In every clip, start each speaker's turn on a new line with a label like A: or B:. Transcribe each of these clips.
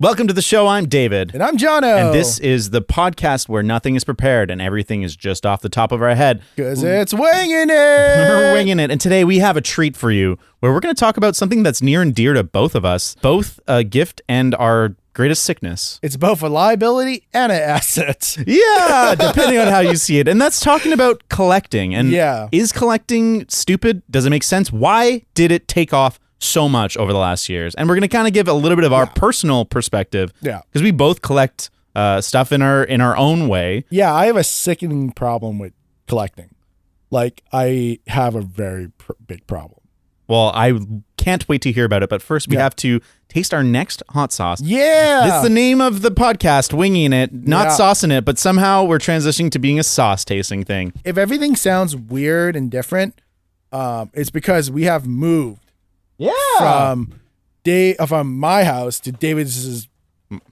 A: Welcome to the show. I'm David.
B: And I'm Jono.
A: And this is the podcast where nothing is prepared and everything is just off the top of our head.
B: Because it's winging it.
A: We're winging it. And today we have a treat for you where we're going to talk about something that's near and dear to both of us, both a gift and our greatest sickness.
B: It's both a liability and an asset.
A: Yeah, depending on how you see it. And that's talking about collecting. And
B: yeah.
A: Is collecting stupid? Does it make sense? Why did it take off so much over the last years? And we're going to kind of give a little bit of our personal perspective.
B: Yeah.
A: Because we both collect stuff in our own way.
B: Yeah, I have a sickening problem with collecting. Like, I have a very big problem.
A: Well, I can't wait to hear about it. But first, we have to taste our next hot sauce.
B: Yeah.
A: This is the name of the podcast, Winging It. Not saucing it, but somehow we're transitioning to being a sauce tasting thing.
B: If everything sounds weird and different, it's because we have moved.
A: Yeah.
B: From my house to David's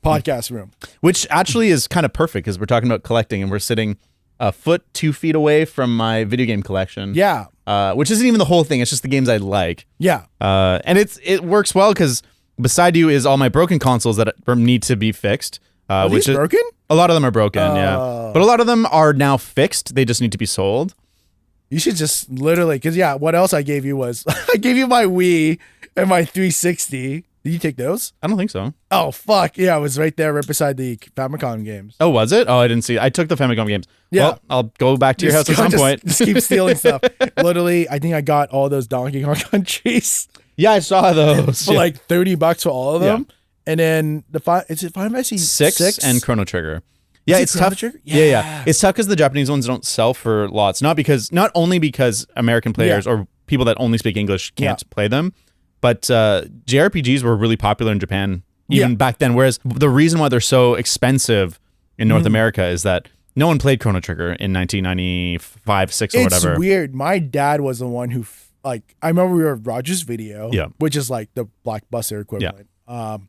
B: podcast room.
A: Which actually is kind of perfect because we're talking about collecting and we're sitting a foot, 2 feet away from my video game collection.
B: Yeah.
A: Which isn't even the whole thing. It's just the games I like.
B: Yeah.
A: And it works well because beside you is all my broken consoles that need to be fixed.
B: Are these broken?
A: A lot of them are broken, yeah. But a lot of them are now fixed. They just need to be sold.
B: You should just literally, because what else I gave you was, I gave you my Wii and my 360. Did you take those?
A: I don't think so.
B: Oh, fuck. Yeah, it was right there, right beside the Famicom games.
A: Oh, was it? Oh, I didn't see it. I took the Famicom games.
B: Yeah.
A: Well, I'll go back to your house at some point.
B: Just keep stealing stuff. Literally, I think I got all those Donkey Kong Countries.
A: Yeah, I saw those.
B: For like $30 for all of them. Yeah. And then is it Final Fantasy 6
A: and Chrono Trigger. Yeah, it's tough. Yeah. It's tough because the Japanese ones don't sell for lots. Not only because American players or people that only speak English can't play them, but JRPGs were really popular in Japan even back then. Whereas the reason why they're so expensive in North America is that no one played Chrono Trigger in 1995, 6 or whatever.
B: It's weird. My dad was the one who, I remember we were at Rogers Video, which is like the Blockbuster equivalent.
A: Yeah.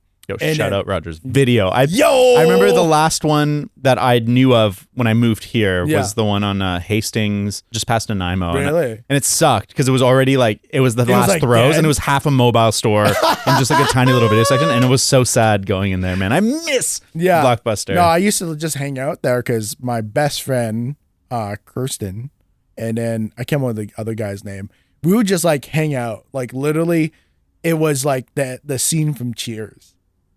A: Shout out Rogers Video. I remember the last one that I knew of when I moved here was the one on Hastings, just past Nanaimo.
B: Really?
A: And it sucked because it was already it was the last throws and it was half a mobile store and just like a tiny little video section. And it was so sad going in there, man. I miss Blockbuster.
B: No, I used to just hang out there because my best friend, Kirsten, and then I can't remember the other guy's name. We would just hang out. Like literally, it was like the scene from Cheers.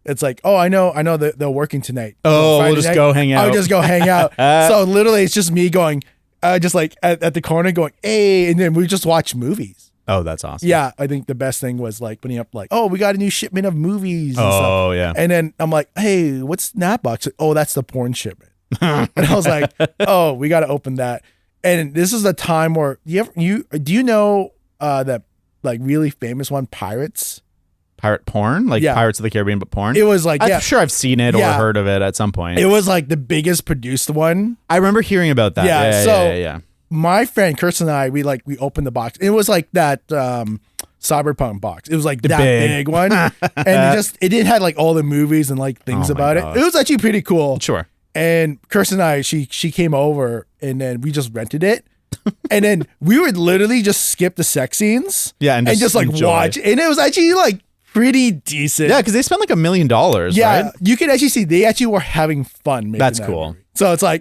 B: It's like, oh, I know that they're working tonight.
A: Oh, we'll just go hang out.
B: I'll just go hang out. So literally, it's just me going, just at the corner going, hey, and then we just watch movies.
A: Oh, that's awesome.
B: Yeah, I think the best thing was putting up oh, we got a new shipment of movies. And
A: stuff. Yeah.
B: And then I'm like, hey, what's that box? Oh, that's the porn shipment. And I was like, oh, we got to open that. And this is the time where do you know that really famous one, Pirates?
A: Pirate porn? Pirates of the Caribbean, but porn?
B: It was
A: I'm sure I've seen it or heard of it at some point.
B: It was the biggest produced one.
A: I remember hearing about that. Yeah.
B: My friend Kirsten and I, we opened the box. It was that Cyberpunk box. It was that big one. And it didn't have all the movies and things about it. It was actually pretty cool.
A: Sure.
B: And Kirsten and I, she came over and then we just rented it. And then we would literally just skip the sex scenes.
A: Yeah. And just
B: watch. And it was actually pretty decent.
A: Yeah, because they spent $1 million.
B: Yeah,
A: right?
B: You can actually see they actually were having fun making
A: That's
B: that
A: cool.
B: movie. So it's I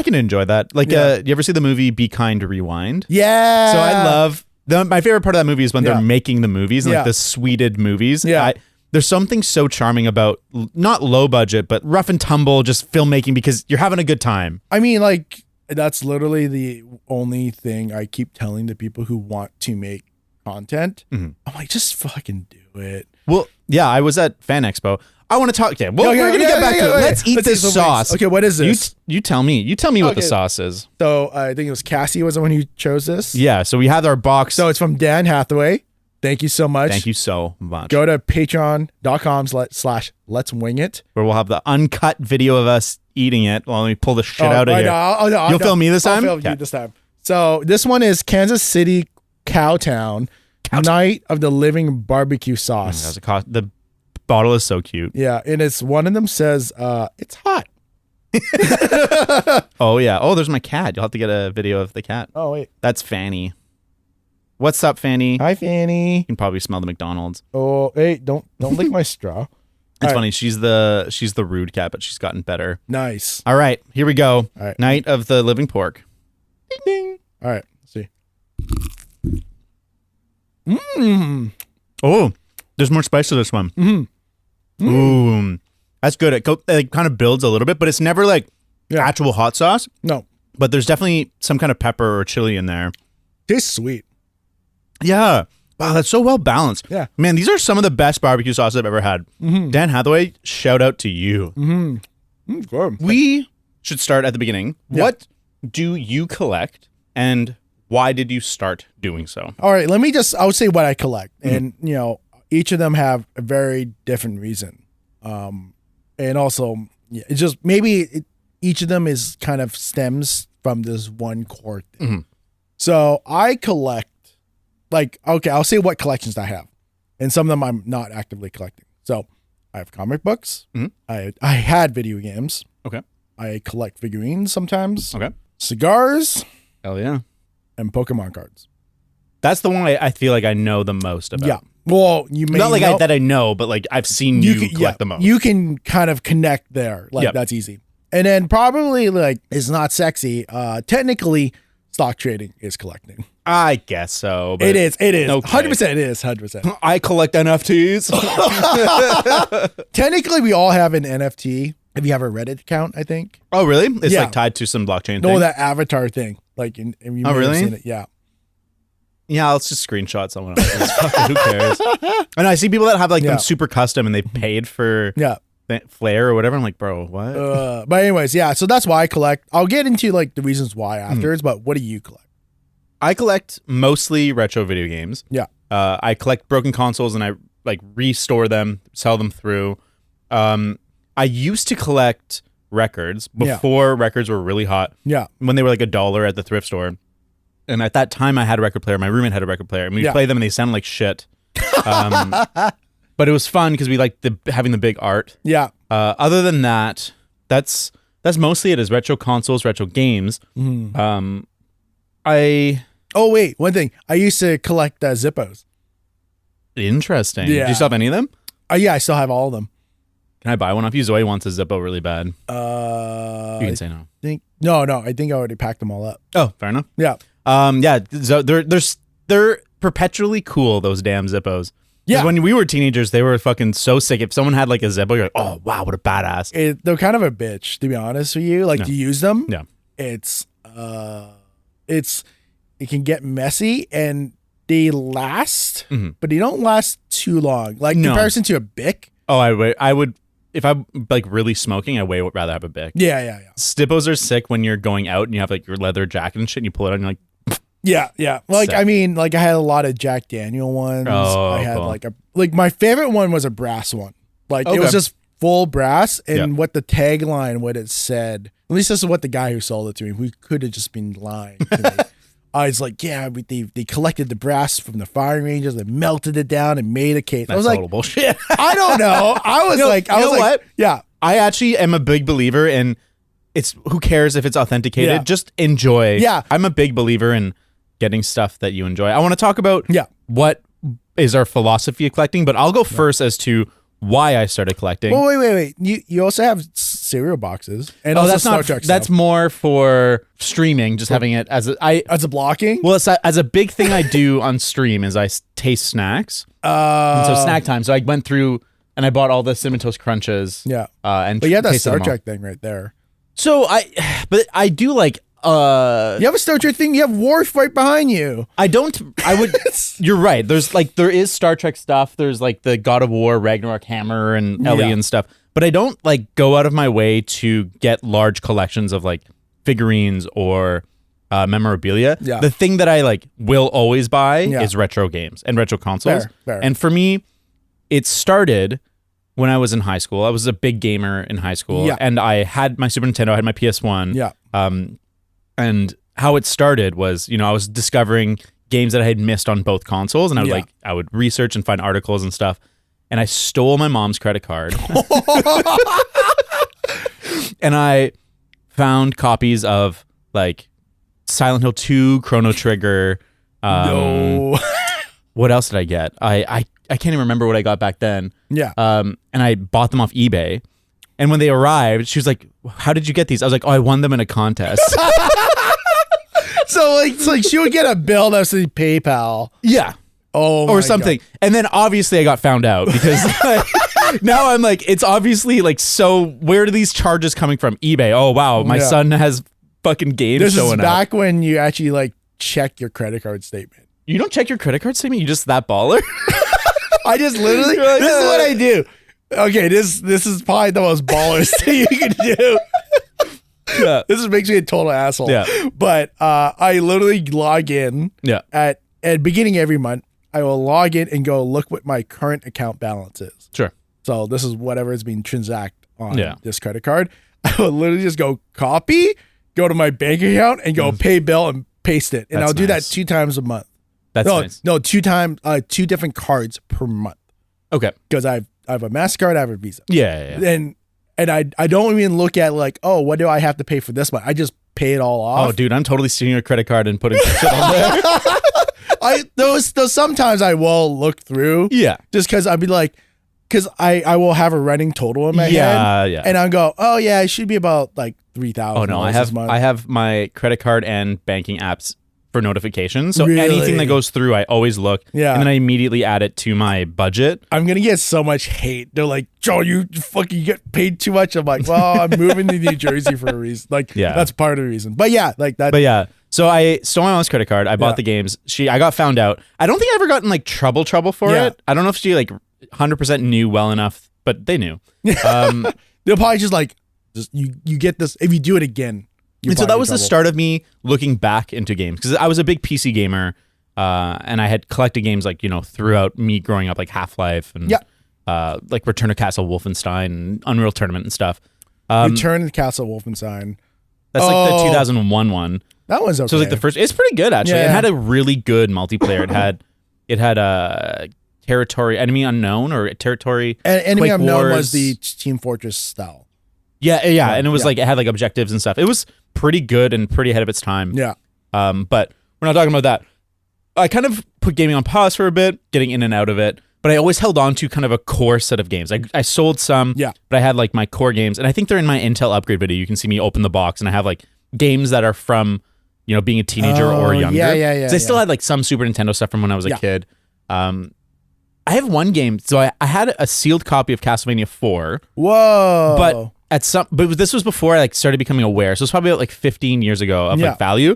A: can enjoy that. You ever see the movie Be Kind, Rewind?
B: Yeah.
A: So I love my favorite part of that movie is when they're making the movies and the sweeted movies.
B: Yeah.
A: There's something so charming about not low budget, but rough and tumble, just filmmaking because you're having a good time.
B: I mean, that's literally the only thing I keep telling the people who want to make content. I'm just fucking do it.
A: Well, yeah, I was at Fan Expo. I want to talk. Okay, well, we're gonna get back to it. Let's eat this sauce.
B: Okay, what is this?
A: You tell me. You tell me what the sauce is.
B: So I think it was Cassie was the one who chose this.
A: Yeah. So we have our box.
B: So it's from Dan Hathaway. Thank you so much.
A: Thank you so much.
B: Go to patreon.com/Let's Wing It,
A: where we'll have the uncut video of us eating it. Well, let me pull the shit out of here.
B: No,
A: You'll film me this time?
B: I'll film you this time. So this one is Kansas City Cowtown. Night of the Living Barbecue Sauce.
A: The bottle is so cute.
B: Yeah, and it's one of them says, it's hot.
A: Oh, yeah. Oh, there's my cat. You'll have to get a video of the cat.
B: Oh, wait.
A: That's Fanny. What's up, Fanny?
B: Hi, Fanny.
A: You can probably smell the McDonald's.
B: Oh, hey, don't lick my straw.
A: It's funny. She's the rude cat, but she's gotten better.
B: Nice.
A: All right, here we go.
B: All right.
A: Night of the Living Pork.
B: Ding ding. All right. Let's see. Mmm.
A: Oh, there's more spice to this one.
B: Mm-hmm.
A: Ooh, that's good. It kind of builds a little bit, but it's never like actual hot sauce.
B: No.
A: But there's definitely some kind of pepper or chili in there.
B: Tastes sweet.
A: Yeah. Wow, that's so well balanced.
B: Yeah.
A: Man, these are some of the best barbecue sauces I've ever had.
B: Mm-hmm.
A: Dan Hathaway, shout out to you.
B: Mm-hmm. Good.
A: We should start at the beginning.
B: Yeah.
A: What do you collect and why did you start doing so?
B: All right, I would say what I collect. And, each of them have a very different reason. And also, it's just each of them is kind of stems from this one core thing.
A: Mm-hmm.
B: So I collect, I'll say what collections I have. And some of them I'm not actively collecting. So I have comic books.
A: Mm-hmm.
B: I had video games.
A: Okay.
B: I collect figurines sometimes.
A: Okay.
B: Cigars.
A: Hell yeah.
B: And Pokemon cards.
A: That's the one I feel like I know the most about.
B: Yeah. Well, you may
A: not like
B: know,
A: that I know, but like I've seen you collect the most.
B: You can kind of connect there. That's easy. And then probably it's not sexy. Technically, stock trading is collecting.
A: I guess so. But
B: it is.
A: Okay.
B: 100% it is. 100%.
A: I collect NFTs.
B: Technically, we all have an NFT. If you have a Reddit account, I think.
A: Oh, really? It's like tied to some blockchain thing?
B: No, that avatar thing. You may have seen it. Yeah.
A: Yeah, let's just screenshot someone else's. Who cares? And I see people that have them super custom and they paid for flair or whatever. I'm like, bro, what?
B: But anyways, yeah. So that's why I collect. I'll get into the reasons why afterwards. But what do you collect?
A: I collect mostly retro video games.
B: Yeah.
A: I collect broken consoles and I restore them, sell them through. I used to collect records before records were really hot.
B: Yeah.
A: When they were $1 at the thrift store. And at that time, I had a record player. My roommate had a record player. And we'd play them and they sounded like shit. But it was fun because we liked having the big art.
B: Yeah.
A: Other than that, that's mostly it is retro consoles, retro games.
B: Mm. Oh, wait. One thing. I used to collect Zippos.
A: Interesting.
B: Yeah.
A: Do you still have any of them?
B: Yeah, I still have all of them.
A: Can I buy one off you? Zoe wants a Zippo really bad. You can say no.
B: No. I think I already packed them all up.
A: Oh, fair enough.
B: Yeah.
A: So they're perpetually cool, those damn Zippos.
B: Yeah.
A: When we were teenagers, they were fucking so sick. If someone had a Zippo, you're like, oh wow, what a badass.
B: They're kind of a bitch, to be honest with you. To use them.
A: Yeah.
B: It can get messy and they last, but they don't last too long. Comparison to a Bic.
A: Oh, I would. If I'm really smoking, I way would rather have a Bic.
B: Yeah.
A: Stippos are sick when you're going out and you have your leather jacket and shit and you pull it out and you're like,
B: yeah.
A: Sick.
B: I had a lot of Jack Daniel ones.
A: Oh,
B: I had
A: cool.
B: My favorite one was a brass one. It was just full brass and what the tagline, what it said, at least this is what the guy who sold it to me, we could have just been lying to me. I was like, they collected the brass from the firing ranges, they melted it down and made a case.
A: That's
B: I was like,
A: total bullshit.
B: I don't know. I was
A: what?
B: Yeah.
A: I actually am a big believer in it's who cares if it's authenticated, just enjoy.
B: Yeah.
A: I'm a big believer in getting stuff that you enjoy. I want to talk about what is our philosophy of collecting, but I'll go first as to why I started collecting.
B: Well, wait. You also have cereal boxes, and also
A: that's
B: Star
A: not.
B: Trek
A: That's
B: stuff.
A: more for streaming. Just having it as
B: as a blocking.
A: Well, it's as a big thing I do on stream is I taste snacks. And so snack time. So I went through and I bought all the Cinnamon Toast Crunches.
B: Yeah.
A: And
B: but you had that
A: tasted
B: Star
A: them all.
B: Trek thing right there.
A: So I do like.
B: You have a Star Trek thing. You have Worf right behind you.
A: I would. You're right. There is Star Trek stuff. There's the God of War, Ragnarok hammer, and Ellie and stuff. But I don't go out of my way to get large collections of figurines or memorabilia.
B: Yeah.
A: The thing that I will always buy is retro games and retro consoles.
B: Fair.
A: And for me, it started when I was in high school. I was a big gamer in high school, and I had my Super Nintendo. I had my PS1.
B: Yeah.
A: And how it started was, I was discovering games that I had missed on both consoles, and I would research and find articles and stuff. And I stole my mom's credit card, and I found copies of Silent Hill 2, Chrono Trigger.
B: No.
A: What else did I get? I I can't even remember what I got back then.
B: Yeah.
A: And I bought them off eBay. And when they arrived, she was like, "How did you get these?" I was like, "Oh, I won them in a contest."
B: So like she would get a bill that said PayPal.
A: Yeah.
B: Oh,
A: or something. God. And then obviously I got found out because now I'm like, it's obviously like, so where are these charges coming from? eBay. Oh, wow. My son has fucking games showing up.
B: This is back when you actually like check your credit card statement.
A: You don't check your credit card statement? You just that baller?
B: I just literally, this is what I do. Okay, this is probably the most ballers thing you can do. Yeah. This makes me a total asshole.
A: Yeah.
B: But I literally log in at beginning every month. I will log in and go look what my current account balance is.
A: Sure.
B: So this is whatever is being transacted on this credit card. I will literally just go copy, go to my bank account and go pay bill and paste it. And I'll do that 2 times a month.
A: That's nice.
B: No, 2 different cards per month.
A: Okay.
B: Because I have a MasterCard, I have a Visa.
A: Yeah.
B: And I don't even look at like, oh, what do I have to pay for this month? I just pay it all off.
A: Oh, dude, I'm totally stealing your credit card and putting shit on there.
B: Those sometimes I will look through.
A: Yeah.
B: Just because I'd be like, because I will have a running total in my head.
A: Yeah.
B: And I'll go, oh yeah, it should be about like $3,000.
A: Oh no, I have my credit card and banking apps for notifications. So
B: really?
A: Anything that goes through, I always look.
B: Yeah.
A: And then I immediately add it to my budget.
B: I'm going to get so much hate. They're like, Joe, you fucking get paid too much. I'm like, well, I'm moving to New Jersey for a reason. Like, that's part of the reason. But yeah, like that.
A: But yeah. So I stole my mom's credit card. I bought the games. I got found out. I don't think I ever got in like trouble for it. I don't know if she like 100% knew well enough, but they knew.
B: They'll probably just like, you get this, if you do it again.
A: And so that was the start of me looking back into games because I was a big PC gamer and I had collected games like, throughout me growing up, like Half-Life and like Return to Castle Wolfenstein and Unreal Tournament and stuff.
B: Return to Castle Wolfenstein.
A: That's like the 2001 one.
B: That one's okay.
A: So it was like the first, it's pretty good actually. It had a really good multiplayer. It had a Territory Enemy Unknown or Territory
B: Enemy
A: Quake
B: Unknown
A: Wars.
B: was the Team Fortress style.
A: Yeah, and it was like it had like objectives and stuff. It was pretty good and pretty ahead of its time.
B: Yeah.
A: But we're not talking about that. I kind of put gaming on pause for a bit, getting in and out of it, but I always held on to kind of a core set of games. I sold some, but I had like my core games, and I think they're in my Intel upgrade video. You can see me open the box, and I have like games that are from being a teenager or younger.
B: Yeah.
A: I still had like some Super Nintendo stuff from when I was a kid. I have one game, so I had a sealed copy of Castlevania 4.
B: Whoa!
A: But this was before I like started becoming aware. So it's probably about like 15 years ago of like value.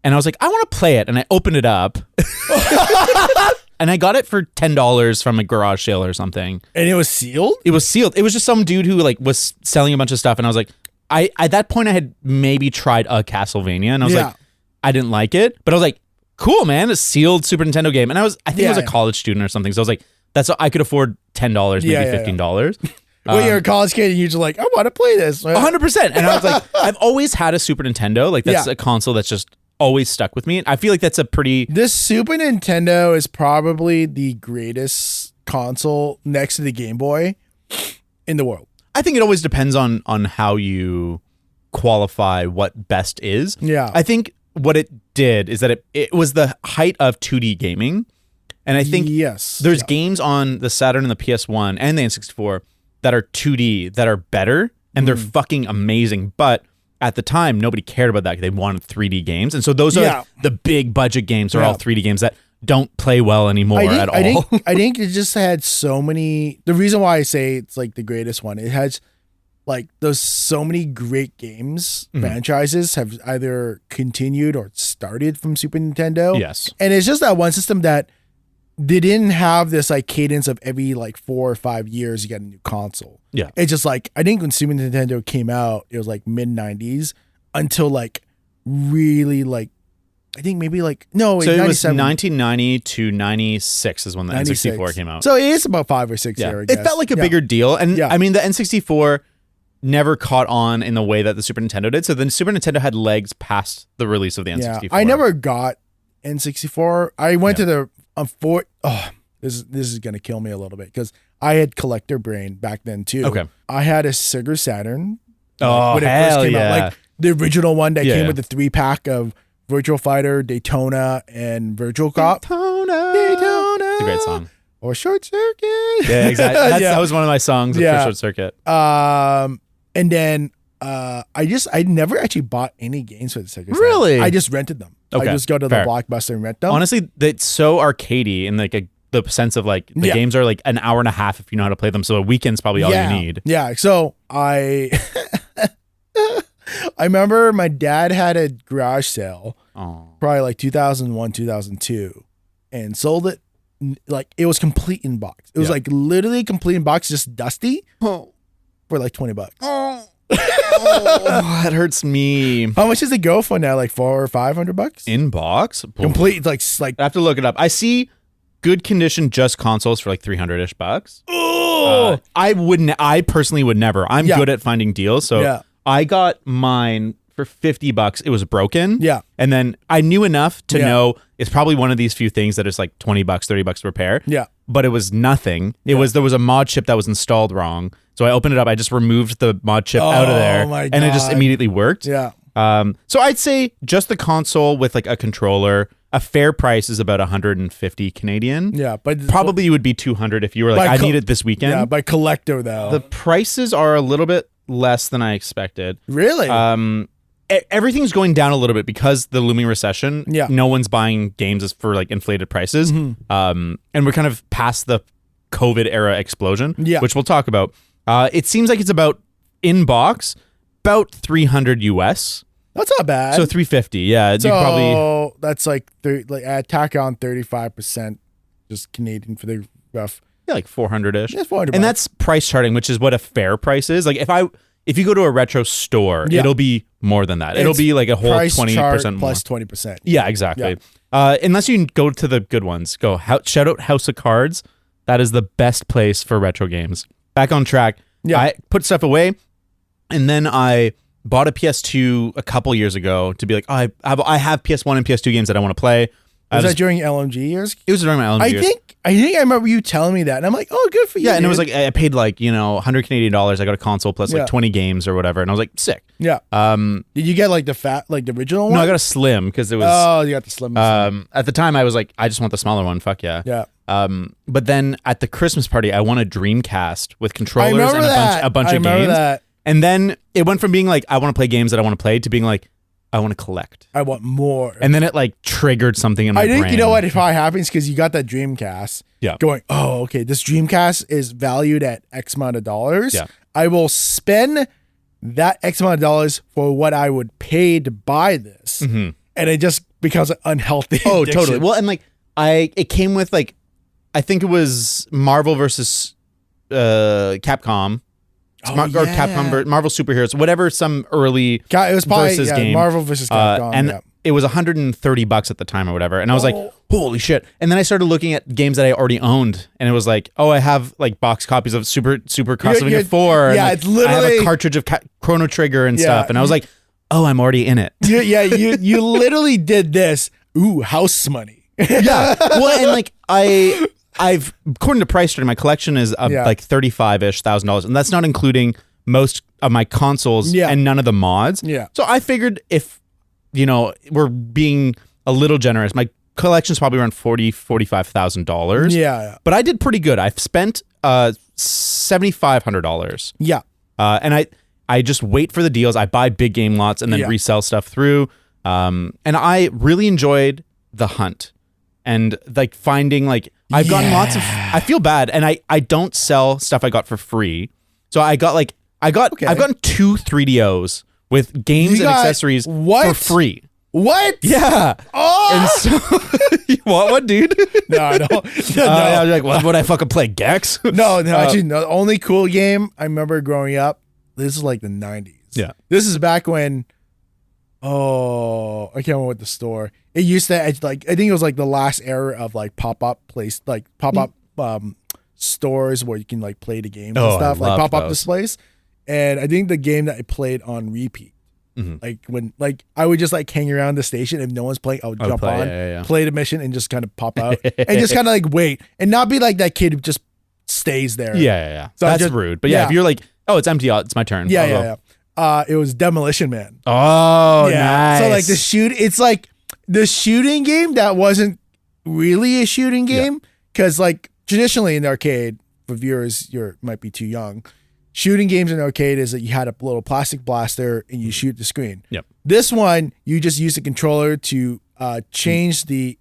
A: And I was like, I want to play it. And I opened it up. And I got it for $10 from a garage sale or something.
B: And it was sealed?
A: It was sealed. It was just some dude who like was selling a bunch of stuff. And I was like, at that point I had maybe tried a Castlevania. And I was like, I didn't like it. But I was like, cool, man. A sealed Super Nintendo game. And I think I was a college student or something. So I was like, I could afford $10, maybe $15.
B: When you're a college kid and you're just like, I want to play this.
A: 100%. And I was like, I've always had a Super Nintendo. Like that's a console that's just always stuck with me. I feel like that's a pretty...
B: This Super Nintendo is probably the greatest console next to the Game Boy in the world.
A: I think it always depends on how you qualify what best is.
B: Yeah.
A: I think what it did is that it was the height of 2D gaming. And I think there's games on the Saturn and the PS1 and the N64 that are 2D that are better and they're fucking amazing. But at the time, nobody cared about that. They wanted 3D games. And so those are the big budget games are all 3D games that don't play well anymore at all.
B: I think it just had so many. The reason why I say it's like the greatest one, it has like those so many great games, franchises have either continued or started from Super Nintendo.
A: Yes.
B: And it's just that one system that they didn't have this like cadence of every like 4 or 5 years you get a new console.
A: Yeah.
B: It's just like, I think when Super Nintendo came out, it was like mid 90s until like really like, I think maybe like, no,
A: so it was 1990 to 96 is when the N64 came out.
B: So it is about 5 or 6 years.
A: It felt like a bigger deal. And I mean, the N64 never caught on in the way that the Super Nintendo did. So the Super Nintendo had legs past the release of the N64.
B: I never got N64. I went to the this is gonna kill me a little bit because I had collector brain back then too.
A: Okay.
B: I had a Sega Saturn.
A: When it first came out,
B: like the original one that came with the 3-pack of Virtual Fighter, Daytona, and Virtual Cop.
A: Daytona. It's a great song.
B: or Short Circuit.
A: Yeah, exactly. That was one of my songs for Short Circuit.
B: And then I never actually bought any games for the Sega Saturn.
A: Really?
B: I just rented them.
A: Okay,
B: I just go to the Blockbuster and rent them.
A: Honestly, it's so arcadey in like the sense of like the games are like an hour and a half if you know how to play them. So a weekend's probably all you need.
B: Yeah. So I remember my dad had a garage sale, probably like 2001, 2002, and sold it. Like it was complete in box. It was like literally complete in box, just dusty for like $20.
A: That hurts me.
B: How much does it go for now? Like $400 or $500
A: in box?
B: Complete, like
A: I have to look it up. I see good condition just consoles for like $300-ish bucks.
B: Oh,
A: I personally would never. I'm good at finding deals, so I got mine for $50. It was broken.
B: Yeah.
A: And then I knew enough to know it's probably one of these few things that is like $20, $30 to repair.
B: Yeah.
A: But it was nothing. There was a mod chip that was installed wrong. So I opened it up. I just removed the mod chip out of there.
B: My God.
A: And it just immediately worked.
B: Yeah.
A: So I'd say just the console with like a controller, a fair price is about 150 Canadian.
B: Yeah, but
A: probably you would be 200 if you were like, I need it this weekend.
B: Yeah, by collector though.
A: The prices are a little bit less than I expected.
B: Really?
A: Everything's going down a little bit because the looming recession.
B: Yeah.
A: No one's buying games for like inflated prices. And we're kind of past the COVID era explosion, which we'll talk about. It seems like it's about in box, about 300 US.
B: That's not bad.
A: So 350, yeah.
B: So
A: you probably
B: that's like tack on 35% just Canadian for the rough.
A: Yeah, like 400-ish.
B: Yeah, 400.
A: And that's price charting, which is what a fair price is. Like if you go to a retro store, it'll be more than that. It'll be like a whole 20% more.
B: Plus 20%.
A: Yeah, exactly. Yeah. Unless you go to the good ones. Shout out House of Cards. That is the best place for retro games. Back on track. Yeah. I put stuff away, and then I bought a PS2 a couple years ago to be like, I have PS1 and PS2 games that I want to play.
B: Was that during LMG years?
A: It was during my LMG years.
B: I think I remember you telling me that, and I'm like, oh, good for you.
A: Yeah, and it was like I paid like 100 Canadian dollars. I got a console plus like 20 games or whatever, and I was like, sick.
B: Yeah. Did you get like the original one?
A: No, I got a slim because it was.
B: Oh, you got the slim.
A: At the time, I was like, I just want the smaller one. Fuck yeah.
B: Yeah.
A: But then at the Christmas party, I won a Dreamcast with controllers and a bunch of games. That. And then it went from being like, I want to play games that I want to play to being like, I want to collect.
B: I want more.
A: And then it like triggered something in my brain.
B: I think, you know what, it probably happens because you got that Dreamcast.
A: Yeah.
B: Going, oh, okay, this Dreamcast is valued at X amount of dollars.
A: Yeah.
B: I will spend that X amount of dollars for what I would pay to buy this. Mm-hmm. And it just becomes an unhealthy
A: Oh,
B: addiction.
A: Totally. Well, and like, it came with like, I think it was Marvel versus Capcom. Or Capcom, Marvel Superheroes, whatever, some early
B: it was probably,
A: versus game.
B: Marvel versus Capcom.
A: And it was $130 at the time or whatever. And I was like, holy shit. And then I started looking at games that I already owned. And it was like, oh, I have like box copies of Super Castlevania 4.
B: Yeah,
A: and,
B: it's literally.
A: I have a cartridge of Chrono Trigger and stuff. And I was like, oh, I'm already in it.
B: You literally did this. Ooh, house money.
A: Yeah. Well, and like I've according to price charting, my collection is like $35,000, and that's not including most of my consoles and none of the mods.
B: Yeah.
A: So I figured if we're being a little generous, my collection's probably around $45,000.
B: Yeah.
A: But I did pretty good. I've spent $7,500.
B: Yeah.
A: And I just wait for the deals. I buy big game lots and then resell stuff through. And I really enjoyed the hunt and like finding like. I've gotten lots of. I feel bad, and I don't sell stuff I got for free. So I've gotten 2 3DOs with games and accessories for free.
B: What?
A: Yeah.
B: Oh.
A: And so you want one, dude?
B: No, I don't.
A: I was like, what would I fucking play? Gex?
B: No. Actually, no. The only cool game I remember growing up. This is like the 90s.
A: Yeah.
B: This is back when. Oh, I can't remember what the store. It used to like I think it was like the last era of like pop-up stores where you can like play the games and stuff, like pop-up displays. And I think the game that I played on repeat, like when like I would just like hang around the station if no one's playing, I would jump on, play the mission, and just kind of pop out and just kind of like wait and not be like that kid who just stays there.
A: Yeah. So that's rude. But if you're like, oh, it's empty, it's my turn.
B: Yeah. It was Demolition Man.
A: Oh, nice.
B: So like it's like the shooting game that wasn't really a shooting game because like traditionally in the arcade, for viewers, might be too young. Shooting games in the arcade is that you had a little plastic blaster and you shoot the screen.
A: Yep.
B: This one, you just use the controller to change the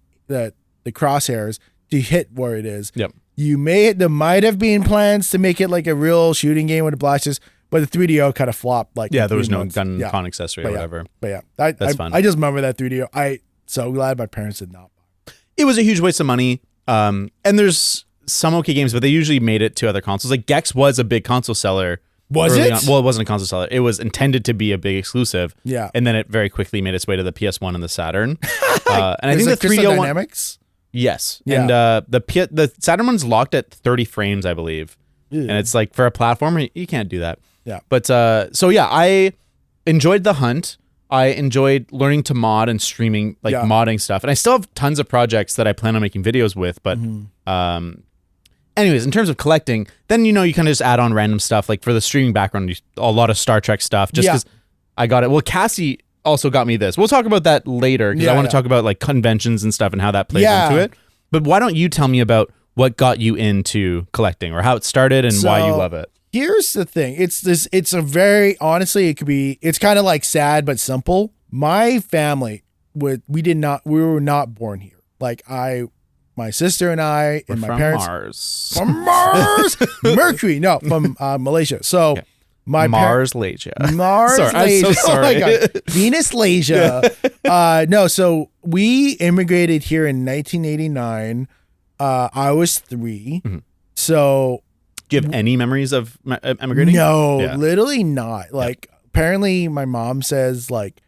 B: crosshairs to hit where it is.
A: Yep.
B: There might have been plans to make it like a real shooting game with the blasters, but the 3DO kind of flopped. Like
A: there was no gun con accessory or whatever.
B: But yeah, that's fun. I just remember that 3DO. I so glad my parents did not buy.
A: It was a huge waste of money. And there's some okay games, but they usually made it to other consoles. Like Gex was a big console seller.
B: Was it?
A: Well, it wasn't a console seller. It was intended to be a big exclusive.
B: Yeah.
A: And then it very quickly made its way to the PS1 and the Saturn. And I think
B: like
A: the 3DO one.
B: Dynamics?
A: Yes.
B: Yeah.
A: And the Saturn one's locked at 30 frames, I believe.
B: Ew.
A: And it's like for a platformer, you can't do that.
B: Yeah.
A: But so yeah, I enjoyed the hunt. I enjoyed learning to mod and streaming, like modding stuff. And I still have tons of projects that I plan on making videos with. But anyways, in terms of collecting, then, you kind of just add on random stuff. Like for the streaming background, a lot of Star Trek stuff just because I got it. Well, Cassie also got me this. We'll talk about that later because I want to talk about like conventions and stuff and how that plays into it. But why don't you tell me about what got you into collecting or how it started and why you love it?
B: Here's the thing. It's a very, honestly, it's kind of like sad but simple. My family we were not born here. Like my sister and I and my parents from Mars, Mercury, no, from Malaysia. So
A: Mars Lasia.
B: Sorry,
A: I'm so sorry.
B: Oh my God. Venus Lasia. No, so we immigrated here in 1989. I was 3.
A: Mm-hmm.
B: So
A: do you have any memories of emigrating?
B: No, literally not. Like apparently my mom says like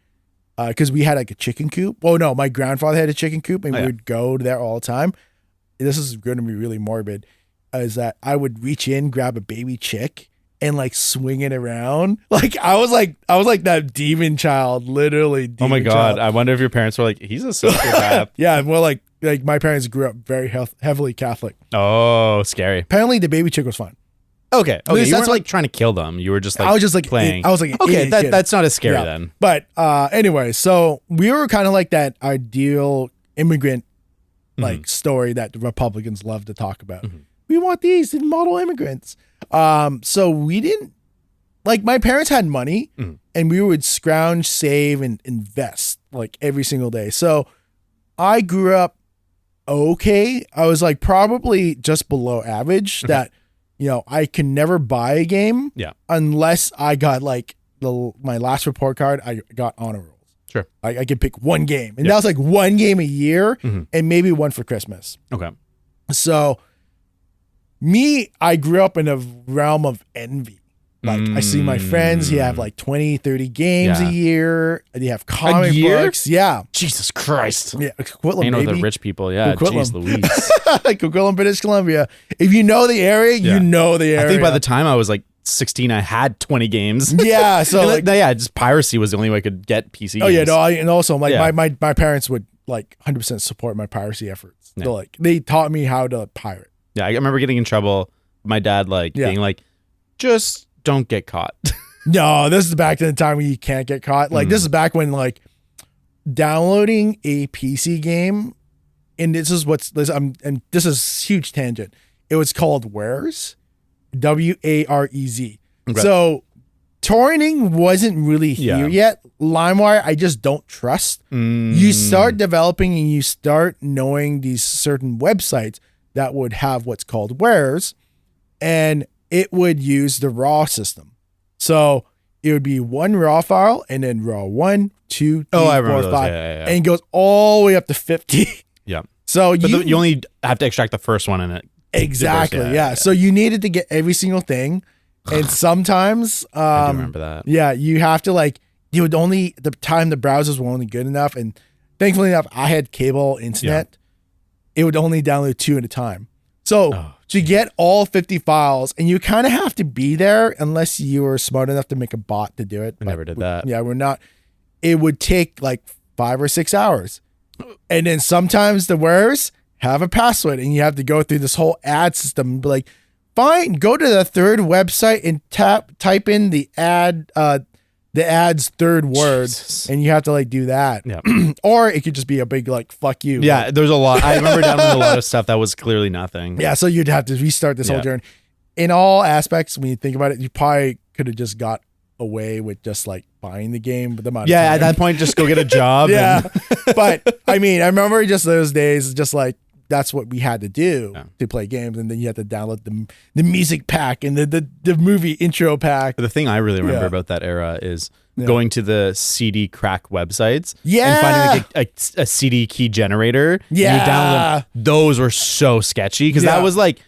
B: because we had like a chicken coop. Oh no, my grandfather had a chicken coop and we would go there all the time. This is going to be really morbid. Is that I would reach in, grab a baby chick, and like swing it around. Like I was like that demon child, literally.
A: Oh my God! I wonder if your parents were like, he's a sociopath.
B: Yeah, well, like my parents grew up very heavily Catholic.
A: Oh, scary.
B: Apparently, the baby chick was fun.
A: Okay. You weren't like trying to kill them. You were just like,
B: I was just like
A: playing.
B: I was like,
A: okay, that's not as scary then.
B: But anyway, so we were kind of like that ideal immigrant like story that the Republicans love to talk about. Mm-hmm. We want these model immigrants. So we didn't like my parents had money and we would scrounge, save, and invest like every single day. So I grew up okay. I was like probably just below average that. I can never buy a game unless I got like my last report card, I got honor rolls.
A: Sure.
B: I could pick one game. And that was like one game a year and maybe one for Christmas.
A: Okay.
B: So I grew up in a realm of envy. Like I see my friends, you have like 20, 30 games a year. And you have comic books. Yeah.
A: Jesus Christ.
B: Yeah. Coquitlam,
A: the rich people. Yeah. Jeez Louise.
B: Coquitlam, British Columbia. If you know the area, you know the area.
A: I think by the time I was like 16, I had 20 games.
B: Yeah. So
A: just piracy was the only way I could get PC games.
B: Oh yeah. No, and also like my parents would like 100% support my piracy efforts. Yeah. So like they taught me how to pirate.
A: Yeah. I remember getting in trouble. My dad being like, just don't get caught.
B: No, this is back in the time when you can't get caught. Like this is back when like downloading a PC game, and this is and this is huge tangent. It was called Warez, WAREZ. Okay. So torrenting wasn't really here yet. LimeWire, I just don't trust. You start developing and you start knowing these certain websites that would have what's called Warez, and it would use the raw system. So it would be one raw file and then raw 1, 2, 3, 4, 5. And it goes all the way up to 50.
A: Yeah.
B: So
A: you only have to extract the first one in it.
B: Exactly. Yeah. So you needed to get every single thing. And sometimes
A: I do remember that.
B: Yeah, you have to like you would only the time the browsers were only good enough. And thankfully enough, I had cable internet. It would only download 2 at a time. So to get all 50 files, and you kind of have to be there unless you were smart enough to make a bot to do it.
A: I never did that.
B: Yeah, we're not. It would take like 5 or 6 hours. And then sometimes the Warez have a password and you have to go through this whole ad system and be like, fine, go to the third website and type in the ad the ad's third word,
A: Jesus.
B: and you have to like do that.
A: Yeah.
B: Or it could just be a big like fuck you.
A: Yeah,
B: Like,
A: there's a lot. I remember downloading a lot of stuff that was clearly nothing.
B: yeah, so you'd have to restart this whole
A: Yeah.
B: journey. In all aspects, when you think about it, you probably could have just got away with just like buying the game with the amount of
A: Yeah,
B: time.
A: at that point, just go get a job.
B: Yeah.
A: and-
B: But I mean, I remember just those days, just like that's what we had to do to play games, and then you had to download the music pack and the movie intro pack.
A: the thing I really remember
B: Yeah.
A: about that era is going to the CD crack websites
B: Yeah.
A: and finding like a CD key generator. And you download them. Those were so sketchy because that was like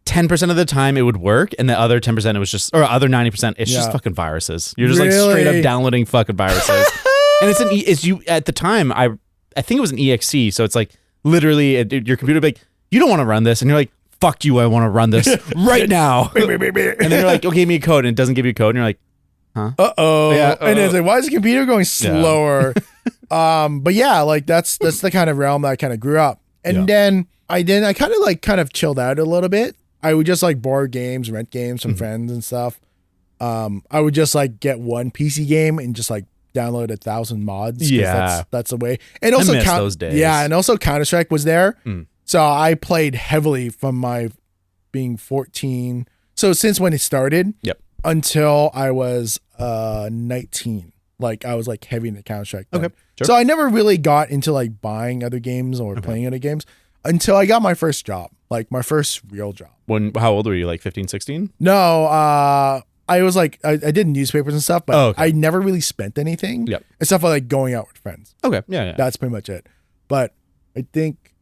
A: 10% of the time it would work, and the other 10% it was just, or other 90% it's just fucking viruses. You're just like straight up downloading fucking viruses. And it's you at the time. I think it was an EXE, so it's like literally your computer would be like, you don't want to run this, and you're like, fuck you, I want to run this right now. And then you're like, okay, give me a code, and it doesn't give you a code, and you're like, huh? Yeah,
B: And it's like, why is the computer going slower? But yeah, like that's the kind of realm that I kind of grew up. And then I kind of chilled out a little bit. I would just like borrow games, rent games from friends and stuff. I would just like get one PC game and just like download 1,000 mods.
A: Yeah.
B: That's the way. And also
A: miss those days.
B: Yeah, and also Counter-Strike was there. So I played heavily from my being 14. So since when it started until I was 19. Like I was like heavy into Counter-Strike then.
A: Okay, sure.
B: So I never really got into like buying other games or playing other games until I got my first job, like my first real job.
A: How old were you? Like 15, 16?
B: No, I was like, I did newspapers and stuff, but
A: okay.
B: I never really spent anything.
A: Yep.
B: Except for like going out with friends.
A: Okay. Yeah.
B: That's pretty much it. But I think,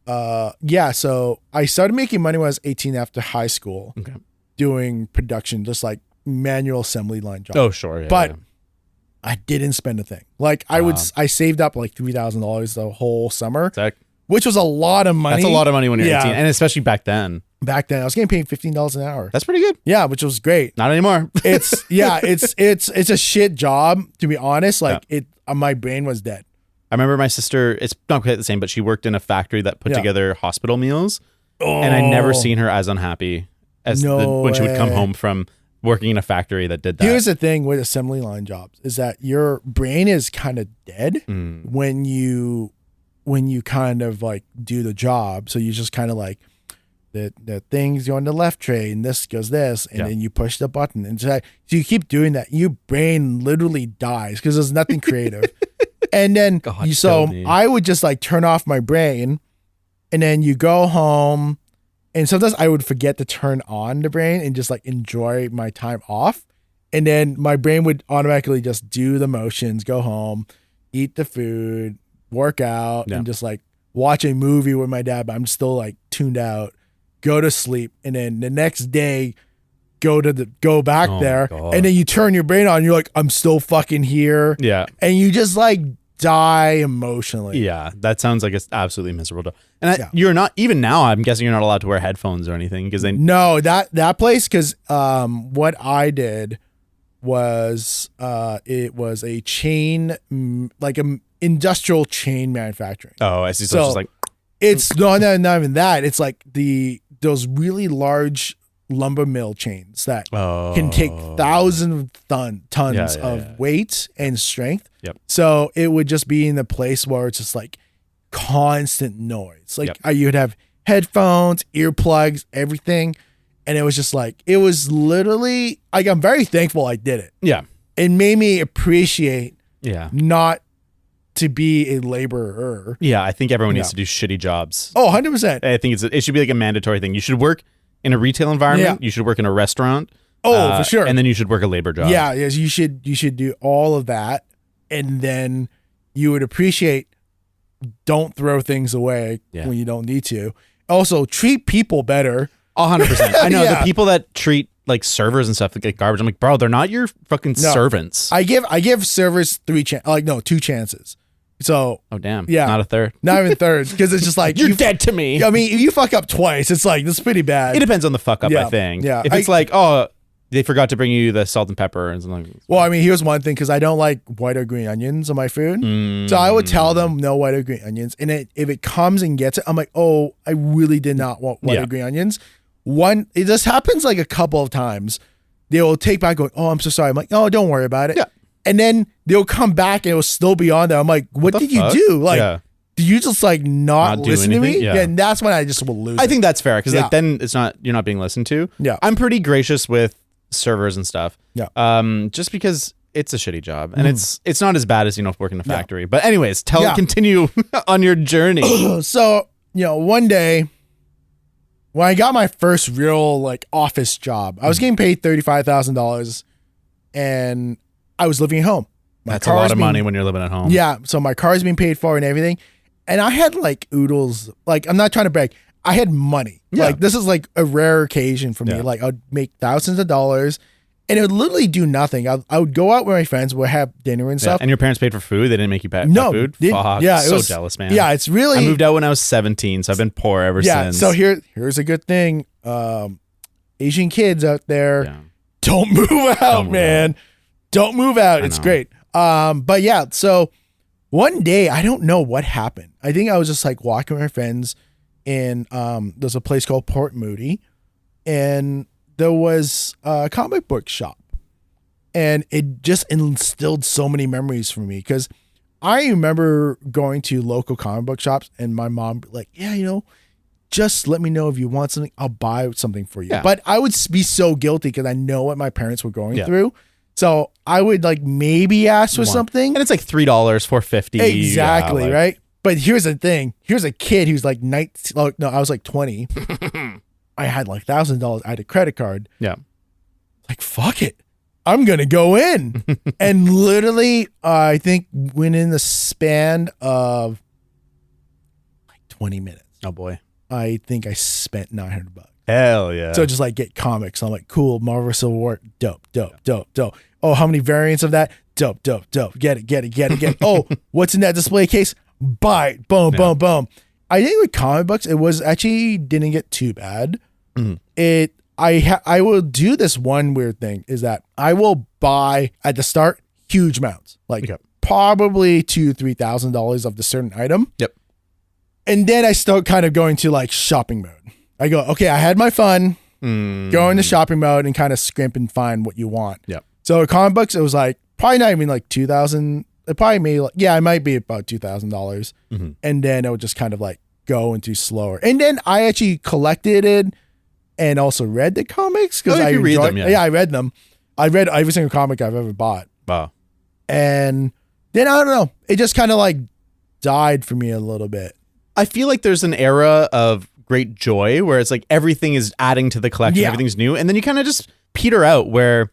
B: so I started making money when I was 18 after high school, doing production, just like manual assembly line jobs.
A: Oh, sure. Yeah,
B: but I didn't spend a thing. Like I saved up like $3,000 the whole summer, which was a lot of money.
A: That's a lot of money when you're 18, and especially back then.
B: Back then, I was getting paid $15 an hour.
A: That's pretty good.
B: Yeah, which was great.
A: Not anymore.
B: It's a shit job, to be honest. Like my brain was dead.
A: I remember my sister, it's not quite the same, but she worked in a factory that put together hospital meals. And I never seen her as unhappy as when she would come home from working in a factory that did that.
B: Here's the thing with assembly line jobs is that your brain is kind of dead when you kind of like do the job. So you just kind of like the things go on the left tray and this goes this, and then you push the button. And so you keep doing that. Your brain literally dies because there's nothing creative. And then I would just like turn off my brain, and then you go home, and sometimes I would forget to turn on the brain and just like enjoy my time off. And then my brain would automatically just do the motions, go home, eat the food, work out, and just like watch a movie with my dad, but I'm still like tuned out, go to sleep. And then the next day, go back there. And then you turn your brain on. You're like, I'm still fucking here.
A: Yeah.
B: And you just like die emotionally.
A: Yeah. That sounds like it's absolutely miserable. And you're not, even now, I'm guessing you're not allowed to wear headphones or anything because
B: No, that place, because what I did was it was a chain, like a industrial chain manufacturing.
A: Oh, I see. So it's just like,
B: it's not even that. It's like those really large lumber mill chains that can take thousands of tons of weight and strength.
A: Yep.
B: So it would just be in the place where it's just like constant noise. Like you would have headphones, earplugs, everything. And it was just like, it was literally like, I'm very thankful I did it.
A: Yeah.
B: It made me appreciate not to be a laborer.
A: Yeah. I think everyone needs to do shitty jobs.
B: Oh, 100%.
A: I think it should be like a mandatory thing. You should work in a retail environment. You should work in a restaurant.
B: Oh, for sure.
A: And then you should work a labor job.
B: Yeah. Yes. You should do all of that. And then you would appreciate, don't throw things away when you don't need to. Also, treat people better.
A: 100%. I know the people that treat like servers and stuff like garbage. I'm like, bro, they're not your fucking servants.
B: I give servers 2 chances. So,
A: oh damn,
B: yeah,
A: not a third,
B: not even thirds, because it's just like
A: you're dead to me.
B: I mean, if you fuck up twice, it's like this is pretty bad.
A: It depends on the fuck up, I think.
B: Yeah,
A: if it's like, oh, they forgot to bring you the salt and pepper and something.
B: Well, I mean, here's one thing, because I don't like white or green onions on my food, so I would tell them no white or green onions, and if it comes and gets it, I'm like, oh, I really did not want white or green onions. It just happens like a couple of times. They will take back going, oh, I'm so sorry. I'm like, oh, don't worry about it.
A: Yeah.
B: And then they'll come back and it'll still be on there. I'm like, what did you do? Like, do you just like not listen to me?
A: Yeah.
B: And that's when I just will lose.
A: I think that's fair because like then you're not being listened to.
B: Yeah.
A: I'm pretty gracious with servers and stuff.
B: Yeah.
A: Just because it's a shitty job and it's not as bad as, working in a factory. But anyways, continue on your journey.
B: So, one day when I got my first real like office job, I was getting paid $35,000 and I was living at home.
A: That's a lot of money when you're living at home.
B: Yeah. So my car's being paid for and everything. And I had like oodles, like I'm not trying to brag. I had money. Yeah. Like this is like a rare occasion for me. Like I'd make thousands of dollars and it would literally do nothing. I would go out with my friends, we'd have dinner and stuff.
A: And your parents paid for food? They didn't make you pay
B: for
A: food? Fuck.
B: Yeah,
A: so jealous, man.
B: Yeah, it's really...
A: I moved out when I was 17, so I've been poor ever since.
B: So here's a good thing. Asian kids out there, don't move out, man. Don't move out. It's great. But yeah, so one day, I don't know what happened. I think I was just like walking with my friends in, there's a place called Port Moody, and there was a comic book shop, and it just instilled so many memories for me because I remember going to local comic book shops and my mom be like, yeah, just let me know if you want something. I'll buy something for you. Yeah. But I would be so guilty because I know what my parents were going through. So I would like maybe ask for something.
A: And it's like $3, $4.50.
B: Exactly, right? But here's the thing. Here's a kid who's like 19. Oh, no, I was like 20. I had like $1,000. I had a credit card.
A: Yeah.
B: Like, fuck it. I'm going to go in. And literally, I think within the span of like 20 minutes.
A: Oh, boy.
B: I think I spent $900.
A: Hell yeah.
B: So just like get comics. I'm like, cool. Marvel Civil War. Dope. Oh, how many variants of that? Dope. Get it. Oh, what's in that display case? Buy it. Boom. I think with comic books, it was actually didn't get too bad. I will do this one weird thing is that I will buy at the start huge amounts, like probably $2,000-$3,000 of the certain item.
A: Yep.
B: And then I start kind of going to like shopping mode. I go, okay, I had my fun. Go into shopping mode and kind of scrimp and find what you want.
A: Yep.
B: So comic books, it was like probably not even like $2,000. It probably made like, it might be about $2,000. And then it would just kind of like go into slower. And then I actually collected it and also read the comics because I
A: read them.
B: Yeah, I read them. I read every single comic I've ever bought.
A: Wow.
B: And then I don't know. It just kind of like died for me a little bit.
A: I feel like there's an era of great joy where it's like everything is adding to the collection, everything's new, and then you kind of just peter out where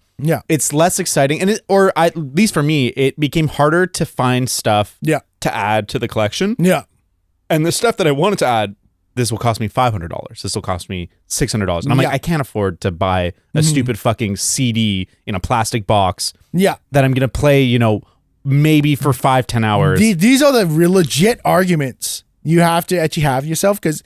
A: it's less exciting, and at least for me, it became harder to find stuff to add to the collection.
B: Yeah,
A: and the stuff that I wanted to add, this will cost me $500. This will cost me $600, and I'm like, I can't afford to buy a stupid fucking CD in a plastic box.
B: Yeah,
A: that I'm gonna play, maybe for 5-10 hours.
B: These are the real legit arguments you have to actually have yourself because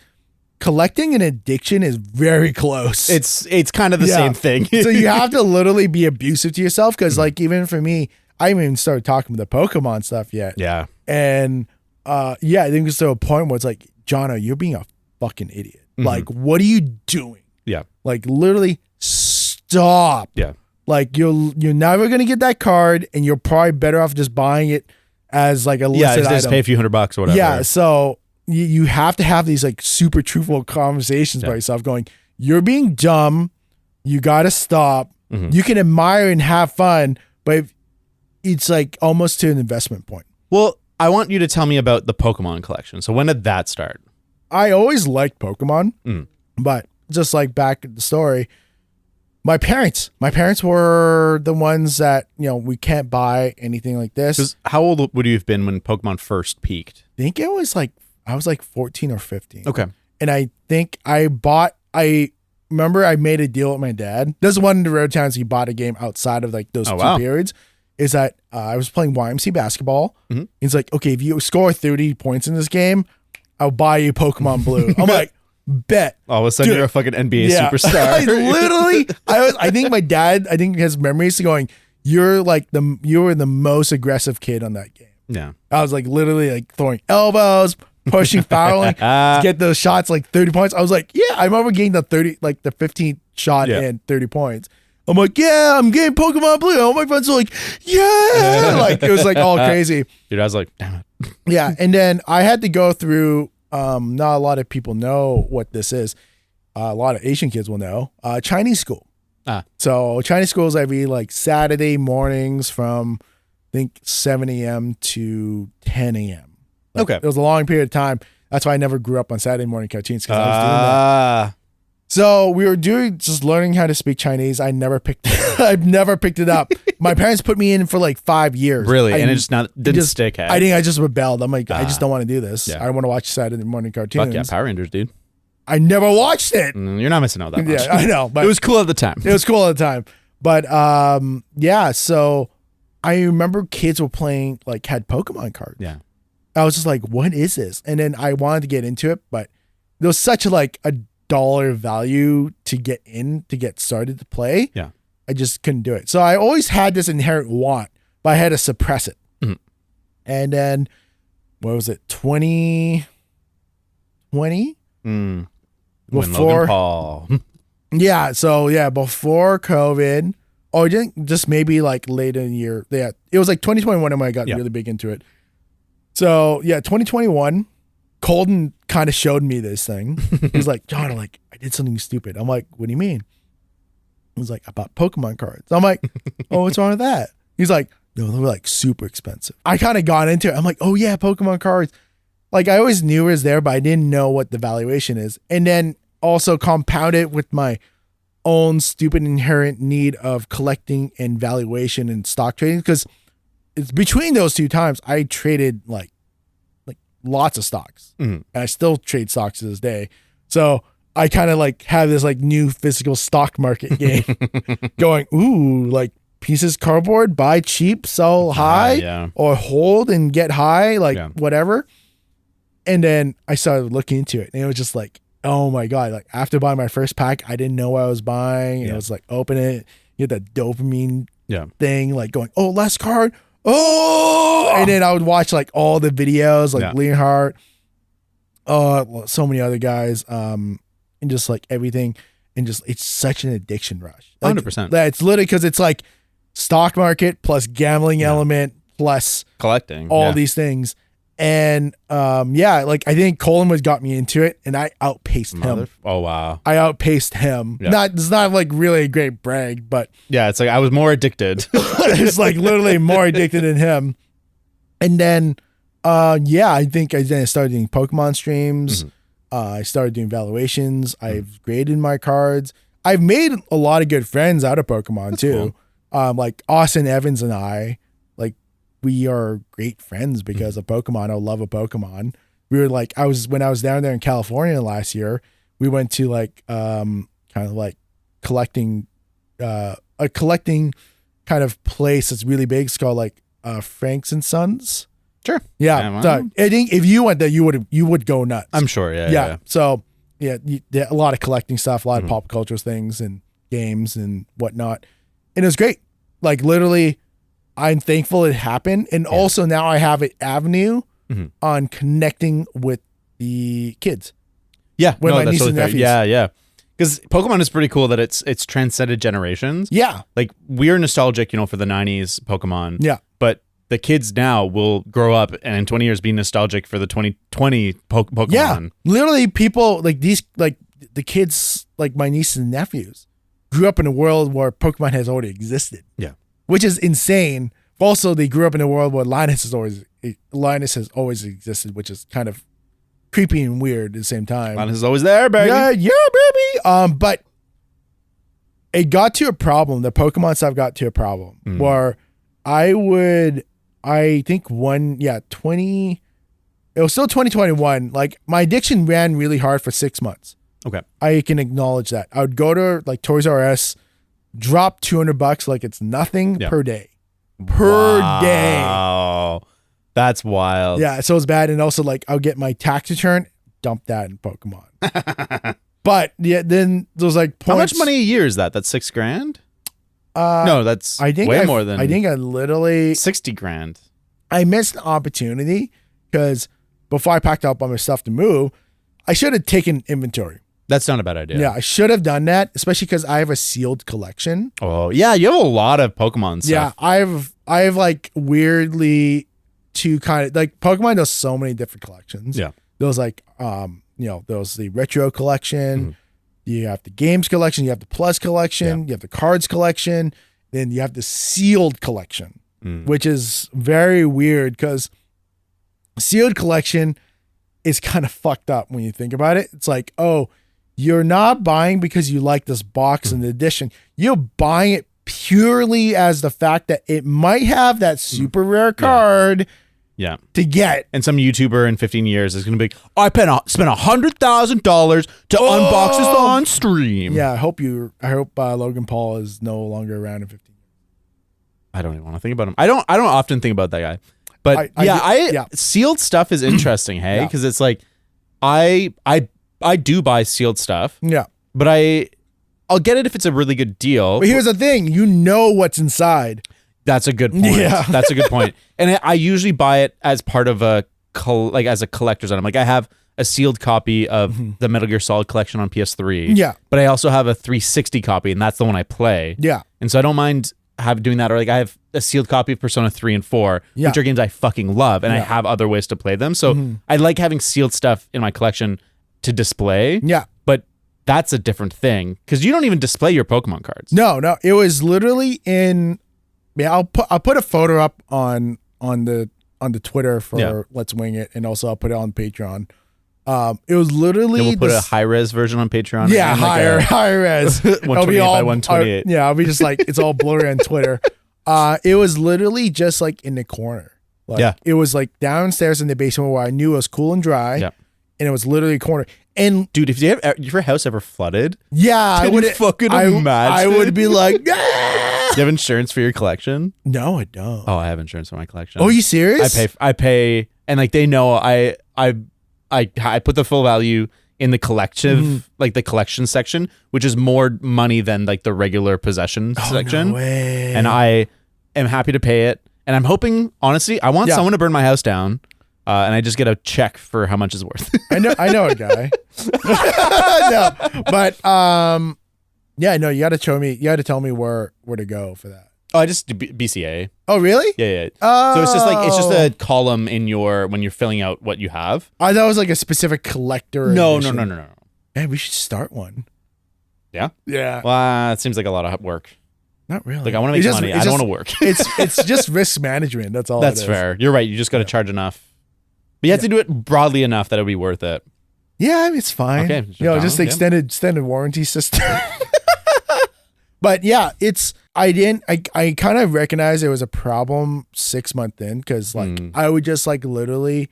B: collecting an addiction is very close.
A: It's kind of the same thing.
B: So you have to literally be abusive to yourself because like even for me, I haven't even started talking with the Pokemon stuff yet.
A: Yeah.
B: And I think it's to a point where it's like, Jono, you're being a fucking idiot. Like, what are you doing?
A: Yeah.
B: Like literally stop.
A: Yeah.
B: Like you're never gonna get that card and you're probably better off just buying it as like a listed item.
A: Just pay a few $100 or whatever.
B: Yeah. So you have to have these like super truthful conversations by yourself going, you're being dumb. You got to stop. You can admire and have fun, but it's like almost to an investment point.
A: Well, I want you to tell me about the Pokemon collection. So when did that start?
B: I always liked Pokemon, but just like back at the story, my parents were the ones that, we can't buy anything like this.
A: How old would you have been when Pokemon first peaked?
B: I think I was like 14 or 15.
A: Okay.
B: And I think I remember I made a deal with my dad. This is one of the rare times he bought a game outside of like those two periods. Is that I was playing YMC basketball. He's like, okay, if you score 30 points in this game, I'll buy you Pokemon Blue. I'm like, bet.
A: All of a sudden you're a fucking NBA superstar.
B: I think my dad, has memories going, you were the most aggressive kid on that game.
A: Yeah.
B: I was like literally like throwing elbows, pushing, fouling, get those shots like 30 points. I was like, I remember getting the 15 shot and 30 points. I'm like, yeah, I'm getting Pokemon Blue. All my friends are like, yeah. Like, it was like all crazy.
A: Dude, I was like, damn it.
B: Yeah. And then I had to go through, not a lot of people know what this is. A lot of Asian kids will know, Chinese school. So Chinese school is every like Saturday mornings from I think 7 a.m. to 10 a.m. Like,
A: Okay.
B: It was a long period of time. That's why I never grew up on Saturday morning cartoons because I was doing that. So we were just learning how to speak Chinese. I've never picked it up. My parents put me in for like 5 years.
A: Really? And it just didn't stick.
B: I think I just rebelled. I'm like, I just don't want to do this.
A: Yeah.
B: I want to watch Saturday morning cartoons.
A: Fuck yeah, Power Rangers, dude.
B: I never watched it.
A: You're not missing out that much.
B: Yeah, I know. But
A: it was cool at the time.
B: It was cool at the time. But yeah, so I remember kids were playing, like, had Pokemon cards.
A: Yeah.
B: I was just like, what is this? And then I wanted to get into it, but there was such a dollar value to get started to play.
A: Yeah.
B: I just couldn't do it. So I always had this inherent want, but I had to suppress it.
A: Mhm.
B: And then, what was it, 2020?
A: When Logan Paul.
B: Yeah, so yeah, before COVID, or just maybe like later in the year. Yeah, it was like 2021 when I got really big into it. So yeah, 2021, Colton kind of showed me this thing. He was like, John, I did something stupid. I'm like, what do you mean? He was like, I bought Pokemon cards. I'm like, oh, what's wrong with that? He's like, no, they were like super expensive. I kind of got into it. I'm like, oh yeah, Pokemon cards. Like I always knew it was there, but I didn't know what the valuation is. And then also compound it with my own stupid inherent need of collecting and valuation and stock trading. Because it's between those two times, I traded like lots of stocks.
A: Mm-hmm.
B: And I still trade stocks to this day. So I kind of like have this like new physical stock market game going, ooh, like pieces cardboard, buy cheap, sell high, or hold and get high, like whatever. And then I started looking into it and it was just like, oh my God. Like after buying my first pack, I didn't know what I was buying. And it was like, open it. You get that dopamine thing, like going, oh, last card. Oh, and then I would watch like all the videos, like Leonhardt, so many other guys, and just like everything. And just, it's such an addiction rush. Like,
A: 100%.
B: It's literally because it's like stock market plus gambling element plus
A: collecting
B: all these things. And like I think Colin got me into it, and I outpaced him.
A: Oh wow!
B: I outpaced him. Yeah. It's not like really a great brag, but
A: yeah, it's like I was more addicted.
B: It's like literally more addicted than him. And then, I think I started doing Pokemon streams. Mm-hmm. I started doing valuations. Mm-hmm. I've graded my cards. I've made a lot of good friends out of Pokemon. That's too. Cool. Like Austin Evans and I. We are great friends because of Pokemon. I love a Pokemon. We were like, when I was down there in California last year, we went to like, kind of like collecting, a collecting kind of place that's really big. It's called like, Franks and Sons.
A: Sure.
B: Yeah. So I think if you went there, you would go nuts.
A: I'm sure. Yeah.
B: So a lot of collecting stuff, a lot of pop culture things and games and whatnot. And it was great. Like literally, I'm thankful it happened. And also now I have an avenue on connecting with the kids.
A: Yeah.
B: With my nieces and nephews.
A: Yeah. Because Pokemon is pretty cool that it's transcended generations.
B: Yeah.
A: Like we're nostalgic, for the 90s Pokemon.
B: Yeah.
A: But the kids now will grow up and in 20 years be nostalgic for the 2020 Pokemon.
B: Yeah. Literally people like these, like the kids, like my nieces and nephews grew up in a world where Pokemon has already existed.
A: Yeah.
B: Which is insane. Also, they grew up in a world where Linus has always existed, which is kind of creepy and weird at the same time.
A: Linus is always there, baby.
B: Yeah, baby. But it got to a problem. The Pokemon stuff got to a problem where it was still 2021. Like my addiction ran really hard for 6 months.
A: Okay.
B: I can acknowledge that. I would go to like Toys R Us, drop $200 like it's nothing per day.
A: Wow. That's wild.
B: Yeah, so it's bad. And also like I'll get my tax return, dump that in Pokemon. But then those like points.
A: How much money a year is that? That's $6,000? No, that's way more than.
B: I think I literally
A: $60,000.
B: I missed an opportunity because before I packed up all my stuff to move, I should have taken inventory.
A: That's not a bad idea.
B: Yeah, I should have done that, especially because I have a sealed collection.
A: Oh yeah, you have a lot of Pokemon stuff.
B: Yeah, I have like weirdly two kind of like Pokemon does so many different collections.
A: Yeah.
B: Those like there's the retro collection, you have the games collection, you have the plus collection, you have the cards collection, then you have the sealed collection, which is very weird because sealed collection is kind of fucked up when you think about it. It's like, oh, you're not buying because you like this box and the edition. You're buying it purely as the fact that it might have that super rare card to get.
A: And some YouTuber in 15 years is going to be, I spent $100,000 to unbox this on stream.
B: Yeah, I hope Logan Paul is no longer around in 15 years.
A: I don't even want to think about him. I don't often think about that guy. But sealed stuff is interesting, hey? Because it's like, I do buy sealed stuff.
B: Yeah.
A: But I'll get it if it's a really good deal.
B: But here's the thing, you know what's inside.
A: That's a good point. Yeah. That's a good point. And I usually buy it as part of as a collector's item. Like I have a sealed copy of the Metal Gear Solid collection on PS3.
B: Yeah.
A: But I also have a 360 copy, and that's the one I play.
B: Yeah.
A: And so I don't mind doing that. Or like I have a sealed copy of Persona 3 and 4, which are games I fucking love, and I have other ways to play them. So I like having sealed stuff in my collection to display.
B: Yeah.
A: But that's a different thing because you don't even display your Pokemon cards.
B: No. It was literally in. Yeah, I'll put a photo up on the Twitter for Let's Wing It, and also I'll put it on Patreon. It was literally.
A: We'll put a high res version on Patreon.
B: Yeah, high res.
A: 128 by 128.
B: I'll be just like it's all blurry on Twitter. It was literally just like in the corner. Like, it was like downstairs in the basement where I knew it was cool and dry. Yeah. And it was literally a corner. And
A: dude, if your house ever flooded,
B: I would
A: fucking imagine.
B: I would be like,
A: Do you have insurance for your collection?
B: No, I don't.
A: Oh, I have insurance for my collection.
B: Oh, are you serious?
A: I pay, and like they know I put the full value in the collective, like the collection section, which is more money than like the regular possession section.
B: No way.
A: And I am happy to pay it. And I'm hoping, honestly, I want someone to burn my house down. And I just get a check for how much it's worth.
B: I know a guy. No, but no, you got to show me. You got to tell me where to go for that.
A: Oh, I just do BCA.
B: Oh, really?
A: Yeah. So it's just a column in when you're filling out what you have.
B: I thought it was like a specific collector.
A: No.
B: Man, we should start one.
A: Yeah.
B: Yeah.
A: Well, it seems like a lot of work.
B: Not really.
A: Like I want to make money. I don't want to work.
B: it's just risk management. That's all.
A: That's fair. You're right. You just got to charge enough. But you have to do it broadly enough that it'll be worth it.
B: Yeah, it's fine. Okay. Just the extended warranty system. But yeah, I kind of recognized there was a problem 6 months in because like I would just like literally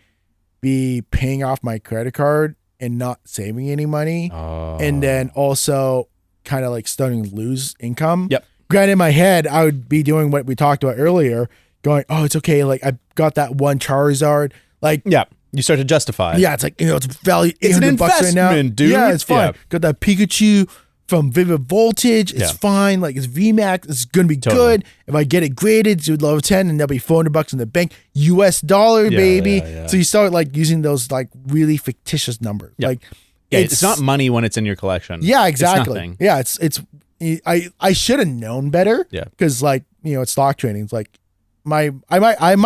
B: be paying off my credit card and not saving any money. And then also kind of like starting to lose income.
A: Yep.
B: Granted, in my head, I would be doing what we talked about earlier, going, oh, it's okay. Like I got that one Charizard. Like,
A: yeah, you start to justify.
B: Yeah, it's like, it's value.
A: It's an investment, right now. Dude.
B: Yeah, it's fine. Yeah. Got that Pikachu from Vivid Voltage. It's fine. Like it's VMAX. It's gonna be good. If I get it graded to level 10, and there'll be $400 in the bank, US dollar, baby. Yeah. So you start like using those like really fictitious numbers. Yep. Like,
A: it's not money when it's in your collection.
B: Yeah, exactly. It's I should have known better.
A: Yeah,
B: because like it's stock trading. It's like my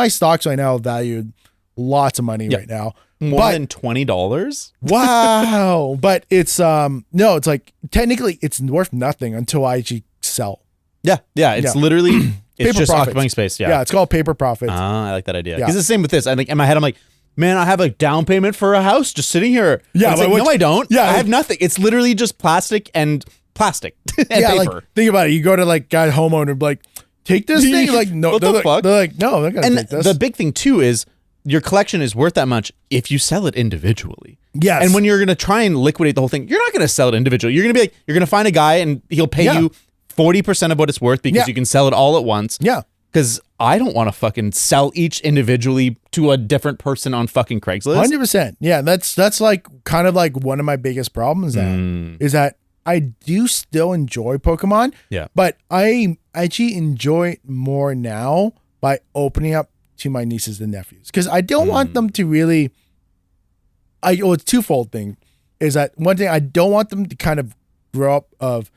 B: stocks right now are valued lots of money right now.
A: More than $20?
B: Wow. But it's it's like technically it's worth nothing until I actually sell.
A: Yeah. It's literally it's just
B: profits.
A: Occupying space.
B: Yeah, it's called paper profits.
A: I like that idea. Because it's the same with this. I think in my head I'm like, man, I have a down payment for a house just sitting here. Yeah, but like, no, I don't. Yeah, I have nothing. It's literally just plastic and paper.
B: Like, think about it. You go to like guy homeowner and be like, take this thing. Like, no,
A: what the fuck?
B: They're like, no, they're gonna take this.
A: The big thing too is your collection is worth that much if you sell it individually.
B: Yes.
A: And when you're going to try and liquidate the whole thing, you're not going to sell it individually. You're going to be like, you're going to find a guy and he'll pay you 40% of what it's worth because you can sell it all at once.
B: Yeah.
A: Because I don't want to fucking sell each individually to a different person on fucking Craigslist.
B: 100%. Yeah. That's like kind of like one of my biggest problems is that I do still enjoy Pokemon.
A: Yeah.
B: But I actually enjoy it more now by opening up to my nieces and nephews because I don't want them to really. It's twofold thing. is that one thing I don't want them to kind of grow up of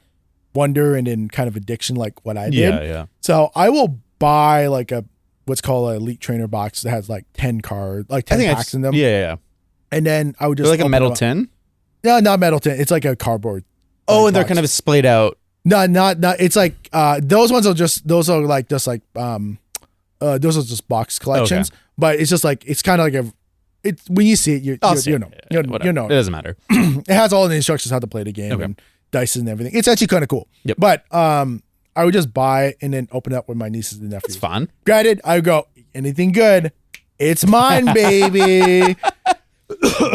B: wonder and in kind of addiction like what I did.
A: Yeah.
B: So I will buy like what's called an Elite Trainer box that has like 10 cards, like 10 packs in them.
A: Yeah.
B: And then I would just
A: They're like a metal tin?
B: No, not metal tin. It's like a cardboard.
A: Oh, and they're
B: box.
A: kind of splayed out.
B: No, not. It's like those ones are just those are just box collections.
A: Okay.
B: But it's just like it's kind of like it's when you see it, you know.
A: It doesn't matter.
B: It has all the instructions how to play the game and dice and everything. It's actually kind of cool.
A: Yep.
B: But I would just buy it and then open it up with my nieces and nephews.
A: It's fun.
B: Granted, I would go, anything good, it's mine, baby.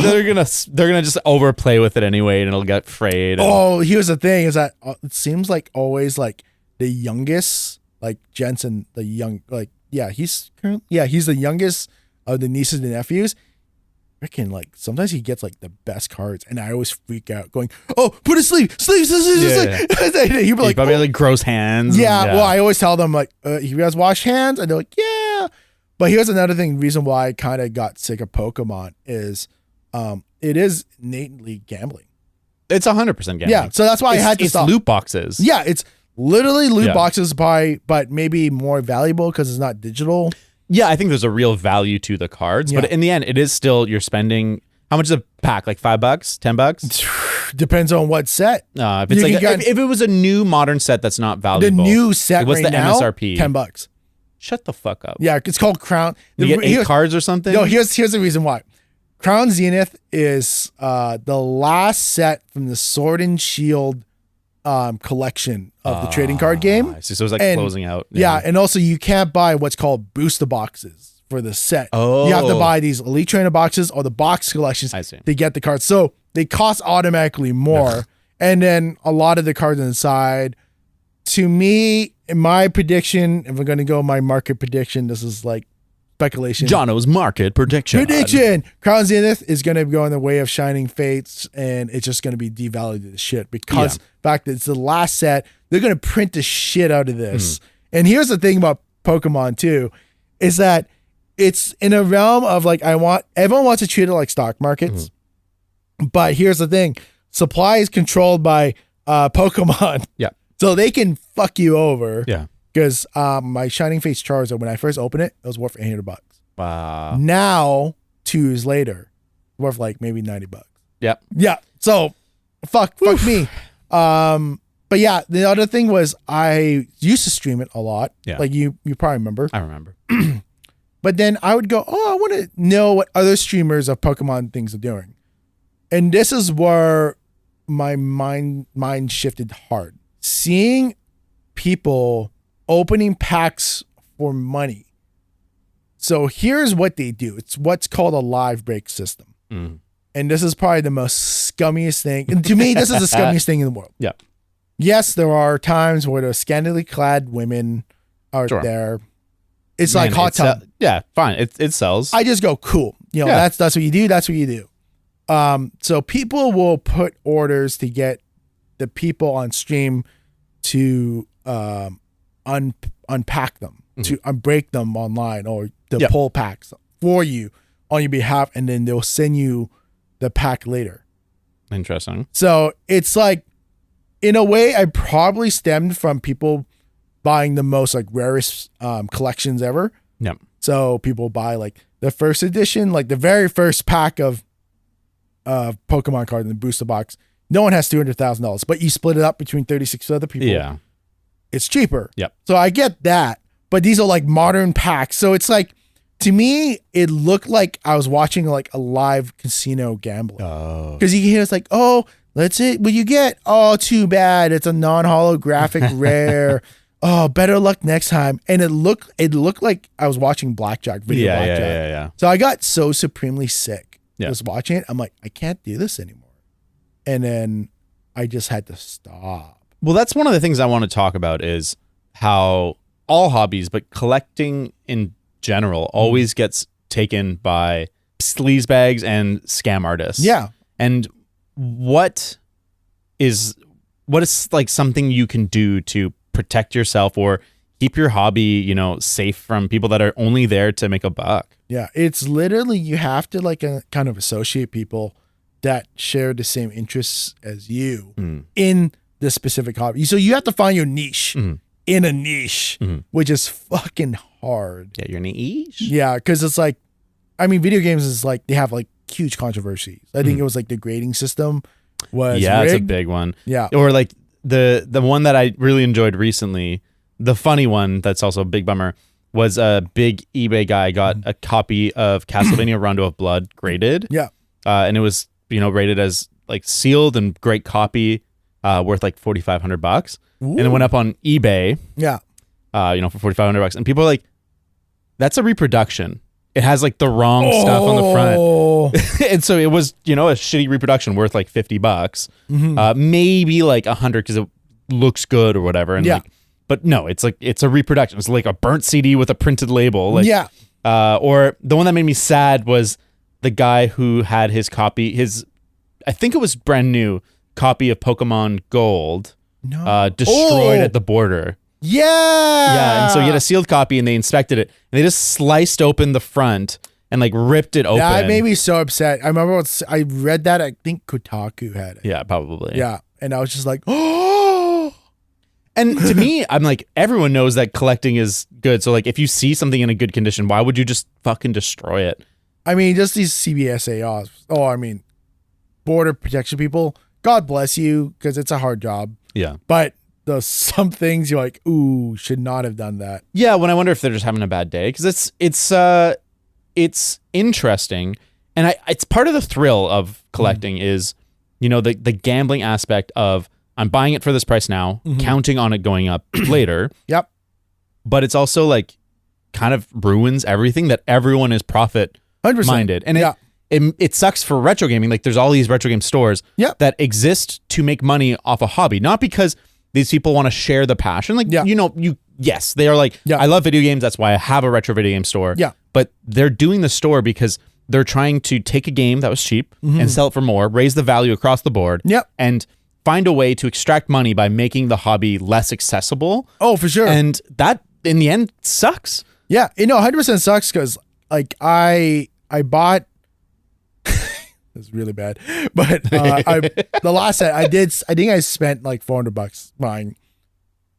A: they're gonna just overplay with it anyway, and it'll get frayed.
B: Oh, here's the thing: is that it seems like always like the youngest, like Jensen, the young, like he's the youngest of the nieces and nephews. Freaking like sometimes he gets like the best cards, and I always freak out, going, "Oh, put a sleeve." He'd be like,
A: probably like gross hands.
B: Yeah, well, I always tell them like, "You guys wash hands?" And they're like, "Yeah." But here's another thing. Reason why I kind of got sick of Pokemon is, it is innately gambling.
A: It's 100% gambling.
B: Yeah, so that's why I had to stop.
A: It's loot boxes.
B: Yeah, it's literally loot boxes but maybe more valuable because it's not digital.
A: Yeah, I think there's a real value to the cards, but in the end, it is still you're spending. How much is a pack? Like $5, $10?
B: Depends on what set.
A: If it's if it was a new modern set that's not valuable,
B: the new set
A: what's
B: right
A: the
B: now,
A: MSRP?
B: $10.
A: Shut the fuck up.
B: Yeah, it's called Crown.
A: You get 8 cards or something.
B: No, here's the reason why. Crown Zenith is the last set from the Sword and Shield collection of the trading card game.
A: I see. So it's like closing out.
B: Yeah, and also you can't buy what's called booster boxes for the set.
A: Oh.
B: You have to buy these Elite Trainer boxes or the box collections to get the cards. So they cost automatically more. And then a lot of the cards inside. To me, in my prediction, if we're going to go my market prediction, this is like speculation.
A: Jono's market prediction.
B: Crown Zenith is going to go in the way of Shining Fates, and it's just going to be devalued to shit because the fact that it's the last set. They're going to print the shit out of this. And here's the thing about Pokemon too, is that it's in a realm of like everyone wants to treat it like stock markets. But here's the thing. Supply is controlled by Pokemon.
A: Yeah.
B: So they can fuck you over.
A: Yeah.
B: Because my Shining Face Charizard, when I first opened it, it was worth $800.
A: Wow.
B: Now, 2 years later, worth like maybe $90.
A: Yep.
B: Yeah. So fuck me. But yeah, the other thing was I used to stream it a lot.
A: Yeah.
B: Like you probably remember.
A: I remember.
B: But then I would go, I want to know what other streamers of Pokemon things are doing. And this is where my mind shifted hard. Seeing people opening packs for money. So here's what they do. It's what's called a live break system. And this is probably the most scummiest thing. And to me, this is the scummiest thing in the world.
A: Yeah.
B: Yes, there are times where the scantily clad women are there. It's like hot tub.
A: Yeah, fine. It sells.
B: I just go, cool. You know, that's what you do. That's what you do. So people will put orders to get the people on stream to unpack them, to unbreak them online, or to pull packs for you on your behalf, and then they'll send you the pack later.
A: Interesting.
B: So it's like, in a way, I probably stemmed from people buying the most like rarest collections ever.
A: Yep.
B: So people buy like the first edition, like the very first pack of Pokemon cards in the booster box. No one has $200,000, but you split it up between 36 other people.
A: Yeah.
B: It's cheaper.
A: Yep.
B: So I get that, but these are like modern packs. So it's like, to me, it looked like I was watching like a live casino gambling.
A: Oh.
B: Because you can hear it's like, oh, let's see what you get. Oh, too bad. It's a non-holographic rare. Oh, better luck next time. And it looked like I was watching blackjack, video blackjack.
A: Yeah.
B: So I got so supremely sick
A: just
B: watching it. I'm like, I can't do this anymore. And then I just had to stop.
A: Well, that's one of the things I want to talk about is how all hobbies, but collecting in general, always gets taken by sleazebags and scam artists.
B: Yeah.
A: And what is like something you can do to protect yourself or keep your hobby, safe from people that are only there to make a buck?
B: Yeah. It's literally, you have to like kind of associate people that share the same interests as you in this specific hobby. So you have to find your niche in a niche, which is fucking hard.
A: Yeah, your niche.
B: Yeah, because it's like, I mean, video games is like, they have like huge controversies. I think it was like the grading system was rigged.
A: It's a big one.
B: Yeah.
A: Or like the one that I really enjoyed recently, the funny one that's also a big bummer, was a big eBay guy got a copy of Castlevania Rondo of Blood graded.
B: Yeah.
A: And it was, rated as like sealed and great copy, worth like $4,500. And it went up on eBay.
B: Yeah.
A: For $4,500. And people are like, that's a reproduction. It has like the wrong stuff on the front. And so it was, a shitty reproduction worth like $50. Maybe like 100 because it looks good or whatever. And but no, it's a reproduction. It's like a burnt CD with a printed label. Like, or the one that made me sad was the guy who had his copy, I think it was brand new copy of Pokemon Gold, destroyed at the border. Yeah. And so he had a sealed copy and they inspected it and they just sliced open the front and like ripped it open.
B: That made me so upset. I remember I read that. I think Kotaku had it.
A: Yeah, probably.
B: Yeah. And I was just like, oh.
A: And to me, I'm like, everyone knows that collecting is good. So like, if you see something in a good condition, why would you just fucking destroy it?
B: I mean, just these CBSA border protection people, God bless you, because it's a hard job.
A: Yeah.
B: But some things you're like, ooh, should not have done that.
A: Yeah, when I wonder if they're just having a bad day, because it's interesting, and it's part of the thrill of collecting is, the gambling aspect of I'm buying it for this price now, counting on it going up later.
B: Yep.
A: But it's also like kind of ruins everything that everyone is profit
B: 100%.
A: minded, and it sucks for retro gaming. Like there's all these retro game stores that exist to make money off a hobby, not because these people want to share the passion. Like, yes, they are like, I love video games. That's why I have a retro video game store.
B: Yeah.
A: But they're doing the store because they're trying to take a game that was cheap and sell it for more, raise the value across the board.
B: Yep.
A: And find a way to extract money by making the hobby less accessible.
B: Oh, for sure.
A: And that in the end sucks.
B: Yeah. 100% sucks because like I bought, it's really bad, but the last set I think I spent like $400 buying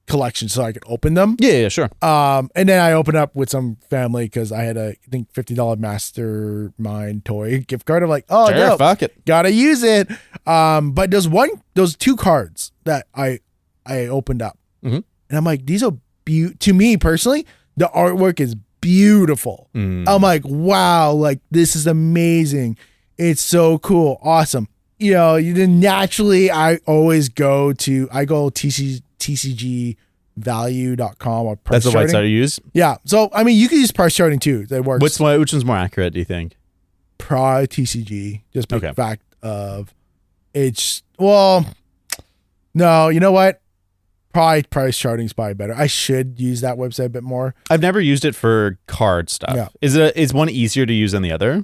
B: collections so I could open them.
A: Yeah, sure.
B: And then I opened up with some family because I had I think $50 Mastermind toy gift card. I'm like, oh,
A: sure,
B: no,
A: fuck it,
B: gotta use it. But those two cards that I opened up, and I'm like, these are to me personally, the artwork is beautiful. I'm like, wow, like this is amazing. It's so cool. Awesome. Naturally I always go TCGvalue.com or price
A: That's the
B: charting.
A: website I use.
B: Yeah. So, I mean, you can use price charting too. That works.
A: Which one's more accurate, do you think?
B: Probably TCG. Just the fact of it's, well, no, you know what? Probably price charting is probably better. I should use that website a bit more.
A: I've never used it for card stuff. Yeah. Is one easier to use than the other?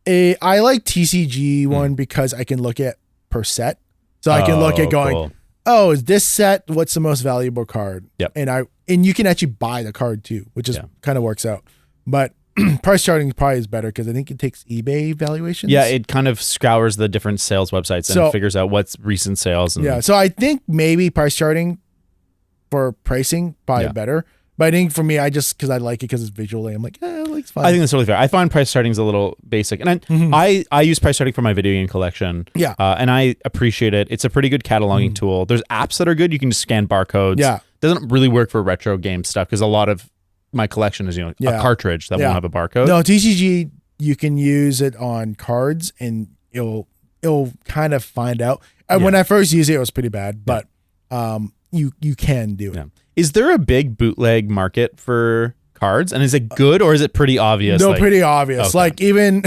B: I like TCG one because I can look at per set. So I can look at going, cool. Oh, is this set, what's the most valuable card?
A: Yep.
B: And you can actually buy the card too, which is kind of works out. But price charting probably is better because I think it takes eBay valuations.
A: Yeah, it kind of scours the different sales websites and figures out what's recent sales. And
B: so I think maybe price charting for pricing probably better. But I think for me, because I like it because it's visually, I'm like, it's fine.
A: I think that's totally fair. I find price charting is a little basic. And I use price charting for my video game collection.
B: Yeah.
A: And I appreciate it. It's a pretty good cataloging tool. There's apps that are good. You can just scan barcodes.
B: Yeah.
A: It doesn't really work for retro game stuff because a lot of my collection is, a cartridge that won't have a barcode.
B: No, TCG, you can use it on cards and it'll kind of find out. And when I first used it, it was pretty bad, but you can do it. Yeah.
A: Is there a big bootleg market for cards? And is it good or is it pretty obvious?
B: No, pretty obvious. Okay. Like even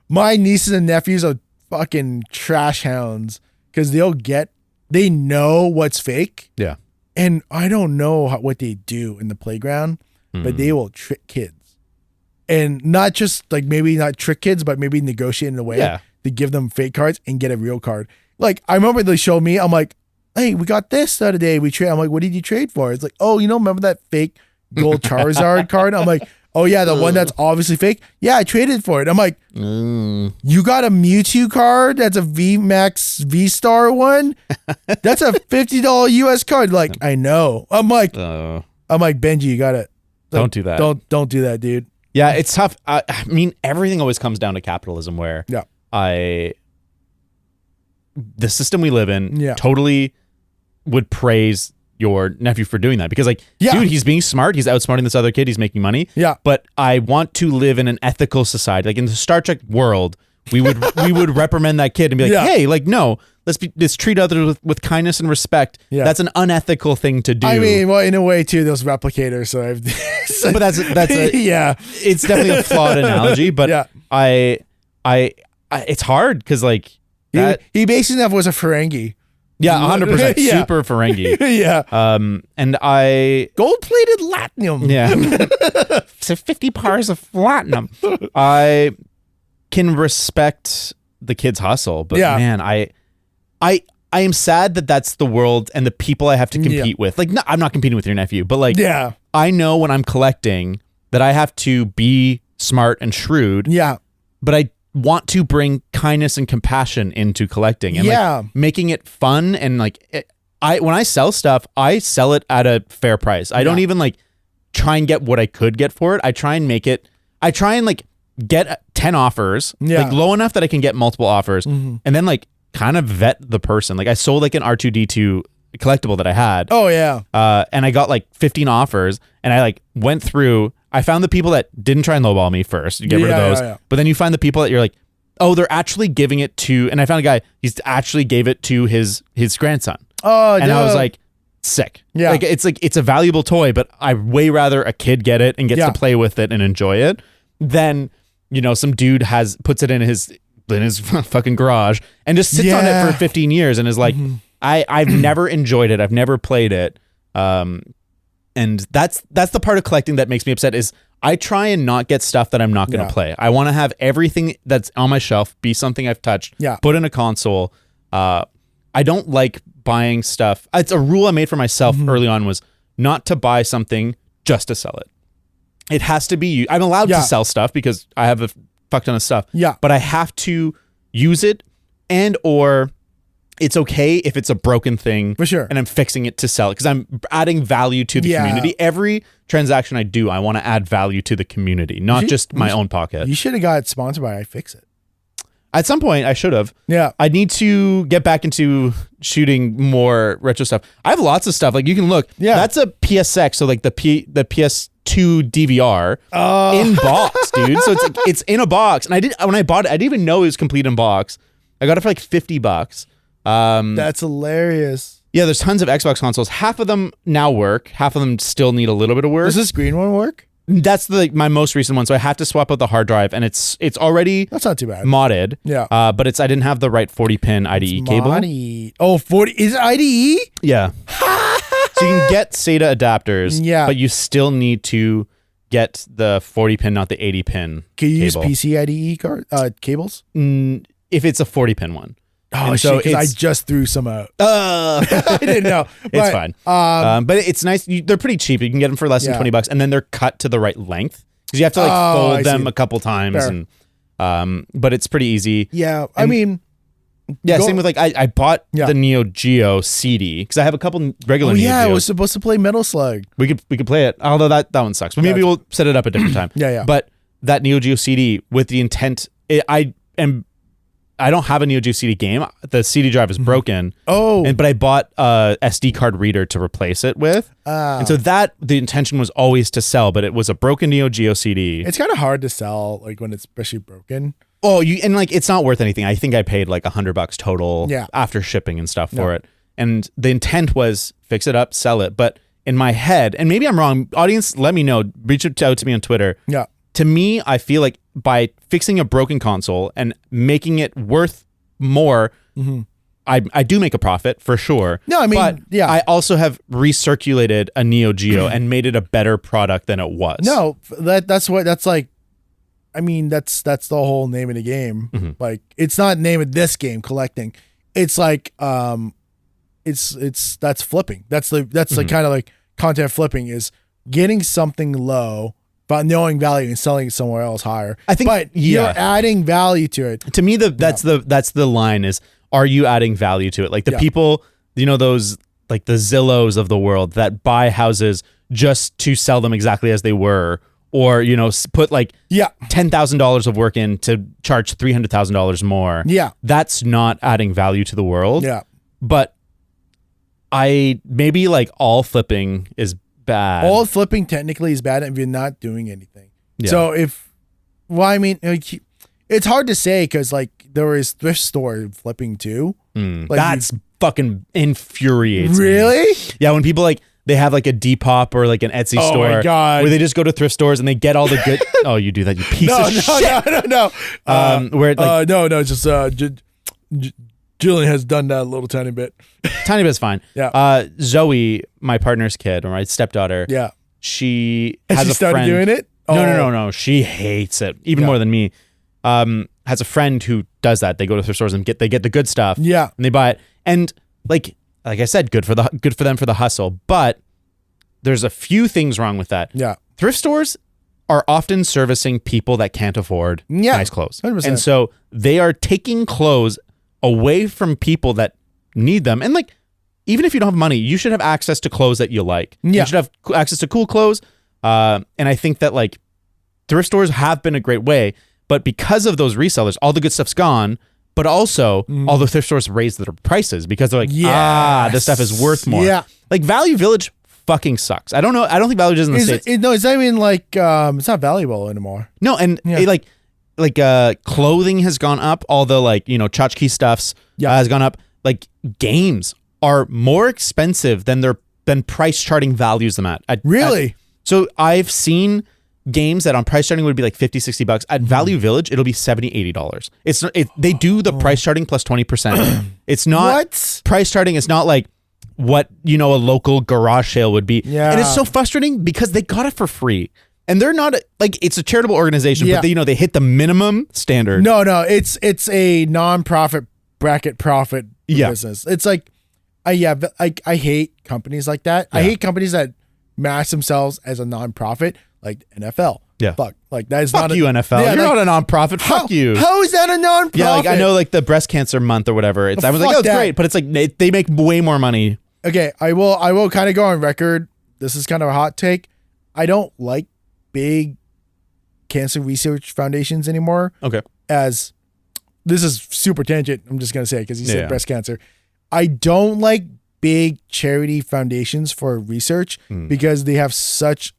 B: my nieces and nephews are fucking trash hounds because they know what's fake.
A: Yeah.
B: And I don't know what they do in the playground, but they will trick kids. And not just like maybe not trick kids, but maybe negotiate in a way to give them fake cards and get a real card. Like I remember they showed me, I'm like, hey, we got this the other day. We trade. I'm like, what did you trade for? It's like, oh, remember that fake gold Charizard card? I'm like, oh yeah, the one that's obviously fake. Yeah, I traded for it. I'm like, you got a Mewtwo card that's a VMAX V-Star one? That's a $50 US card. Like, I know. I'm like, Benji, you got it. Like,
A: don't do that.
B: Don't do that, dude.
A: Yeah, it's tough. I mean, everything always comes down to capitalism where the system we live in totally would praise your nephew for doing that because dude, he's being smart. He's outsmarting this other kid. He's making money. Yeah. But I want to live in an ethical society. Like in the Star Trek world, we would reprimand that kid and be like, hey, like, no, let's treat others with kindness and respect. Yeah. That's an unethical thing to do.
B: I mean, well, in a way too, those replicators. So
A: but that's it's definitely a flawed analogy, but I it's hard because like
B: he basically was a Ferengi.
A: Yeah, 100%. Super Ferengi. And
B: gold-plated latinum.
A: Yeah. So 50 bars of platinum. I can respect the kid's hustle, but man, I am sad that that's the world and the people I have to compete with. Like, no, I'm not competing with your nephew, but like, I know when I'm collecting that I have to be smart and shrewd. Yeah. But I want to bring kindness and compassion into collecting and like making it fun and like when I sell stuff, I sell it at a fair price. I don't even like try and get what I could get for it. I try and like get 10 offers, like low enough that I can get multiple offers and then like kind of vet the person. Like I sold like an R2D2 collectible that I had. Oh yeah. And I got like 15 offers and I like went through. I found the people that didn't try and lowball me first. You get rid of those. But then you find the people that you're like, oh, they're actually giving it to, and I found a guy, he's actually gave it to his grandson. Oh, and I was like, sick. Yeah. Like it's a valuable toy, but I way rather a kid get it and gets to play with it and enjoy it than, you know, some dude puts it in his fucking garage and just sits on it for 15 years and is like, I've never enjoyed it. I've never played it. And that's the part of collecting that makes me upset is I try and not get stuff that I'm not going to play. I want to have everything that's on my shelf be something I've touched, put in a console. I don't like buying stuff. It's a rule I made for myself early on was not to buy something just to sell it. It has to be, I'm allowed to sell stuff because I have a fuck ton of stuff. Yeah. But I have to use it or it's okay if it's a broken thing for sure, and I'm fixing it to sell it because I'm adding value to the community. Every transaction I do, I want to add value to the community, not just my own pocket.
B: You should have got sponsored by iFixit.
A: At some point, I should have. Yeah. I need to get back into shooting more retro stuff. I have lots of stuff. Like you can look. Yeah. That's a PSX, so like the PS2 DVR in box, dude. So it's like, it's in a box. And when I bought it, I didn't even know it was complete in box. I got it for like $50.
B: That's hilarious.
A: Yeah, there's tons of Xbox consoles. Half of them now work. Half of them still need a little bit of work.
B: Does this green one work?
A: That's my most recent one. So I have to swap out the hard drive, and it's already
B: that's not too bad
A: modded. Yeah. But I didn't have the right 40-pin IDE cable.
B: Oh, 40 is it IDE?
A: Yeah. So you can get SATA adapters. Yeah. But you still need to get the 40-pin, not the 80-pin.
B: Can you use PC IDE cables?
A: If it's a 40-pin one.
B: Oh, so because I just threw some out. I didn't know. But,
A: it's fine. But it's nice. They're pretty cheap. You can get them for less than $20, and then they're cut to the right length because you have to like fold them a couple times. Fair. And but it's pretty easy.
B: Yeah, I mean,
A: same with like I bought the Neo Geo CD because I have a couple regular. Neo
B: I was supposed to play Metal Slug.
A: We could play it, although that one sucks. But maybe we'll set it up a different time. Yeah. But that Neo Geo CD with the intent, I don't have a Neo Geo CD game. The CD drive is broken. But I bought a SD card reader to replace it with. And so the intention was always to sell, but it was a broken Neo Geo CD.
B: It's kind of hard to sell, like when it's especially broken.
A: Oh, and like it's not worth anything. I think I paid like $100 total after shipping and stuff for it. And the intent was fix it up, sell it. But in my head, and maybe I'm wrong, audience, let me know. Reach out to me on Twitter. Yeah. To me, I feel like by fixing a broken console and making it worth more, I do make a profit for sure. No, I mean, but I also have recirculated a Neo Geo and made it a better product than it was.
B: No, that's the whole name of the game. Like, it's not name of this game, collecting. It's like, that's flipping. That's like kind of like content flipping is getting something low but knowing value and selling it somewhere else higher.
A: I think,
B: but you're adding value to it.
A: To me, that's the line is, are you adding value to it? Like the people, those like the Zillows of the world that buy houses just to sell them exactly as they were, or put like $10,000 of work in to charge $300,000 more. Yeah, that's not adding value to the world. Yeah, but maybe like all flipping is bad.
B: All flipping technically is bad if you're not doing anything. Yeah. So it's hard to say because like there is thrift store flipping too. Like
A: that's fucking infuriating.
B: Really?
A: Yeah, when people like they have like a Depop or like an Etsy store
B: my God.
A: where they just go to thrift stores and they get all the good. Oh, you do that, you piece of shit.
B: No.
A: Where like,
B: no, just Jillian has done that a little tiny bit.
A: Tiny bit's fine.
B: Yeah.
A: Zoe, my partner's kid, or my stepdaughter.
B: Yeah.
A: She
B: has
A: a
B: started
A: friend.
B: doing it.
A: No. She hates it even more than me. Has a friend who does that. They go to thrift stores and they get the good stuff.
B: Yeah.
A: And they buy it. And like I said, good for them for the hustle. But there's a few things wrong with that.
B: Yeah.
A: Thrift stores are often servicing people that can't afford nice clothes.
B: 100%.
A: And so they are taking clothes away from people that need them. And like, even if you don't have money, you should have access to clothes that you like.
B: Yeah.
A: You should have access to cool clothes. And I think that like thrift stores have been a great way, but because of those resellers, all the good stuff's gone. But also, all the thrift stores raise their prices because they're like, this stuff is worth more. Yeah. Like Value Village fucking sucks. I don't know. I don't think Value Village is in the States.
B: It's not even like, it's not valuable anymore.
A: No, and clothing has gone up. All the like, tchotchke stuffs has gone up. Like games are more expensive than price charting values them at.
B: Really?
A: So I've seen games that on price charting would be like $50-$60 at Value Village. It'll be $70-$80. They do the price charting plus 20%. It's not price charting. It's not like what a local garage sale would be.
B: Yeah.
A: And it's so frustrating because they got it for free, and they're not like, it's a charitable organization, but they hit the minimum standard.
B: No, it's a non-profit bracket profit business. It's like, I hate companies like that. I hate companies that mask themselves as a non-profit. Like NFL.
A: Yeah.
B: Fuck. Like that is
A: Fuck
B: not
A: you, NFL. You're not a non-profit. Fuck you.
B: How is that a non-profit?
A: Yeah, like I know like the breast cancer month or whatever. I was like, oh, it's great. But it's like they make way more money.
B: Okay, I will kind of go on record. This is kind of a hot take. I don't like big cancer research foundations anymore.
A: Okay.
B: As this is super tangent. I'm just gonna say because you said breast cancer. I don't like big charity foundations for research because they have such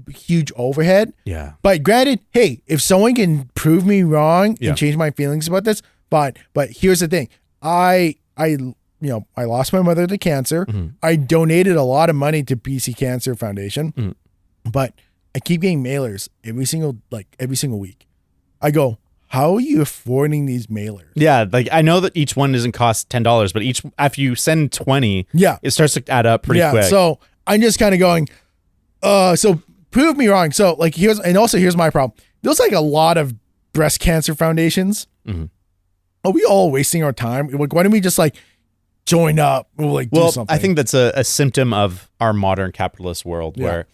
B: huge overhead.
A: Yeah.
B: But granted, hey, if someone can prove me wrong and change my feelings about this, fine. But here's the thing. I lost my mother to cancer. I donated a lot of money to BC Cancer Foundation, but I keep getting mailers every single week. I go, how are you affording these mailers?
A: Yeah, like I know that each one doesn't cost $10, but after you send 20, it starts to add up pretty quick.
B: So I'm just kind of going, so prove me wrong. So like here's my problem. There's like a lot of breast cancer foundations. Are we all wasting our time? Like, why don't we just like join up or like do something?
A: I think that's a symptom of our modern capitalist world where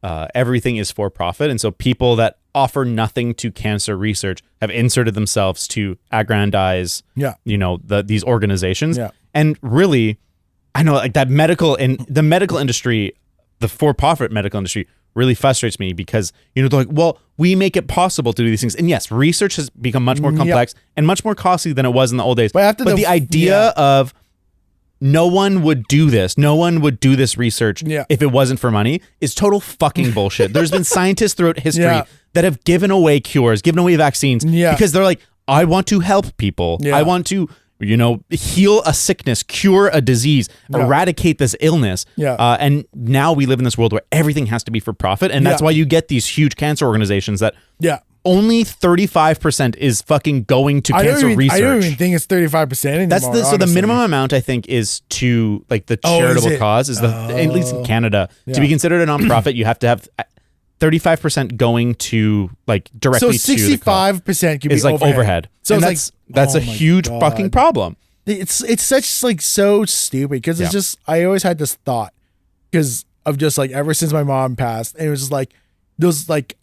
A: everything is for profit. And so people that offer nothing to cancer research have inserted themselves to aggrandize, these organizations. Yeah. And really, I know like that the medical industry, the for-profit medical industry really frustrates me because, they're like, well, we make it possible to do these things. And yes, research has become much more complex and much more costly than it was in the old days. But the idea of no one would do this research if it wasn't for money is total fucking bullshit. There's been scientists throughout history that have given away cures, given away vaccines because they're like, I want to help people. I want to, heal a sickness, cure a disease, eradicate this illness. And now we live in this world where everything has to be for profit. And that's why you get these huge cancer organizations that only 35% is fucking going to cancer research.
B: I don't even think it's 35% anymore.
A: So the minimum amount I think is to like the charitable cause is at least in Canada to be considered a nonprofit, you have to have 35% going to like directly
B: to the cause. 65% could be like overhead.
A: So and that's a huge fucking problem.
B: It's such like so stupid because it's just I always had this thought because of just like ever since my mom passed and it was just like those like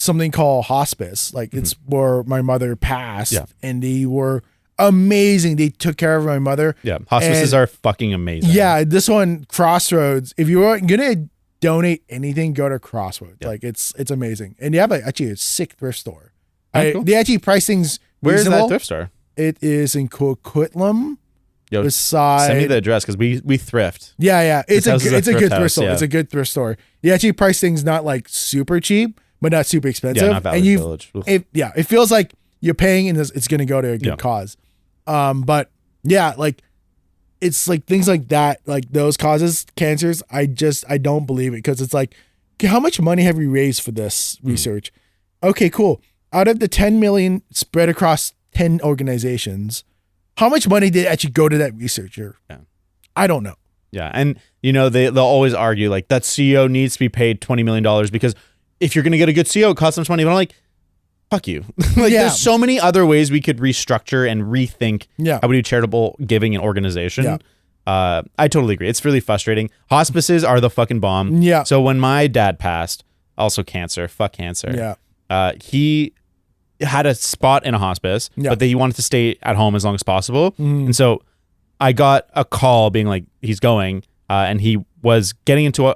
B: something called hospice. Like it's where my mother passed, and they were amazing. They took care of my mother.
A: Yeah, hospices are fucking amazing.
B: Yeah, this one, Crossroads. If you are gonna donate anything, go to Crossroads.
A: Yeah.
B: Like it's amazing, and they have actually a sick thrift store.
A: Cool.
B: They actually price things
A: Where is
B: reasonable.
A: that thrift store?
B: It is in Coquitlam.
A: Yo,
B: Beside,
A: send me the address because we thrift.
B: Yeah. It's a good thrift
A: house,
B: store.
A: yeah.
B: It's a good thrift store. You actually price things not like super cheap, but not super expensive.
A: Yeah, not Valley Village.
B: It feels like you're paying and it's going to go to a good cause. But yeah, like it's like things like that, like those causes cancers. I don't believe it because it's like, okay, how much money have we raised for this research? Okay, cool. Out of the 10 million spread across 10 organizations, how much money did actually go to that researcher?
A: Yeah.
B: I don't know.
A: Yeah. And, they'll always argue like that CEO needs to be paid $20 million because if you're going to get a good CEO, it costs so much money. But I'm like, fuck you. There's so many other ways we could restructure and rethink how we do charitable giving and organization. Yeah. I totally agree. It's really frustrating. Hospices are the fucking bomb.
B: Yeah.
A: So when my dad passed, also cancer, fuck cancer.
B: Yeah.
A: He had a spot in a hospice, but he wanted to stay at home as long as possible. And so I got a call being like, he's going, and he was getting into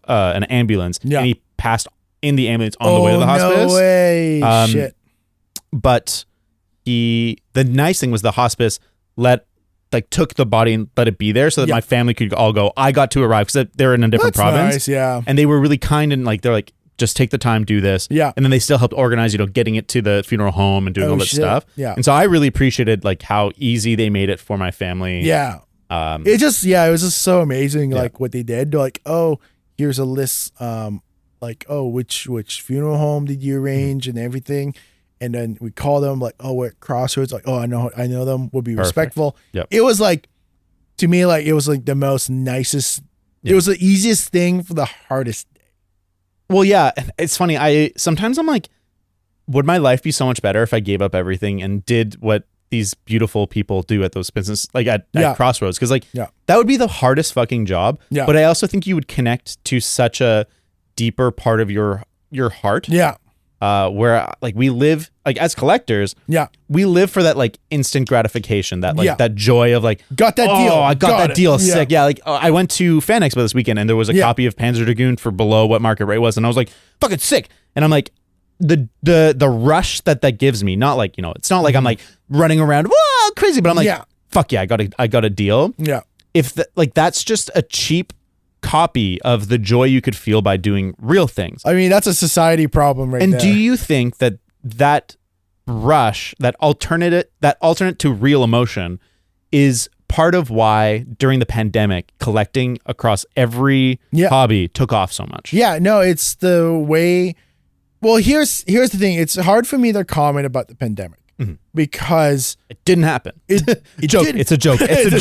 A: an ambulance, and he passed in the ambulance on the way to the hospice.
B: No way. Shit.
A: But the nice thing was the hospice took the body and let it be there so that my family could all go. I got to arrive because they're in a different province.
B: Nice, yeah.
A: And they were really kind and they're like, just take the time, do this. Yeah. And then they still helped organize, getting it to the funeral home and doing all that stuff.
B: Yeah.
A: And so I really appreciated how easy they made it for my family.
B: Yeah. It was just so amazing, like what they did. They're like, oh, here's a list, which funeral home did you arrange and everything. And then we call them like, oh, we're at Crossroads. Like, oh, I know them. We'll be respectful. Yep. It was like, to me, like it was like the most nicest. It was the easiest thing for the hardest.
A: Well, yeah, it's funny. Sometimes I'm like, would my life be so much better if I gave up everything and did what these beautiful people do at those business, like at Crossroads? Because that would be the hardest fucking job. Yeah. But I also think you would connect to such a deeper part of your heart. Yeah. Where we live as collectors. Yeah. We live for that instant gratification, that joy of
B: got that deal.
A: I got that deal. Sick. Yeah. I went to Fan Expo this weekend and there was a copy of Panzer Dragoon for below what market rate was, and I was like, fucking sick. And I'm like, the rush that gives me, not it's not like I'm running around whoa crazy, but I'm like, fuck yeah, I got a deal. Yeah. If that's just a cheap copy of the joy you could feel by doing real things.
B: I mean, that's a society problem right
A: and
B: there.
A: Do you think that rush, that alternate to real emotion is part of why during the pandemic collecting across every hobby took off so much?
B: Yeah, no, it's the way. Well, here's the thing. It's hard for me to comment about the pandemic because
A: it didn't happen.
B: It's a joke.
A: It's a joke.
B: It's a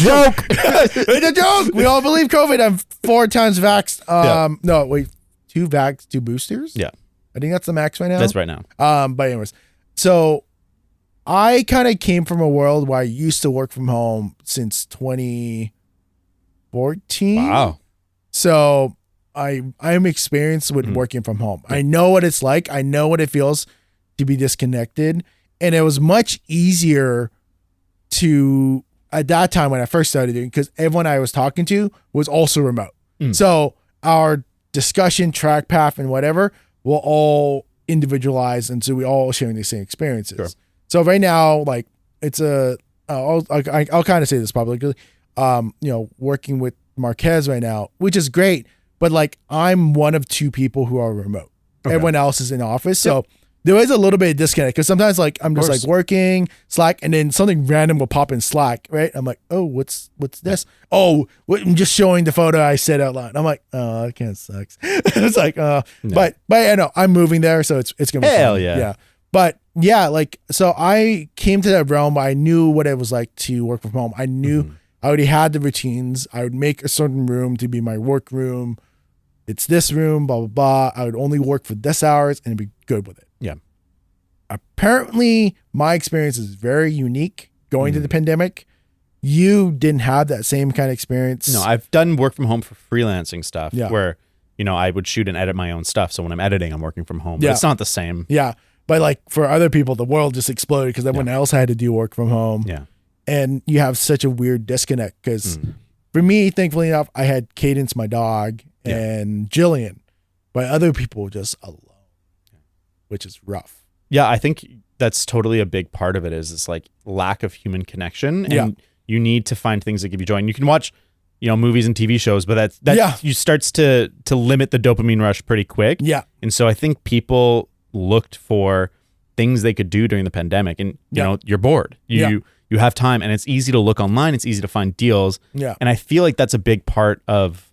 B: joke. We all believe COVID. I'm 4 times vaxxed. No, wait, 2 vax, 2 boosters. Yeah, I think that's the max right now.
A: That's right now.
B: But anyways, so I kind of came from a world where I used to work from home since 2014.
A: Wow.
B: So I'm experienced with working from home. I know what it's like. I know what it feels to be disconnected. And it was much easier to, at that time when I first started doing, because everyone I was talking to was also remote. So our discussion, track path, and whatever will all individualize. And so we all sharing the same experiences. Sure. So right now, it's I'll kind of say this publicly, working with Marquez right now, which is great. But I'm one of 2 people who are remote. Okay. Everyone else is in office. So there is a little bit of disconnect because sometimes I'm just working Slack and then something random will pop in Slack, right? I'm like, oh, what's this? Oh, I'm just showing the photo I said out loud. I'm like, oh, that kind of sucks. It's but I know I'm moving there, so it's gonna be
A: hell
B: fun.
A: Yeah.
B: Yeah. But yeah, so I came to that realm. I knew what it was like to work from home. I knew I already had the routines. I would make a certain room to be my work room. It's this room, blah, blah, blah. I would only work for this hours and be good with it.
A: Yeah.
B: Apparently, my experience is very unique going to the pandemic. You didn't have that same kind of experience.
A: No, I've done work from home for freelancing stuff where, I would shoot and edit my own stuff. So when I'm editing, I'm working from home. But it's not the same.
B: Yeah. But like for other people, the world just exploded because everyone else had to do work from home.
A: Yeah.
B: And you have such a weird disconnect because for me, thankfully enough, I had Cadence, my dog, and Jillian. But other people just alone, which is rough.
A: Yeah, I think that's totally a big part of it is this like lack of human connection. And you need to find things that give you joy. And you can watch, movies and TV shows, but that you starts to limit the dopamine rush pretty quick.
B: Yeah.
A: And so I think people looked for things they could do during the pandemic. And, you're bored. You have time and it's easy to look online. It's easy to find deals.
B: Yeah.
A: And I feel like that's a big part of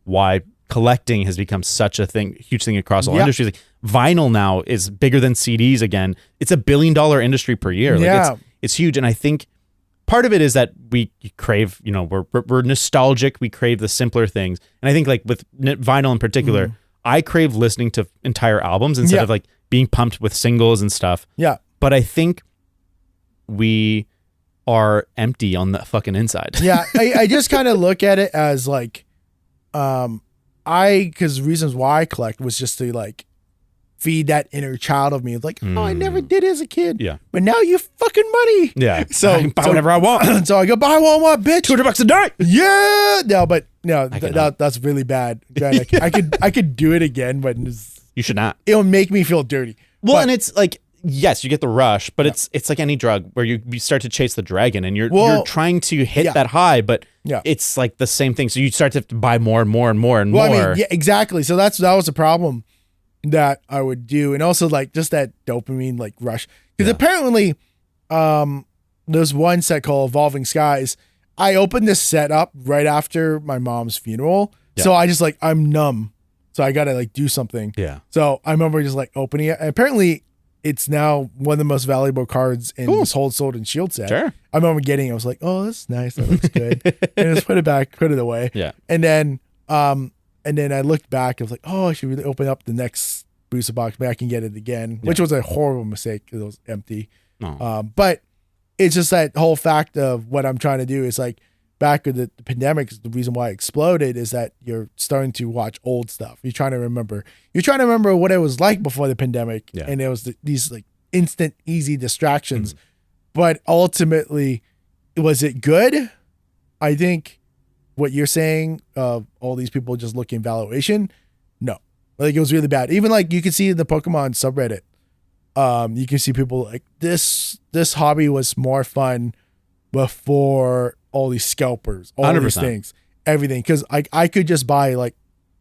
A: why collecting has become such a huge thing across all industries. Like vinyl now is bigger than CDs again. It's $1 billion industry per year. Like it's huge. And I think part of it is that we crave, we're nostalgic. We crave the simpler things. And I think like with vinyl in particular, I crave listening to entire albums instead of like being pumped with singles and stuff.
B: Yeah.
A: But I think we are empty on the fucking inside.
B: Yeah. I just kind of look at it as like, because reasons why I collect was just to like feed that inner child of me. It's like, I never did as a kid.
A: Yeah.
B: But now you fucking money.
A: Yeah.
B: So
A: I can buy whatever I want.
B: So I go buy what I want, bitch.
A: $200 a day.
B: Yeah. No, that's really bad. I could do it again, but
A: you should not.
B: It'll make me feel dirty.
A: Well, and it's like, yes, you get the rush, but it's like any drug where you start to chase the dragon and you're trying to hit that high, but it's like the same thing. So you start to have to buy more and more and more and more.
B: I mean, yeah, exactly. So that was the problem that I would do. And also like just that dopamine like rush. Because apparently there's one set called Evolving Skies. I opened this set up right after my mom's funeral. Yeah. So I just like, I'm numb. So I got to like do something.
A: Yeah.
B: So I remember just like opening it. And apparently it's now one of the most valuable cards in this whole Sword and Shield set.
A: Sure.
B: I remember getting it. I was like, oh, that's nice. That looks good. And just put it back, put it away.
A: Yeah.
B: And then I looked back. I was like, oh, I should really open up the next booster box. Maybe I can get it again, which was a horrible mistake because it was empty.
A: Oh.
B: But it's just that whole fact of what I'm trying to do is like back with the pandemic, the reason why it exploded is that you're starting to watch old stuff. You're trying to remember what it was like before the pandemic. Yeah. And it was these like instant, easy distractions. But ultimately, was it good? I think what you're saying of all these people just looking valuation, no. Like it was really bad. Even like you can see the Pokemon subreddit. You can see people like this hobby was more fun before all these scalpers, all
A: 100%.
B: These things, everything. Because I could just buy like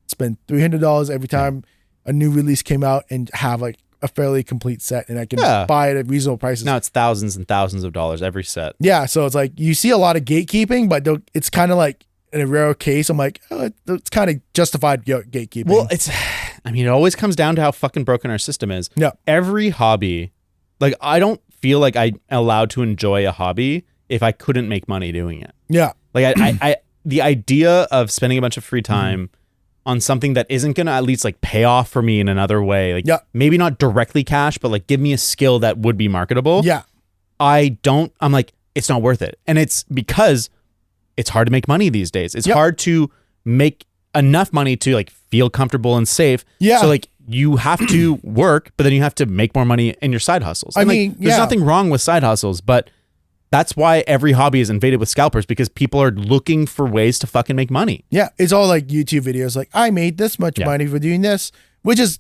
B: spend $300 every time a new release came out and have like a fairly complete set, and I can buy it at reasonable prices.
A: Now it's thousands and thousands of dollars every set.
B: Yeah, so it's like you see a lot of gatekeeping, but it's kind of like in a rare case, I'm like, oh, it's kind of justified gatekeeping.
A: Well, it always comes down to how fucking broken our system is.
B: Yeah.
A: Every hobby, like I don't feel like I'm allowed to enjoy a hobby if I couldn't make money doing it.
B: Yeah.
A: Like I the idea of spending a bunch of free time on something that isn't going to at least like pay off for me in another way. Like maybe not directly cash, but like give me a skill that would be marketable.
B: Yeah.
A: I'm like, it's not worth it. And it's because it's hard to make money these days. It's hard to make enough money to like feel comfortable and safe.
B: Yeah.
A: So like you have to work, but then you have to make more money in your side hustles. And there's nothing wrong with side hustles, but that's why every hobby is invaded with scalpers, because people are looking for ways to fucking make money.
B: Yeah. It's all like YouTube videos. Like I made this much money for doing this, which is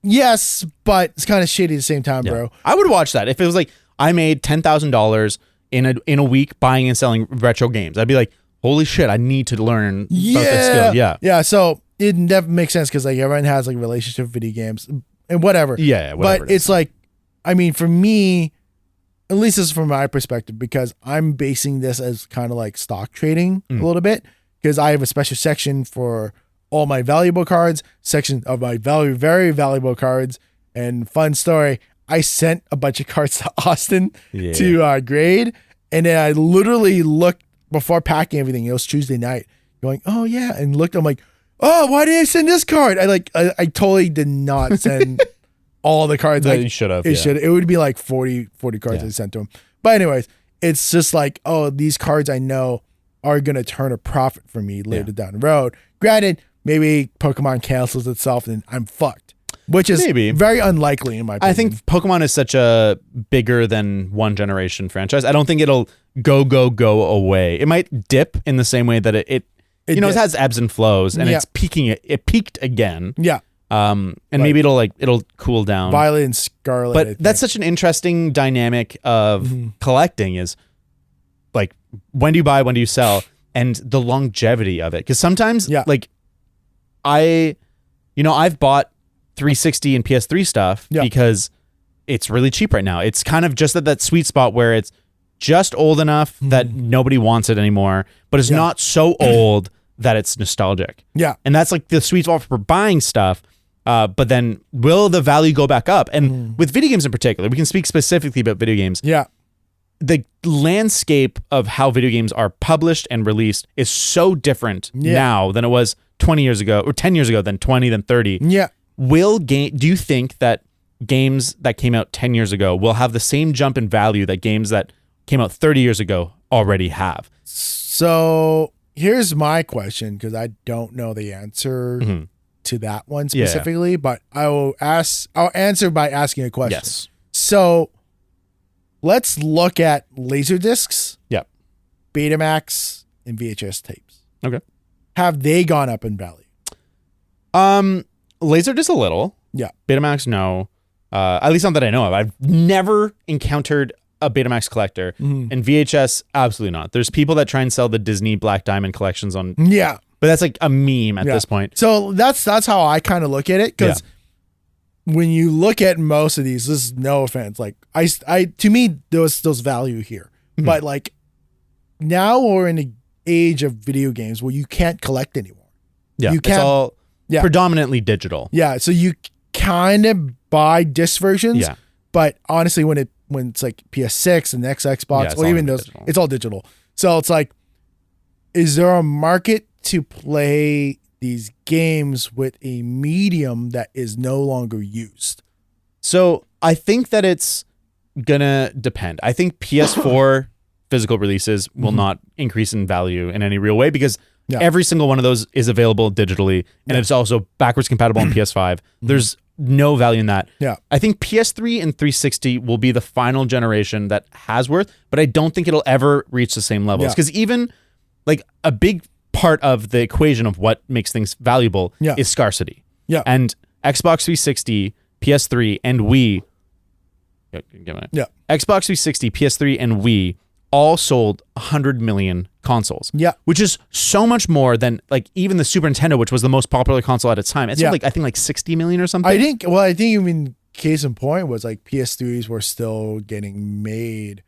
B: yes, but it's kind of shitty at the same time, bro.
A: I would watch that. If it was like, I made $10,000 in a week buying and selling retro games, I'd be like, holy shit, I need to learn about this skill. Yeah.
B: Yeah. So it never makes sense because like everyone has like a relationship with video games and whatever.
A: Yeah.
B: But it's like, I mean, for me, at least this is from my perspective, because I'm basing this as kind of like stock trading a little bit, because I have a special section for all my valuable cards, section of my very valuable cards. And fun story, I sent a bunch of cards to Austin to grade. And then I literally looked before packing everything. It was Tuesday night going, oh yeah. And looked, I'm like, oh, why did I send this card? I totally did not send all the cards.
A: You should have.
B: It would be like 40 cards I sent to him. But anyways, it's just like, oh, these cards I know are going to turn a profit for me later down the road. Granted, maybe Pokemon cancels itself and I'm fucked. Which is
A: maybe
B: very unlikely in my opinion.
A: I think Pokemon is such a bigger than one generation franchise. I don't think it'll go away. It might dip in the same way that it has ebbs and flows, and it's peaking. It peaked again.
B: Yeah.
A: And maybe it'll cool down.
B: Violet and Scarlet.
A: But that's such an interesting dynamic of collecting is like, when do you buy, when do you sell, and the longevity of it. Because sometimes like I've bought 360 and PS3 stuff because it's really cheap right now. It's kind of just at that sweet spot where it's just old enough that nobody wants it anymore, but it's not so old that it's nostalgic. Yeah. And that's like the sweet spot for buying stuff. But then will the value go back up? And with video games in particular, we can speak specifically about video games. Yeah. The landscape of how video games are published and released is so different now than it was 20 years ago or 10 years ago, then 20, then 30. Yeah. Do you think that games that came out 10 years ago will have the same jump in value that games that came out 30 years ago already have?
B: So here's my question, because I don't know the answer to that one specifically, but I'll answer by asking a question. Yes. So let's look at Laserdiscs, Betamax, and VHS tapes. Okay. Have they gone up in value?
A: Laserdisc a little. Yeah. Betamax, no. At least not that I know of. I've never encountered a Betamax collector, and VHS, absolutely not. There's people that try and sell the Disney Black Diamond collections on. Yeah. But that's like a meme at this point.
B: So that's how I kind of look at it, because when you look at most of these, this is no offense, like I to me there's value here, but like now we're in the age of video games where you can't collect anymore.
A: Yeah, you can't. It's all predominantly digital.
B: Yeah, so you kind of buy disc versions. Yeah. But honestly, when it's like PS6 and next Xbox, or even those, digital. It's all digital. So it's like, is there a market to play these games with a medium that is no longer used?
A: So I think that it's gonna depend. I think PS4 physical releases will not increase in value in any real way, because every single one of those is available digitally, and it's also backwards compatible on PS5. There's no value in that. Yeah. I think PS3 and 360 will be the final generation that has worth, but I don't think it'll ever reach the same levels. Because even like a big part of the equation of what makes things valuable is scarcity. Yeah. And Xbox 360, PS3, and Wii. Xbox 360, PS3, and Wii all sold 100 million consoles. Yeah. Which is so much more than like even the Super Nintendo, which was the most popular console at its time. It's like, I think like 60 million or something.
B: I think even case in point was like PS3s were still getting made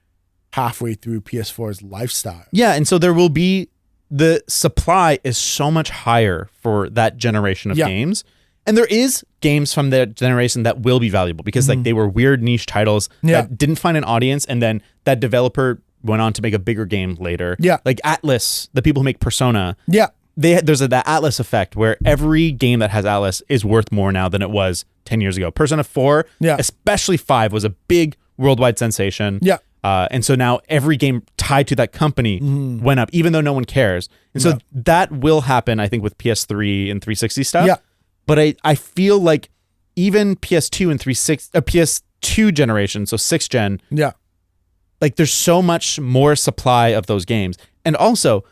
B: halfway through PS4's lifestyle.
A: Yeah. And so there will be, the supply is so much higher for that generation of games. And there is games from that generation that will be valuable because like they were weird niche titles that didn't find an audience, and then that developer went on to make a bigger game later. Yeah. Like Atlas, the people who make Persona. Yeah. There's that Atlas effect where every game that has Atlas is worth more now than it was 10 years ago. Persona 4, especially 5, was a big worldwide sensation. Yeah. And so now every game tied to that company went up, even though no one cares. And so that will happen, I think, with PS3 and 360 stuff. Yeah. But I feel like even PS2 and PS2 generation, so 6th gen, like there's so much more supply of those games. And also,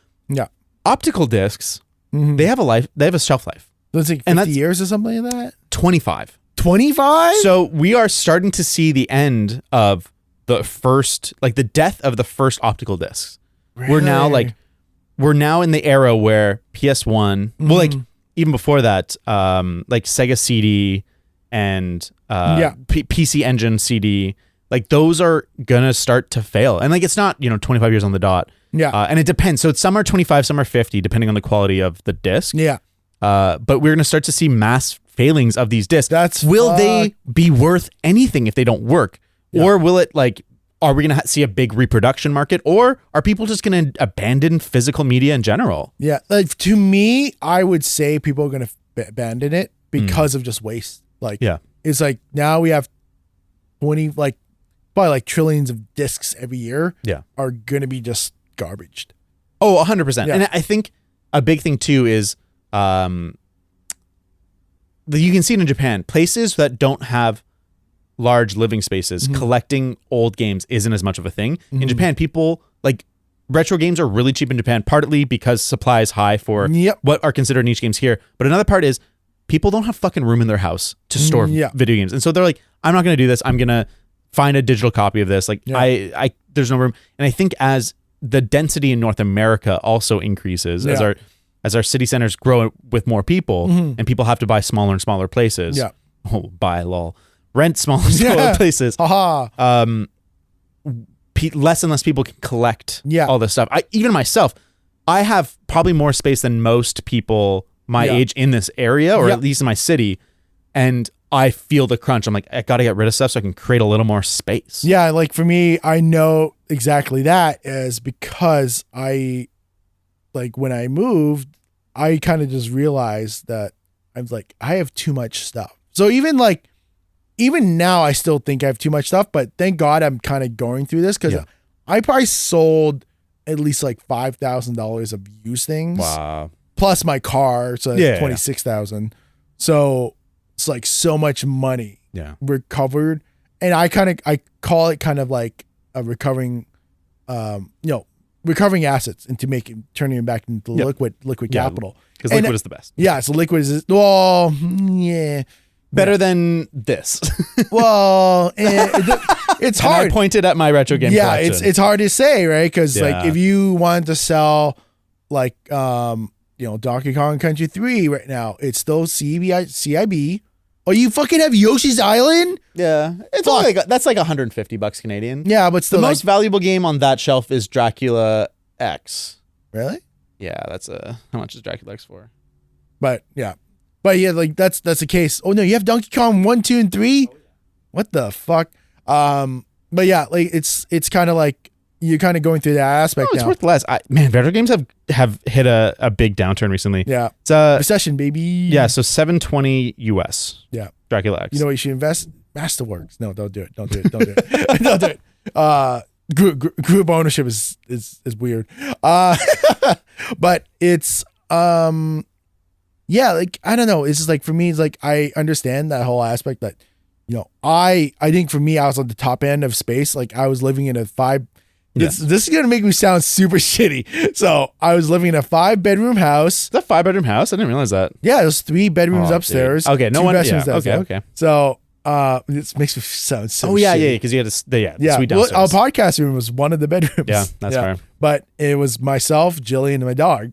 A: optical discs, they have a shelf life.
B: It's like 50 years or something like that?
A: 25.
B: 25?
A: So we are starting to see the end of the first, like the death of the first optical discs. Really? We're now in the era where PS1, well, like even before that, like Sega CD and PC Engine CD, like those are gonna start to fail. And like it's not, 25 years on the dot. Yeah. And it depends. So some are 25, some are 50, depending on the quality of the disc. Yeah. But we're gonna start to see mass failings of these discs. Will they be worth anything if they don't work? Yeah. Or will it are we going to see a big reproduction market, or are people just going to abandon physical media in general? Yeah. Like
B: to me, I would say people are going to abandon it because of just waste. It's like now we have 20, probably trillions of discs every year are going to be just garbaged.
A: Oh, 100%. Yeah. And I think a big thing too is you can see it in Japan. Places that don't have large living spaces, collecting old games isn't as much of a thing. In Japan, people like retro games are really cheap in Japan, partly because supply is high for what are considered niche games here. But another part is people don't have fucking room in their house to store video games. And so they're like, I'm not going to do this. I'm going to find a digital copy of this. Like I there's no room. And I think as the density in North America also increases as our city centers grow with more people and people have to buy smaller and smaller places. Yeah. Oh, buy lol. Rent smaller and smaller places. Less and less people can collect all this stuff. Even myself, I have probably more space than most people my age in this area, or at least in my city. And I feel the crunch. I'm like, I got to get rid of stuff so I can create a little more space.
B: Yeah. Like for me, I know exactly that is because when I moved, I kind of just realized that I was like, I have too much stuff. So even now, I still think I have too much stuff, but thank God I'm kind of going through this because I probably sold at least like $5,000 of used things.
A: Wow.
B: Plus my car, so that's $26,000. So it's like so much money recovered, and I call it kind of like a recovering assets into turning them back into liquid capital.
A: Because liquid is the best.
B: Yeah, so liquid is
A: better than this.
B: Well, it's hard.
A: And I pointed at my retro game collection.
B: It's hard to say, right? Because like if you wanted to sell like Donkey Kong Country 3 right now, it's still CIB. Oh, you fucking have Yoshi's Island?
A: Yeah. It's only that's like $150 Canadian.
B: Yeah, but still
A: the most valuable game on that shelf is Dracula X.
B: Really?
A: Yeah, that's how much is Dracula X for?
B: But yeah, like that's the case. Oh no, you have Donkey Kong 1, 2, and 3. What the fuck? But yeah, like it's kind of like you're kind of going through that aspect.
A: No, it's worth less. Retro games have hit a big downturn recently.
B: Yeah,
A: it's a
B: recession, baby.
A: Yeah, so $720 US.
B: Yeah,
A: Dracula X.
B: You know what you should invest? Masterworks. No, don't do it. Don't do it. Don't do it. Don't do it. Group ownership is weird. But it's like I don't know. It's just like for me, it's like I understand that whole aspect that I think for me I was on the top end of space. Like I was living in a 5. This is gonna make me sound super shitty. So I was living in a 5-bedroom house.
A: Is that 5-bedroom house? I didn't realize that.
B: Yeah, there's 3 bedrooms upstairs.
A: Dude. Okay, no one. Yeah, okay.
B: So this makes me sound so.
A: Oh yeah,
B: shitty.
A: because you had the suite downstairs.
B: Well, our podcast room was one of the bedrooms.
A: Yeah, that's fair.
B: But it was myself, Jillian, and my dog.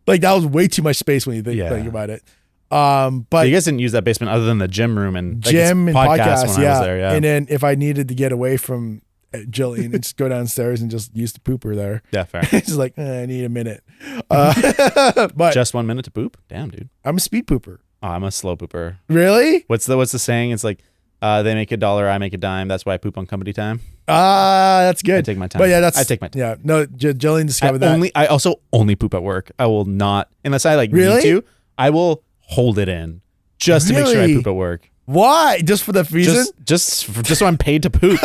B: Like that was way too much space when you think about it. But
A: you guys didn't use that basement other than the gym room and
B: gym and podcast.
A: When I was there, yeah.
B: And then if I needed to get away from Jillian, just go downstairs and just use the pooper there.
A: Yeah, fair.
B: It's like I need a minute. But
A: just 1 minute to poop? Damn, dude.
B: I'm a speed pooper.
A: Oh, I'm a slow pooper.
B: Really?
A: What's the saying? It's like they make $1, I make a dime. That's why I poop on company time.
B: That's good.
A: I take my time.
B: But yeah,
A: I take my time.
B: Yeah, no, Jillian discovered that.
A: I also only poop at work. I will not, unless I need to, I will hold it in just to make sure I poop at work.
B: Why? Just for the reason?
A: Just so I'm paid to poop.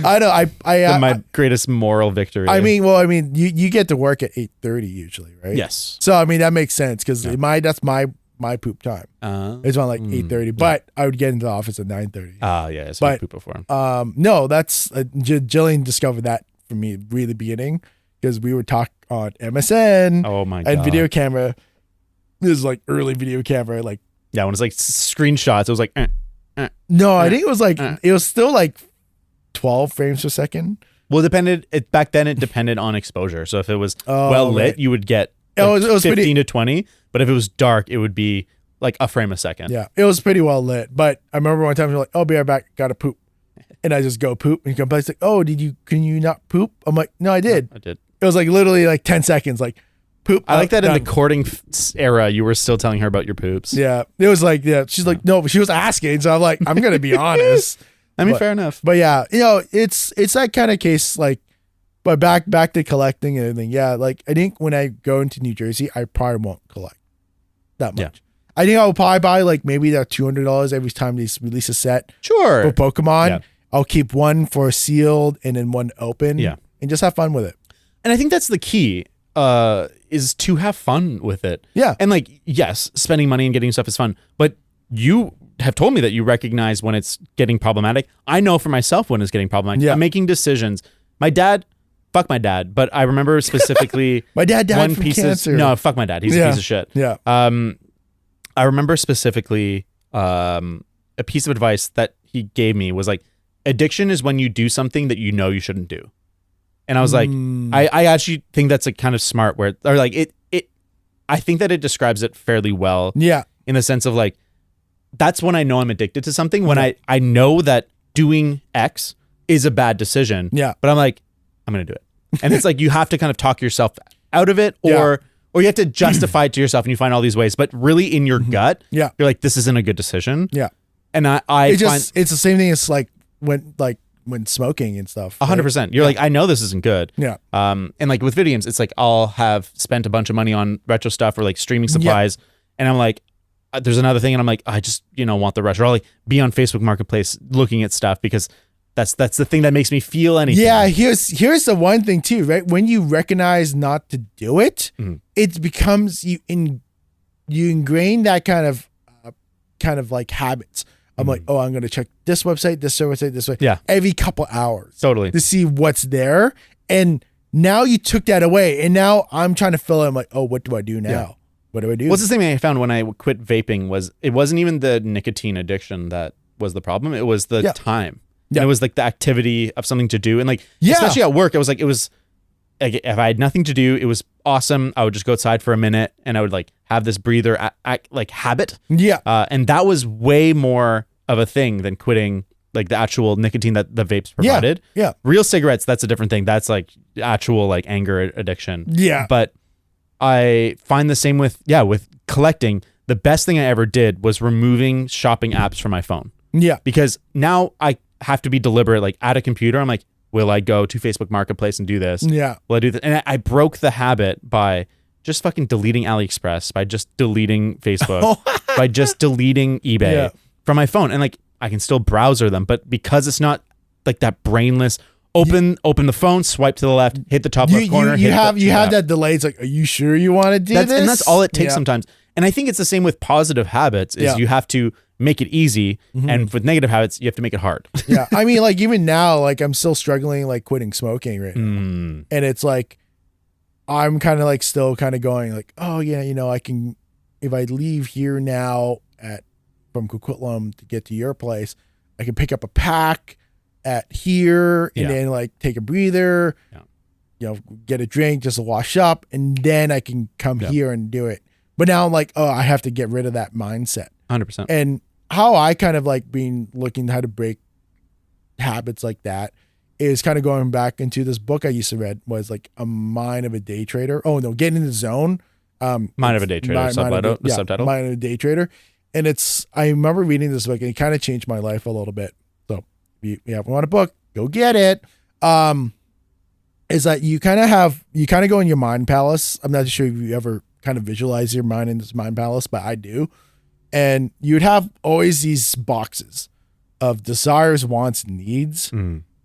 B: I know.
A: My greatest moral victory.
B: I mean, you get to work at 8:30 usually, right?
A: Yes.
B: So I mean that makes sense because that's my poop time. It's on like 8:30, but I would get into the office at 9:30.
A: Yeah. So I poop before.
B: No, that's Jillian discovered that for me really beginning because we would talk on MSN.
A: Oh my god.
B: And video camera. This is like early video camera, like
A: when it's like screenshots, it was like.
B: No, I think it was like it was still like 12 frames per second.
A: Well, back then it depended on exposure. So if it was lit, you would get
B: it was
A: 15 to 20. But if it was dark, it would be like a frame a second.
B: Yeah, it was pretty well lit. But I remember one time you're like, "I'll be right back. Gotta poop," and I just go poop, and you come back. It's like, "Oh, can you not poop?" I'm like, "No, I did.
A: I did."
B: It was like literally like 10 seconds. Like poop.
A: I like that in the courting era, you were still telling her about your poops.
B: Yeah, it was like she's like, no, but she was asking, so I'm like, I'm gonna be honest.
A: I mean, fair enough.
B: But yeah, it's that kind of case. Like, but back to collecting and everything. Yeah, like I think when I go into New Jersey, I probably won't collect that much. Yeah. I think I'll probably buy like maybe that $200 every time they release a set.
A: Sure.
B: For Pokemon, yeah. I'll keep one for sealed and then one open.
A: Yeah.
B: And just have fun with it.
A: And I think that's the key. is to have fun with it.
B: Yeah.
A: And like, yes, spending money and getting stuff is fun, but you have told me that you recognize when it's getting problematic. I know for myself when it's getting problematic.
B: Yeah.
A: I'm making decisions. Fuck my dad, but I remember specifically
B: my dad died from cancer.
A: No, fuck my dad. He's a piece of shit.
B: Yeah.
A: I remember specifically a piece of advice that he gave me was like, addiction is when you do something that you know you shouldn't do. And I was like, I actually think that's a kind of smart word, or like it I think that it describes it fairly well.
B: Yeah.
A: In the sense of like, that's when I know I'm addicted to something, when I know that doing X is a bad decision.
B: Yeah.
A: But I'm like, I'm going to do it. And it's like, you have to kind of talk yourself out of it, or you have to justify it to yourself, and you find all these ways, but really in your gut, you're like, this isn't a good decision.
B: Yeah.
A: And
B: it's the same thing as like when smoking and stuff.
A: 100%. You're like, I know this isn't good.
B: Yeah.
A: And like with video games, it's like, I'll have spent a bunch of money on retro stuff or like streaming supplies. And I'm like, there's another thing. And I'm like, I just, want the retro. I'll like be on Facebook Marketplace looking at stuff because that's the thing that makes me feel anything.
B: Yeah. Here's the one thing too, right? When you recognize not to do it, it becomes you ingrain that kind of like habits. I'm like, oh, I'm going to check this website, this website, this way.
A: Yeah.
B: Every couple hours.
A: Totally.
B: To see what's there. And now you took that away. And now I'm trying to fill it. I'm like, oh, what do I do now?
A: Yeah.
B: What do I do?
A: What's the thing I found when I quit vaping it wasn't even the nicotine addiction that was the problem. It was the time. Yeah. And it was like the activity of something to do. And like, especially at work, it was like, if I had nothing to do, it was awesome. I would just go outside for a minute and I would like have this breather like habit.
B: Yeah.
A: And that was way more of a thing than quitting like the actual nicotine that the vapes provided.
B: Yeah.
A: Real cigarettes, that's a different thing. That's like actual like anger addiction.
B: Yeah.
A: But I find the same with collecting. The best thing I ever did was removing shopping apps from my phone.
B: Yeah.
A: Because now I have to be deliberate, like at a computer. I'm like, will I go to Facebook Marketplace and do this?
B: Yeah.
A: Will I do this? And I broke the habit by just fucking deleting AliExpress, by just deleting Facebook, by just deleting eBay from my phone. And like, I can still browser them, but because it's not like that brainless, open the phone, swipe to the left, hit the top left corner.
B: You have that delay. It's like, are you sure you want to do this?
A: And that's all it takes sometimes. And I think it's the same with positive habits is you have to make it easy. And with negative habits, you have to make it hard.
B: Yeah. I mean, like even now, like I'm still struggling, like quitting smoking right now. And it's like, I'm kind of like still kind of going like, oh yeah, I can, if I leave here now from Coquitlam to get to your place, I can pick up a pack at here and then like take a breather, get a drink just to wash up, and then I can come here and do it. But now I'm like, oh, I have to get rid of that mindset.
A: 100%.
B: And how I kind of like been looking how to break habits like that is kind of going back into this book I used to read was like A Mind of a Day Trader. Oh no, Get in the Zone.
A: Mind of a Day Trader, subtitle.
B: Mind of a Day Trader. And I remember reading this book and it kind of changed my life a little bit. So if you want a book, go get it. Is that you kind of go in your mind palace. I'm not sure if you ever kind of visualize your mind in this mind palace, but I do. And you would have always these boxes of desires, wants, and needs.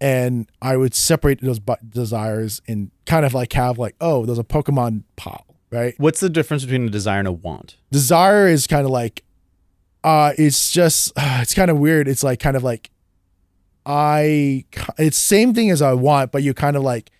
B: And I would separate those desires and kind of like have like, oh, there's a Pokemon pile, right?
A: What's the difference between a desire and a want?
B: Desire is kind of like, it's just, it's kind of weird. It's like kind of like, it's same thing as I want, but you kind of like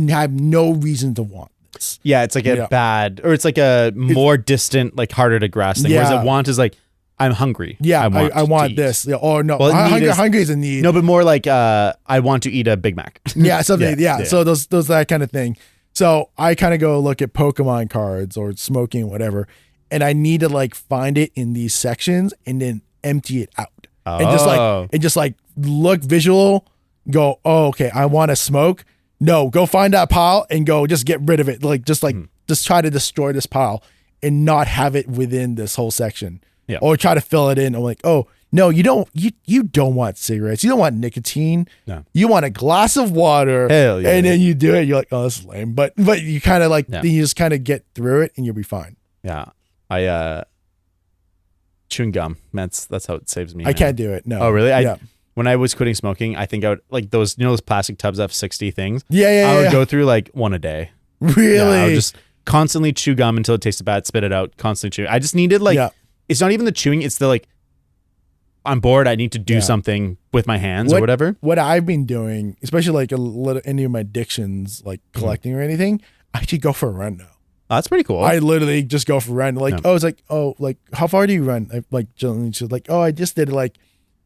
B: have no reason to want this.
A: Yeah, it's like a bad, or it's like a more distant, like harder to grasp thing. Whereas a want is like, I'm hungry.
B: Yeah, I want this. Yeah, or no, well, hungry is a need.
A: No, but more like I want to eat a Big Mac.
B: Yeah, something. Yeah. So those that kind of thing. So I kind of go look at Pokemon cards or smoking, whatever, and I need to like find it in these sections and then empty it out. And just like look visual, go, oh, okay, I want to smoke. No, go find that pile and go just get rid of it. Just try to destroy this pile and not have it within this whole section. Yeah. Or try to fill it in. I'm like, oh no, you don't want cigarettes. You don't want nicotine. No. You want a glass of water.
A: Hell yeah.
B: And then you do it. You're like, oh, this is lame. But you kind of like, then you just kind of get through it and you'll be fine.
A: Yeah. Chewing gum. That's how it saves me.
B: I can't do it. No.
A: Oh really? When I was quitting smoking, I think I would like those plastic tubs F60 things.
B: Yeah.
A: I would go through like one a day.
B: Really?
A: Yeah, I'll just constantly chew gum until it tastes bad, spit it out, constantly chew. I just needed it's not even the chewing, it's the like, I'm bored, I need to do something with my hands or whatever.
B: What I've been doing, especially like any of my addictions, like collecting or anything, I actually go for a run now.
A: Oh, that's pretty cool.
B: I literally just go for a run. Like, it's like, how far do you run? She's like, I just did like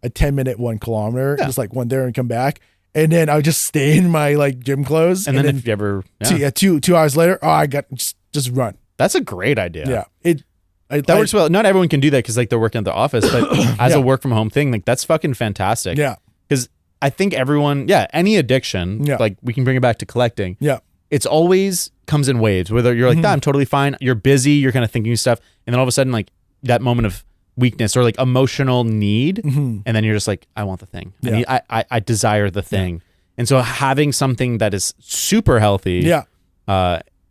B: a 10-minute 1 kilometer, just like went there and come back. And then I would just stay in my like gym clothes.
A: And then if you ever,
B: 2 hours later, I got just run.
A: That's a great idea.
B: Yeah.
A: That works well. Not everyone can do that because like they're working at the office, but as a work from home thing, like that's fucking fantastic.
B: Yeah.
A: Because I think everyone, any addiction, like we can bring it back to collecting.
B: Yeah.
A: It's always comes in waves, whether you're like, I'm totally fine. You're busy. You're kind of thinking stuff. And then all of a sudden, like that moment of weakness or like emotional need. And then you're just like, I want the thing. I desire the thing. And so having something that is super healthy.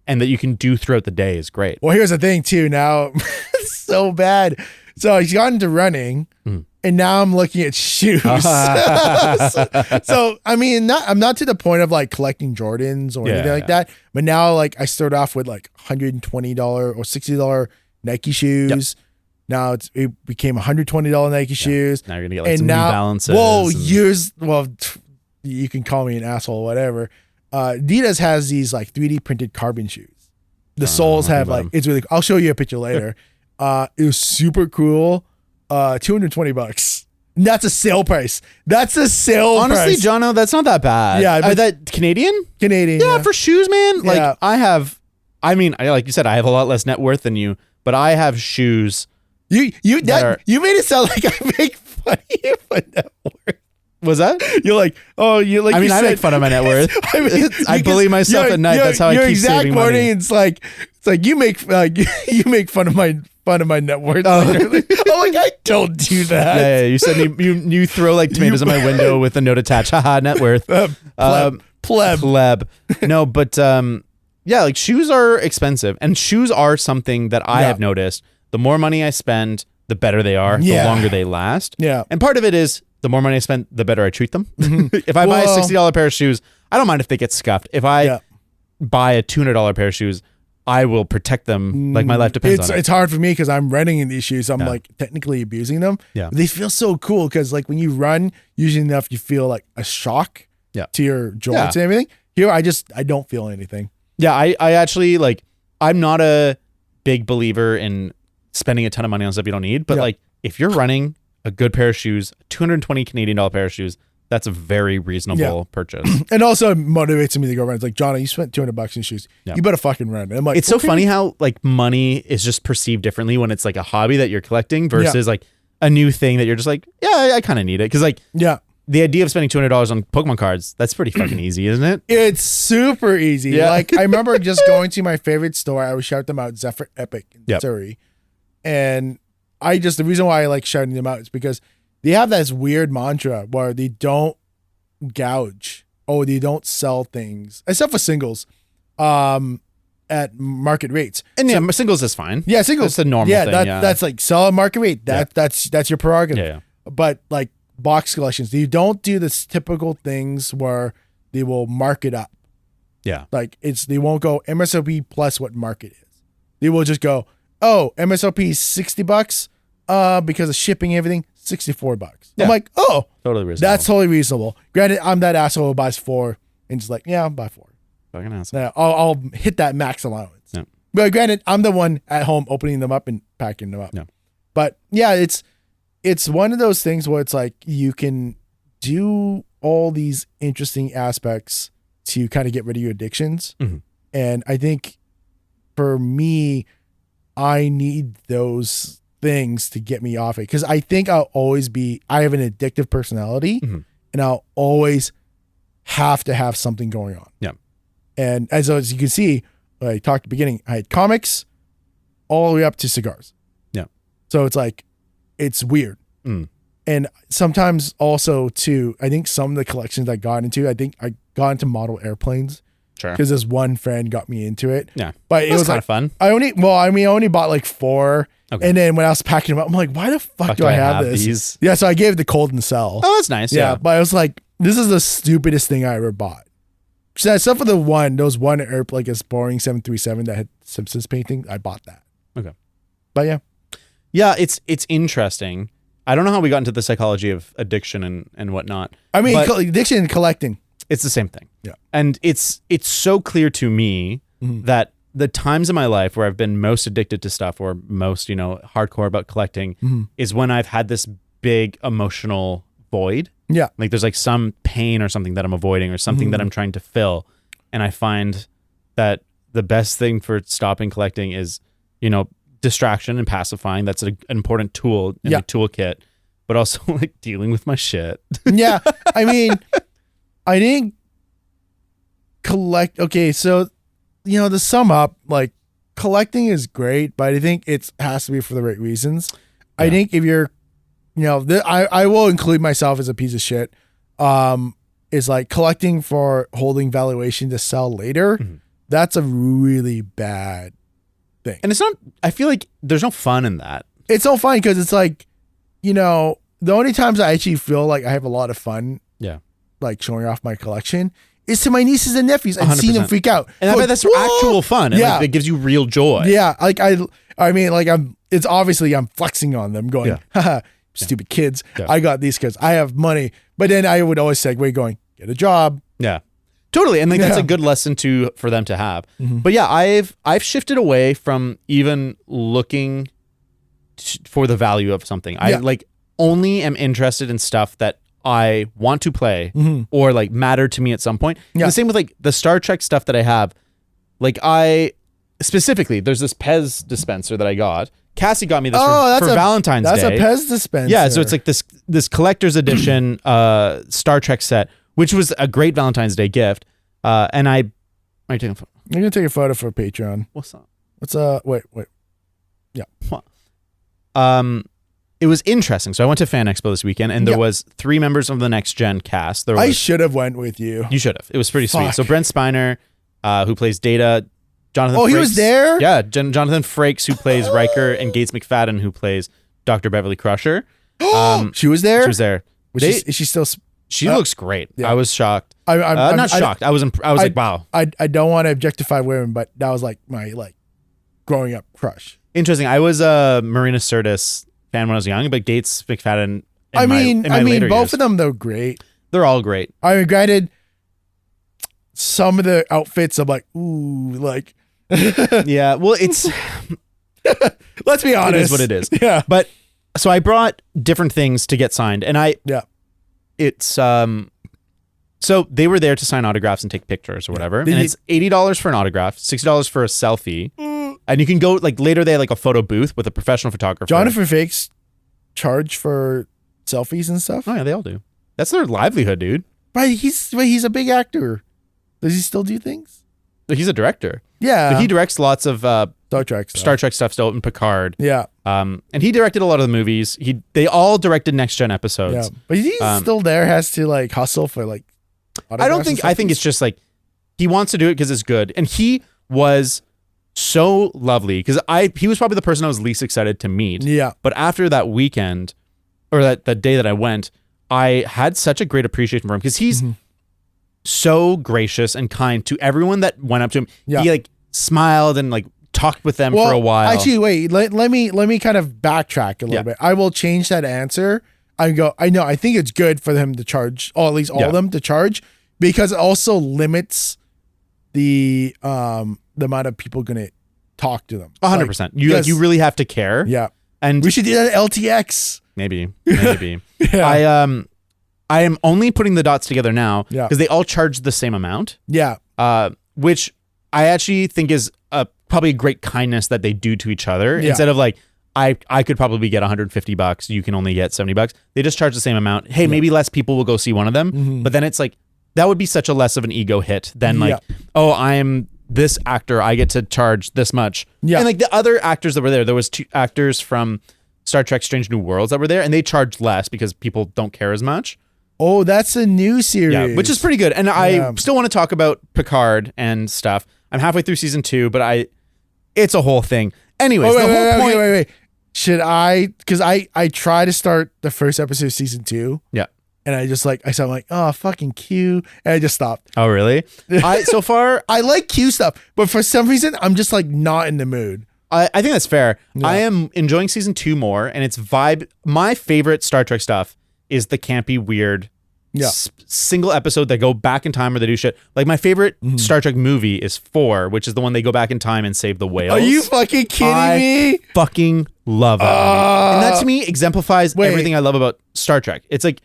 A: And that you can do throughout the day is great.
B: Well, here's the thing too. Now, it's so bad. So he's gotten into running, and now I'm looking at shoes. So I mean, I'm not to the point of like collecting Jordans or anything like that. But now, like, I start off with like $120 or $60 Nike shoes. Now it became $120 Nike shoes.
A: Now you're gonna get like some New Balances.
B: You can call me an asshole, or whatever. Adidas has these like 3D printed carbon shoes. The soles have like, it's really, I'll show you a picture later. It was super cool. $220. And that's a sale price. Honestly,
A: Jono, that's not that bad.
B: Yeah. But
A: that Canadian?
B: Yeah.
A: For shoes, man. Like like you said, I have a lot less net worth than you, but I have shoes.
B: You made it sound like I make fun of you for net worth.
A: Was that?
B: You're like,
A: I make fun of my net worth. I bully myself at night. That's how I keep saving money.
B: It's like you make fun of my net worth. I don't do that.
A: Yeah, you said you throw like tomatoes in my window with a note attached. Haha, net worth. Pleb. No, but like shoes are expensive, and shoes are something that I have noticed. The more money I spend, the better they are. The longer they last.
B: Yeah,
A: and part of it is, the more money I spend, the better I treat them. If I buy a $60 pair of shoes, I don't mind if they get scuffed. If I buy a $200 pair of shoes, I will protect them like my life depends on it.
B: It's hard for me because I'm running in these shoes. So I'm like technically abusing them.
A: Yeah.
B: But they feel so cool because like when you run, usually enough you feel like a shock to your joints and everything. Here, I don't feel anything.
A: Yeah, I actually like, I'm not a big believer in spending a ton of money on stuff you don't need. But like if you're running a good pair of shoes, $220 Canadian pair of shoes, that's a very reasonable purchase.
B: And also it motivates me to go run. It's like, Jono, you spent $200 in shoes. You better fucking run. And I'm like,
A: it's so funny how like money is just perceived differently when it's like a hobby that you're collecting versus like a new thing that you're just like, I kind of need it. Cause like, the idea of spending $200 on Pokemon cards, that's pretty fucking easy, isn't it?
B: It's super easy. Yeah. Like I remember just going to my favorite store. I would shout them out, Zephyr Epic in Surrey. And the reason why I like shouting them out is because they have this weird mantra where they don't gouge or they don't sell things, except for singles, at market rates.
A: And singles is fine.
B: Yeah, singles.
A: That's a normal thing.
B: That's like sell at market rate. That's your prerogative.
A: Yeah.
B: But like box collections, they don't do this typical things where they will mark it up.
A: Yeah.
B: Like they won't go MSRP plus what market is. They will just go, MSRP is $60. Because of shipping and everything, $64. I'm like,
A: totally reasonable.
B: That's totally reasonable. Granted, I'm that asshole who buys 4 and just like, I'll buy 4.
A: Fucking asshole.
B: Yeah, I'll hit that max allowance.
A: Yeah.
B: But granted, I'm the one at home opening them up and packing them up.
A: Yeah.
B: But it's one of those things where it's like you can do all these interesting aspects to kind of get rid of your addictions.
A: Mm-hmm.
B: And I think for me, I need those things to get me off it, because I think I have an addictive personality, and I'll always have to have something going on.
A: Yeah.
B: And as you can see, I talked at the beginning, I had comics all the way up to cigars.
A: Yeah.
B: So it's like, it's weird. And sometimes also too, I think some of the collections I got into, I got into model airplanes.
A: Sure.
B: Because this one friend got me into it.
A: Yeah.
B: But it was
A: kind of fun.
B: I only bought like 4. Okay. And then when I was packing them up, I'm like, why the fuck do I have this?
A: These?
B: Yeah, so I gave the cold and sell.
A: Oh, that's nice. Yeah.
B: But I was like, this is the stupidest thing I ever bought. So except for those one like a boring 737 that had Simpsons painting, I bought that.
A: Okay.
B: But yeah.
A: Yeah, it's interesting. I don't know how we got into the psychology of addiction and whatnot.
B: I mean, addiction and collecting.
A: It's the same thing.
B: Yeah.
A: And it's so clear to me that the times in my life where I've been most addicted to stuff or most, hardcore about collecting is when I've had this big emotional void.
B: Yeah.
A: Like there's like some pain or something that I'm avoiding or something that I'm trying to fill. And I find that the best thing for stopping collecting is, distraction and pacifying. That's an important tool in the toolkit, but also like dealing with my shit.
B: Yeah. I mean, I didn't collect. Okay. So, to sum up, like collecting is great, but I think it has to be for the right reasons. Yeah. I think if you're, I will include myself as a piece of shit. Is like collecting for holding valuation to sell later. That's a really bad thing.
A: And it's not, I feel like there's no fun in that.
B: It's so fun because it's like, the only times I actually feel like I have a lot of fun, like showing off my collection, is to my nieces and nephews and 100%. Seeing them freak out.
A: And I bet that's actual fun. And like, it gives you real joy.
B: Yeah. Like I mean, like it's obviously I'm flexing on them going, haha, stupid kids. Yeah. I got these kids. I have money. But then I would always segue going, get a job.
A: Yeah. Totally. And like that's a good lesson for them to have. But yeah, I've shifted away from even looking for the value of something. I like only am interested in stuff that I want to play or like matter to me at some point. Yeah. The same with like the Star Trek stuff that I have. Like specifically, there's this Pez dispenser that I got. Cassie got me this for Valentine's Day.
B: That's a Pez dispenser.
A: Yeah, so it's like this collector's edition Star Trek set, which was a great Valentine's Day gift. And are you taking a photo?
B: I'm gonna take a photo for Patreon.
A: What's up?
B: Wait. Yeah.
A: What? It was interesting. So I went to Fan Expo this weekend, and there was 3 members of the Next Gen cast.
B: I should have went with you.
A: You should have. It was pretty sweet. So Brent Spiner, who plays Data, Jonathan.
B: Oh, Frakes, he was there.
A: Yeah, Jonathan Frakes, who plays Riker, and Gates McFadden, who plays Dr. Beverly Crusher.
B: She was there.
A: She was there.
B: Is she still?
A: She looks great. Yeah. I was shocked.
B: I'm
A: not shocked. I was like, wow.
B: I don't want to objectify women, but that was like my growing up crush.
A: Interesting. I was a Marina Sirtis fan when I was young, but Gates McFadden.
B: I mean, both
A: years,
B: of them they're great.
A: They're all great.
B: I mean, granted, some of the outfits I'm like, ooh, like.
A: Yeah. Well, it's.
B: Let's be honest.
A: It is what it is.
B: Yeah.
A: But so I brought different things to get signed, and it's so they were there to sign autographs and take pictures or whatever. And it's $80 for an autograph, $60 for a selfie. And you can go like later they had like a photo booth with a professional photographer.
B: Jonathan Frakes charge for selfies and stuff.
A: Oh yeah, they all do. That's their livelihood, dude.
B: But he's a big actor. Does he still do things?
A: He's a director.
B: Yeah.
A: But he directs lots of
B: Star Trek
A: stuff still, and Picard.
B: Yeah.
A: And he directed a lot of the movies. They all directed Next Gen episodes.
B: Yeah. But he's still there, has to like hustle for like
A: I think it's just like he wants to do it because it's good. And he was so lovely because he was probably the person I was least excited to meet.
B: Yeah.
A: But after that weekend or that day that I went, I had such a great appreciation for him because he's so gracious and kind to everyone that went up to him. Yeah. He like smiled and like talked with them for a while.
B: Actually, wait, let me kind of backtrack a little bit. I will change that answer. I think it's good for them to charge, or at least all of them to charge, because it also limits the amount of people going to talk to them.
A: 100%. You really have to care.
B: Yeah.
A: And
B: we should do that at LTX.
A: Maybe.
B: Yeah.
A: I am only putting the dots together now
B: because
A: they all charge the same amount.
B: Yeah.
A: Which I actually think is probably a great kindness that they do to each other. Yeah. Instead of like, I could probably get $150. You can only get $70. They just charge the same amount. Hey, maybe less people will go see one of them. But then it's like, that would be such a less of an ego hit than like, oh, I am this actor. I get to charge this much. Yeah. And like the other actors that were there was 2 actors from Star Trek Strange New Worlds that were there, and they charged less because people don't care as much.
B: Oh, that's a new series.
A: Yeah, which is pretty good. And I still want to talk about Picard and stuff. I'm halfway through season 2, but it's a whole thing. Anyways, the whole point.
B: Wait. Should I? Because I try to start the first episode of season 2.
A: Yeah.
B: And I just like, I sound like, oh, fucking Q. And I just stopped.
A: Oh, really? So far,
B: I like Q stuff, but for some reason, I'm just like not in the mood.
A: I think that's fair.
B: Yeah.
A: I am enjoying season 2 more, and it's vibe. My favorite Star Trek stuff is the campy, weird, single episode that go back in time or they do shit. Like my favorite Star Trek movie is 4, which is the one they go back in time and save the whales.
B: Are you fucking kidding me?
A: Fucking love that movie. And that to me exemplifies everything I love about Star Trek. It's like,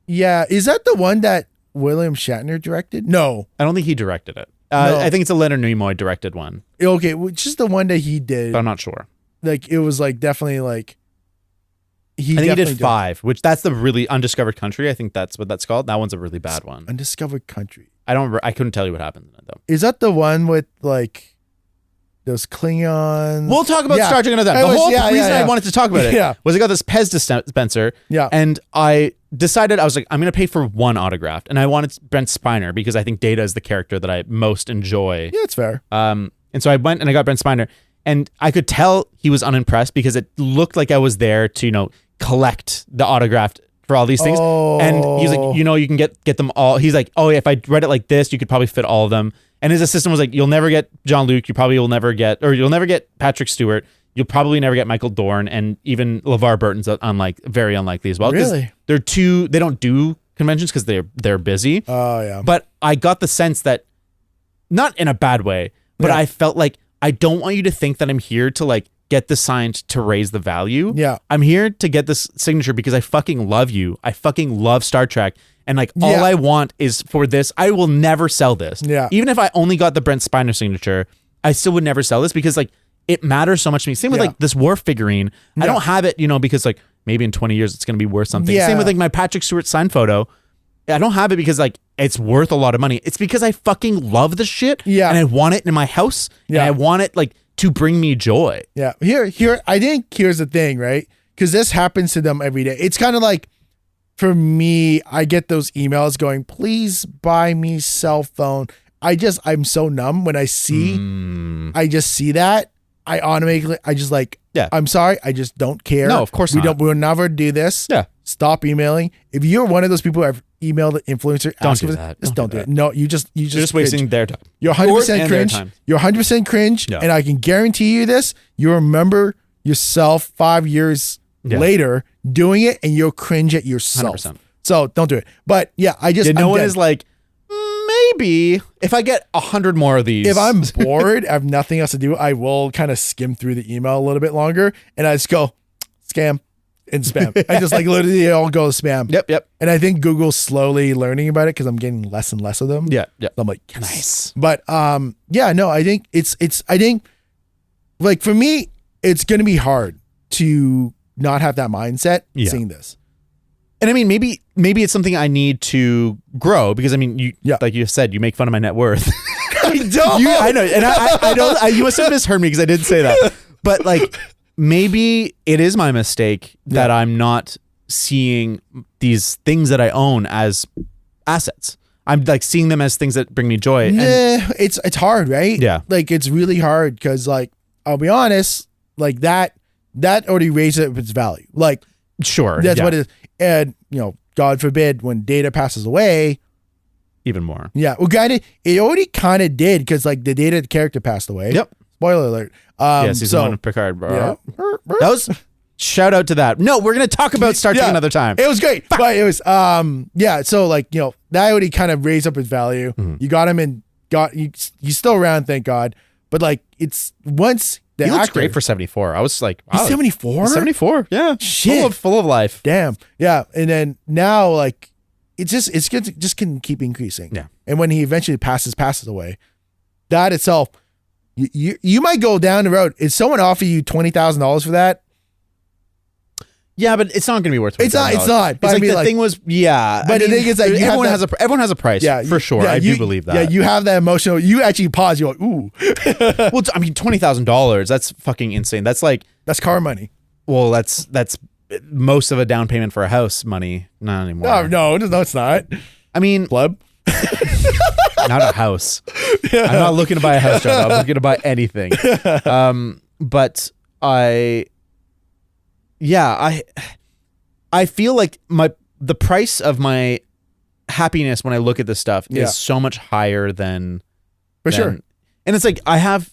B: yeah, is that the one that William Shatner directed? No,
A: I don't think he directed it.
B: No.
A: I think it's a Leonard Nimoy directed one.
B: Okay, which is the one that he did.
A: But I'm not sure.
B: Like it was like definitely like
A: I think he did 5, which that's the really Undiscovered Country. I think that's what that's called. That one's a really bad one.
B: Undiscovered Country.
A: I couldn't tell you what happened in it though.
B: Is that the one with like those Klingons?
A: We'll talk about Star Trek another time. The whole reason I wanted to talk about it was I got this Pez dispenser.
B: Yeah.
A: And I decided, I was like, I'm going to pay for one autographed. And I wanted Brent Spiner because I think Data is the character that I most enjoy.
B: Yeah, it's fair.
A: And so I went and I got Brent Spiner. And I could tell he was unimpressed because it looked like I was there to, collect the autographed for all these things.
B: Oh.
A: And he's like, you can get them all. He's like, oh, yeah, if I read it like this, you could probably fit all of them. And his assistant was like, you'll never get Jean-Luc. You'll never get Patrick Stewart. You'll probably never get Michael Dorn. And even LeVar Burton's very unlikely as well.
B: Really?
A: They don't do conventions because they're busy.
B: Oh, yeah.
A: But I got the sense that, not in a bad way, but I felt like, I don't want you to think that I'm here to get this signed to raise the value.
B: Yeah.
A: I'm here to get this signature because I fucking love you. I fucking love Star Trek. And all I want is for this. I will never sell this.
B: Yeah.
A: Even if I only got the Brent Spiner signature, I still would never sell this because it matters so much to me. Same with this Worf figurine. I don't have it, because maybe in 20 years it's going to be worth something.
B: Yeah.
A: Same with my Patrick Stewart signed photo. I don't have it because it's worth a lot of money. It's because I fucking love the shit.
B: Yeah.
A: And I want it in my house. Yeah. And I want it to bring me joy.
B: Yeah. Here, I think here's the thing, right? Because this happens to them every day. It's kind of like, for me, I get those emails going, please buy me cell phone. I'm so numb when I just see that. I automatically, I'm sorry. I just don't care.
A: No, of course not.
B: We'll never do this.
A: Yeah.
B: Stop emailing. If you're one of those people who have emailed the influencer,
A: don't do that.
B: Just don't do it. No, you're just
A: wasting their time.
B: You're 100% cringe. You're 100% cringe.
A: Yeah.
B: And I can guarantee you this, you remember yourself 5 years later doing it and you'll cringe at yourself. 100%. So don't do it. But
A: no one is like, maybe if I get 100 more of these.
B: If I'm bored, I have nothing else to do, I will kind of skim through the email a little bit longer and I just go scam and spam. I just literally all go spam.
A: Yep.
B: And I think Google's slowly learning about it because I'm getting less and less of them.
A: Yeah.
B: So I'm like, nice. But I think I think for me, it's going to be hard to not have that mindset seeing this.
A: And I mean, maybe it's something I need to grow because you like you said, you make fun of my net worth.
B: I don't.
A: I know, and I don't. You must have misheard me because I didn't say that. But maybe it is my mistake that I'm not seeing these things that I own as assets. I'm seeing them as things that bring me joy.
B: It's hard, right?
A: Yeah.
B: It's really hard because I'll be honest, that already raised its value.
A: Sure.
B: That's what it is. And, God forbid when Data passes away.
A: Even more.
B: Yeah. Well, it already kind of did because the Data character passed away.
A: Yep.
B: Spoiler alert.
A: Season 1 of Picard.
B: Yeah.
A: That was, shout out to that. No, we're going to talk about Star Trek another time.
B: It was great. But it was, so that already kind of raised up its value. Mm-hmm. You got him and he's still around, thank God. But it's once the
A: he looks
B: actor,
A: great for 74. I was like, wow.
B: He's 74?
A: 74. Yeah.
B: Shit.
A: Full of life.
B: Damn. Yeah. And then now it's just can keep increasing.
A: Yeah.
B: And when he eventually passes away, that itself, you might go down the road. If someone offer you $20,000 for that,
A: yeah, but it's not going to be worth $20,000.
B: It's not. But
A: the thing was, But the thing is that everyone has a price. Yeah, for sure. Yeah, I do believe that.
B: Yeah, you have that emotional. You actually pause. You're like, ooh.
A: Well, $20,000. That's fucking insane. That's
B: that's car money.
A: Well, that's most of a down payment for a house money. Not anymore.
B: No, it's not.
A: I mean,
B: club.
A: Not a house. Yeah. I'm not looking to buy a house right now. I'm looking to buy anything. But I feel like the price of my happiness when I look at this stuff is so much higher than
B: sure.
A: And it's like I have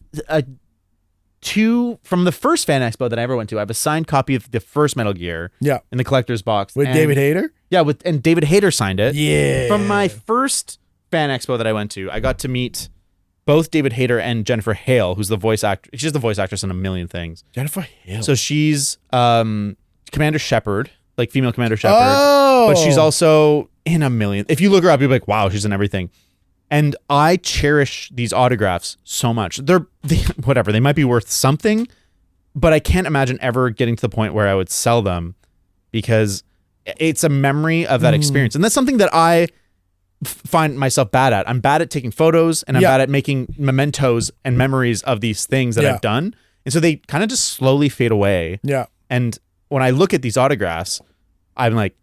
A: two from the first fan expo that I ever went to. I have a signed copy of the first Metal Gear in the collector's box
B: with David Hayter.
A: Yeah, and David Hayter signed it.
B: Yeah.
A: From my first fan expo that I went to, I got to meet both David Hayter and Jennifer Hale, who's the voice actor. She's the voice actress in a million things.
B: Jennifer Hale.
A: So she's Commander Shepard, like female Commander Shepard.
B: Oh.
A: But she's also in a million. If you look her up, you'll be like, wow, she's in everything. And I cherish these autographs so much. Whatever, they might be worth something, but I can't imagine ever getting to the point where I would sell them because it's a memory of that experience. And that's something that I find myself bad at. I'm bad at taking photos, and I'm bad at making mementos and memories of these things that I've done. And so they kind of just slowly fade away.
B: Yeah.
A: And when I look at these autographs, I'm like,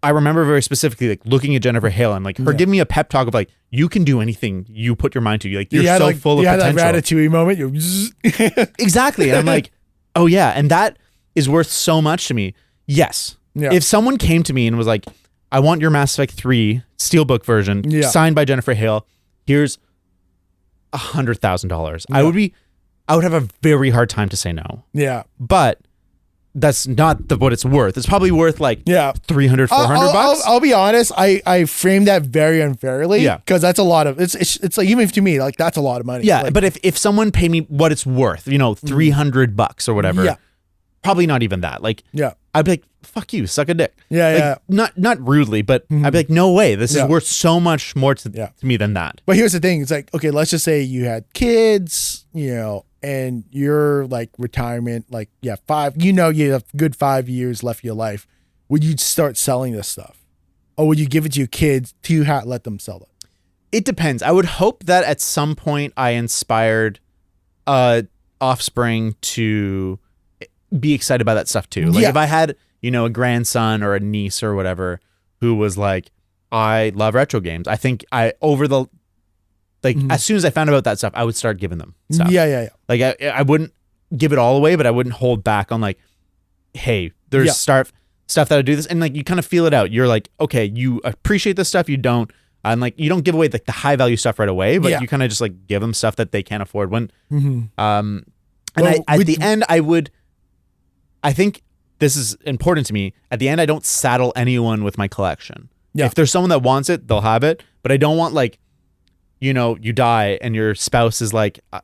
A: I remember very specifically like looking at Jennifer Hale and like her giving me a pep talk of like, you can do anything you put your mind to. Like you're so full of potential.
B: You had that Ratatouille moment.
A: Exactly. And I'm like, oh yeah. And that is worth so much to me. Yes. Yeah. If someone came to me and was like, I want your Mass Effect 3 Steelbook version signed by Jennifer Hale. Here's $100,000.
B: Yeah.
A: I would have a very hard time to say no.
B: Yeah.
A: But that's not what it's worth. It's probably worth like $300, $400 bucks.
B: I'll be honest. I framed that very unfairly. Yeah. Because that's a lot of it's like, even to me, like that's a lot of money.
A: Yeah.
B: Like,
A: but if someone paid me what it's worth, $300 or whatever, probably not even that. Like, I'd be like, fuck you, suck a dick.
B: Yeah.
A: Like, not rudely, but I'd be like, no way. This is worth so much more to me than that.
B: But here's the thing. It's like, okay, let's just say you had kids, and you're like retirement, like, 5, you have good 5 years left of your life. Would you start selling this stuff? Or would you give it to your kids to let them sell it?
A: It depends. I would hope that at some point I inspired offspring to be excited by that stuff too. Like if I had, a grandson or a niece or whatever who was like, I love retro games. I think as soon as I found about that stuff, I would start giving them stuff.
B: Yeah.
A: Like I wouldn't give it all away, but I wouldn't hold back on like, hey, there's stuff that I do this. And like, you kind of feel it out. You're like, okay, you appreciate this stuff. You don't, and like, you don't give away like the high value stuff right away, but you kind of just like give them stuff that they can't afford when, at the end, I think this is important to me. At the end, I don't saddle anyone with my collection. Yeah. If there's someone that wants it, they'll have it, but I don't want like, you die and your spouse is like, I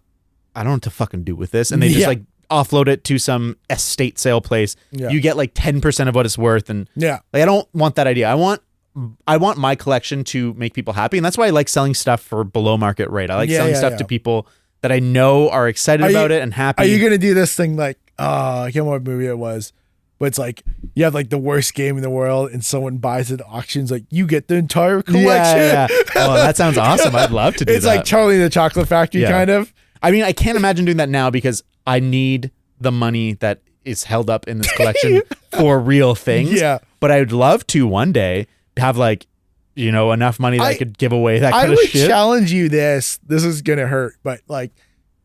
A: don't know what to fucking do with this. And they just like offload it to some estate sale place. Yeah. You get like 10% of what it's worth. And like, I don't want that idea. I want my collection to make people happy. And that's why I like selling stuff for below market rate. I like selling stuff to people that I know are excited about it and happy.
B: Are you going to do this thing like, I can't remember what movie it was, but it's like you have like the worst game in the world and someone buys it at auctions, like you get the entire collection.
A: Yeah. Oh, that sounds awesome. I'd love to do
B: it's that. It's like Charlie and the Chocolate Factory kind of.
A: I mean, I can't imagine doing that now because I need the money that is held up in this collection for real things. Yeah. But I would love to one day have like, enough money that I could give away that kind of shit. I would
B: challenge you this. This is going to hurt, but like,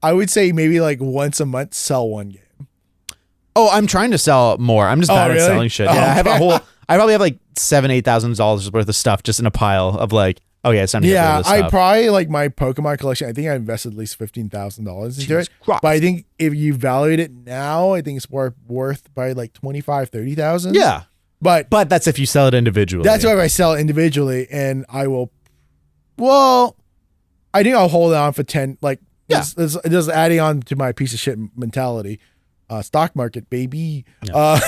B: I would say maybe like once a month, sell one game.
A: Oh, I'm trying to sell more. I'm just bad at selling shit. Yeah, I have I probably have like $7,000-$8,000 worth of stuff just in a pile of like, it's time to get rid of this stuff.
B: I probably like my Pokemon collection. I think I invested at least $15,000 into it. But I think if you valued it now, I think it's worth by like $25,000-$30,000.
A: Yeah, but that's if you sell it individually.
B: That's why if I sell it individually, and I will. Well, I think I'll hold on for 10. Like, just adding on to my piece of shit mentality. Stock market, baby. No.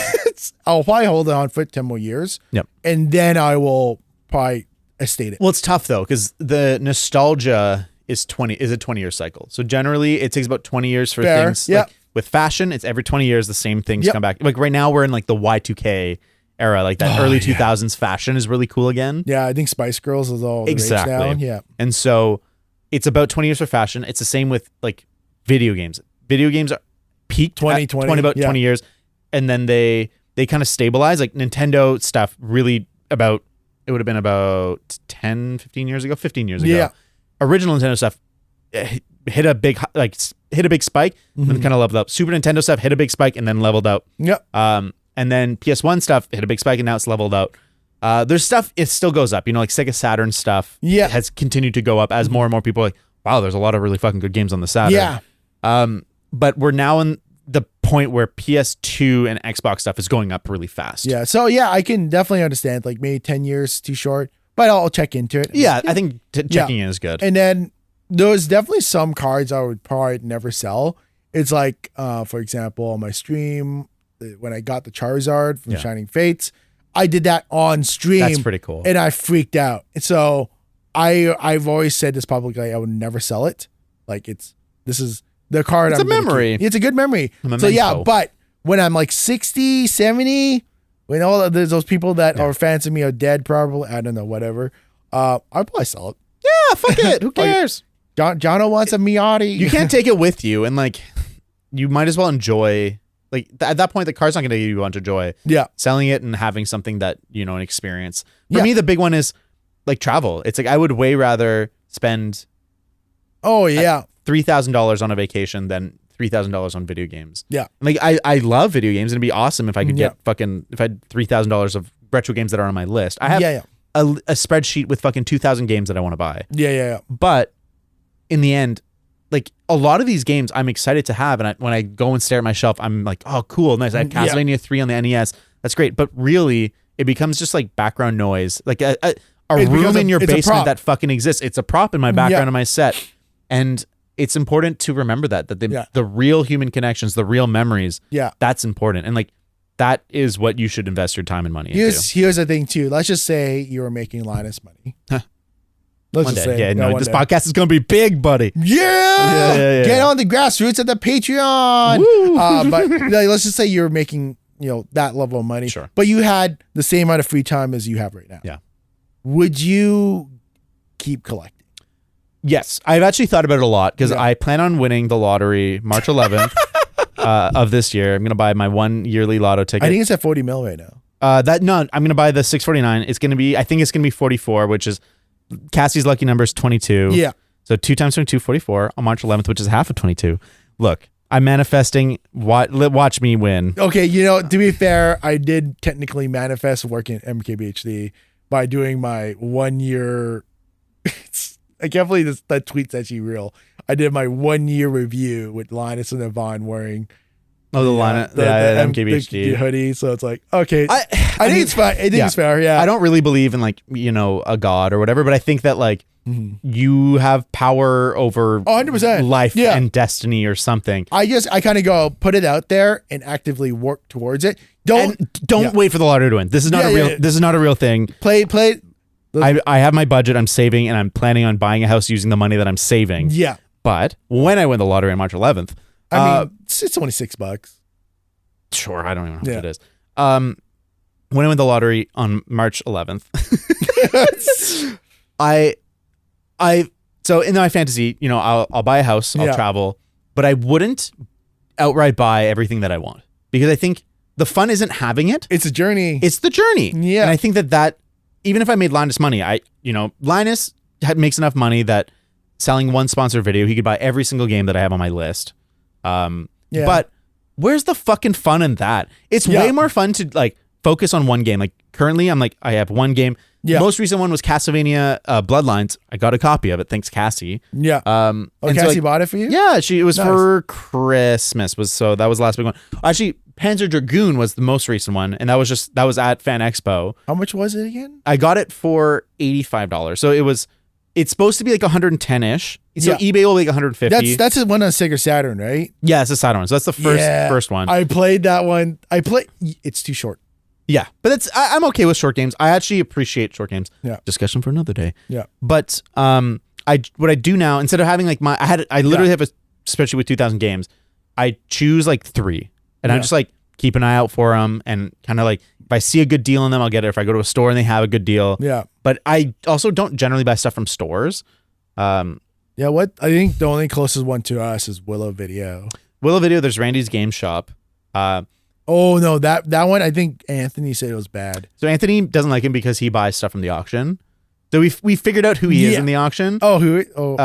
B: I'll probably hold it on for 10 more years.
A: Yep.
B: And then I will probably estate it.
A: Well, it's tough though, because the nostalgia is a 20-year cycle. So generally it takes about 20 years for things. Yep. Like with fashion, it's every 20 years the same things come back. Like right now we're in like the Y2K era, like that early 2000s fashion is really cool again.
B: Yeah, I think Spice Girls is all exactly now. Yeah.
A: And so it's about 20 years for fashion. It's the same with like video games. Video games are peaked 20 years, and then they kind of stabilize. Like Nintendo stuff really it would have been about 15 years ago. Original Nintendo stuff hit a big spike and then kind of leveled up. Super Nintendo stuff hit a big spike and then leveled out.
B: Yep.
A: And then PS1 stuff hit a big spike and now it's leveled out. There's stuff, it still goes up. Like Sega Saturn stuff has continued to go up as more and more people are like, wow, there's a lot of really fucking good games on the Saturn.
B: Yeah.
A: But we're now in the point where PS2 and Xbox stuff is going up really fast.
B: Yeah. So yeah, I can definitely understand like maybe 10 years too short, but I'll check into it.
A: Yeah, I think checking in is good.
B: And then there's definitely some cards I would probably never sell. It's like, for example, on my stream, when I got the Charizard from Shining Fates, I did that on stream.
A: That's pretty cool.
B: And I freaked out. And so I've always said this publicly, I would never sell it. Like this is the card.
A: It's a memory.
B: It's a good memory. So yeah, but when I'm like 60, 70, when there's those people that are fans of me are dead probably, I don't know, whatever, I'll probably sell it.
A: Yeah, fuck it. Who cares?
B: Jono wants a Miati.
A: You can't take it with you, and like you might as well enjoy. Like at that point, the card's not going to give you a bunch of joy.
B: Yeah,
A: selling it and having something that an experience. For me, the big one is like travel. It's like I would way rather spend $3,000 on a vacation than $3,000 on video games.
B: Yeah,
A: like I love video games, and it'd be awesome if I could get if I had $3,000 of retro games that are on my list. I have a spreadsheet with fucking 2,000 games that I want to buy.
B: Yeah.
A: But in the end, like a lot of these games I'm excited to have, and when I go and stare at my shelf, I'm like, oh, cool, nice. I have Castlevania 3 on the NES. That's great. But really, it becomes just like background noise, like a room in your basement that fucking exists. It's a prop in my background of my set, and it's important to remember that the real human connections, the real memories, that's important, and like that is what you should invest your time and money into.
B: Here's the thing too. Let's just say you were making Linus money. Let's just say,
A: this podcast is going to be big, buddy.
B: Yeah. Get on the grassroots at the Patreon. But let's just say you're making, that level of money.
A: Sure.
B: But you had the same amount of free time as you have right now.
A: Yeah.
B: Would you keep collecting?
A: Yes. I've actually thought about it a lot because I plan on winning the lottery March 11th of this year. I'm going to buy my 1 yearly lotto ticket.
B: I think it's at 40 mil right now.
A: I'm going to buy the 649. I think it's going to be 44, which is Cassie's lucky number is 22.
B: Yeah.
A: So 2 times 22, 44 on March 11th, which is half of 22. Look, I'm manifesting. Watch me win.
B: Okay, to be fair, I did technically manifest working at MKBHD by doing my 1 year. I can't believe that tweet's actually real. I did my 1 year review with Linus and Yvonne wearing
A: the MKBHD
B: hoodie. So it's like, okay, I think it's fine. I think it's fair. Yeah.
A: I don't really believe in a god or whatever, but I think that you have power over
B: 100%
A: life and destiny or something.
B: I kind of go put it out there and actively work towards it. Don't
A: wait for the lottery to win. This is not a real. This is not a real thing.
B: Play.
A: I have my budget. I'm saving, and I'm planning on buying a house using the money that I'm saving.
B: Yeah.
A: But when I win the lottery on March 11th,
B: I mean, it's only $6.
A: Sure, I don't even know what it is. When I win the lottery on March 11th, so in my fantasy, I'll buy a house, I'll travel, but I wouldn't outright buy everything that I want because I think the fun isn't having it.
B: It's a journey.
A: It's the journey.
B: Yeah.
A: And I think that even if I made Linus money, Linus makes enough money that selling one sponsored video, he could buy every single game that I have on my list. But where's the fucking fun in that? It's way more fun to focus on one game. Like currently I have one game. Yeah. Most recent one was Castlevania Bloodlines. I got a copy of it. Thanks, Cassie.
B: Yeah. Cassie bought it for you?
A: Yeah. It was for Christmas. So that was the last big one. Actually, Panzer Dragoon was the most recent one. And that was at Fan Expo.
B: How much was it again?
A: I got it for $85. So it's supposed to be like 110-ish. So eBay will be like 150.
B: That's the one on Sega Saturn, right?
A: Yeah, it's a Saturn. So that's the first one.
B: I played that one. It's too short.
A: Yeah, but I'm okay with short games. I actually appreciate short games.
B: Yeah.
A: Discussion for another day.
B: Yeah.
A: But what I do now, instead of having I literally have a spreadsheet with 2,000 games. I choose 3, and I'm just keep an eye out for them, and kind of if I see a good deal on them, I'll get it. If I go to a store and they have a good deal, But I also don't generally buy stuff from stores. I
B: think the only closest one to us is Willow Video.
A: There's Randy's Game Shop.
B: Oh no, that one I think Anthony said it was bad.
A: So Anthony doesn't like him because he buys stuff from the auction. So we figured out who he is in the auction.
B: Oh, who? Oh,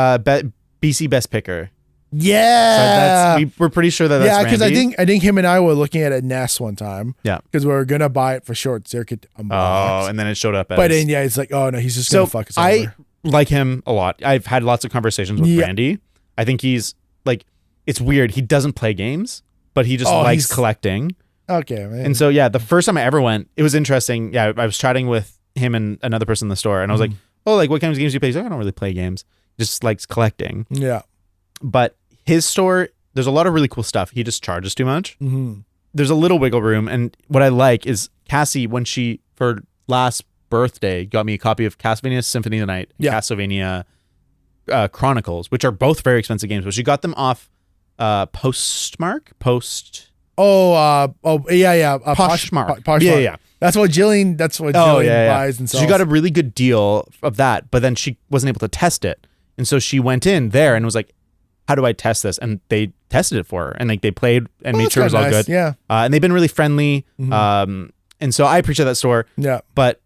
A: BC Best Picker.
B: Yeah.
A: So we're pretty sure that's
B: yeah, because
A: Randy.
B: I think him and I were looking at a Nest one time.
A: Yeah.
B: Because we were gonna buy it for Short Circuit to unbox.
A: Oh, and then it showed up as.
B: But then yeah, it's like, oh no, he's just gonna fuck us over.
A: I like him a lot. I've had lots of conversations with Randy. I think he's like, it's weird. He doesn't play games, but he just likes collecting.
B: Okay, man.
A: And so yeah, the first time I ever went, it was interesting. Yeah, I was chatting with him and another person in the store, and I was like, oh, like what kinds of games do you play? He's like, I don't really play games. Just likes collecting.
B: Yeah.
A: But his store, there's a lot of really cool stuff. He just charges too much.
B: Mm-hmm.
A: There's a little wiggle room. And what I like is Cassie, when she, for last birthday, got me a copy of Castlevania Symphony of the Night and Castlevania Chronicles, which are both very expensive games. But she got them off Postmark?
B: Poshmark.
A: Yeah.
B: That's what Jillian buys and sells.
A: She got a really good deal of that, but then she wasn't able to test it. And so she went in there and was like, how do I test this? And they tested it for her, and like they played and made sure it was all good.
B: Yeah.
A: And they've been really friendly. And so I appreciate that store.
B: Yeah.
A: But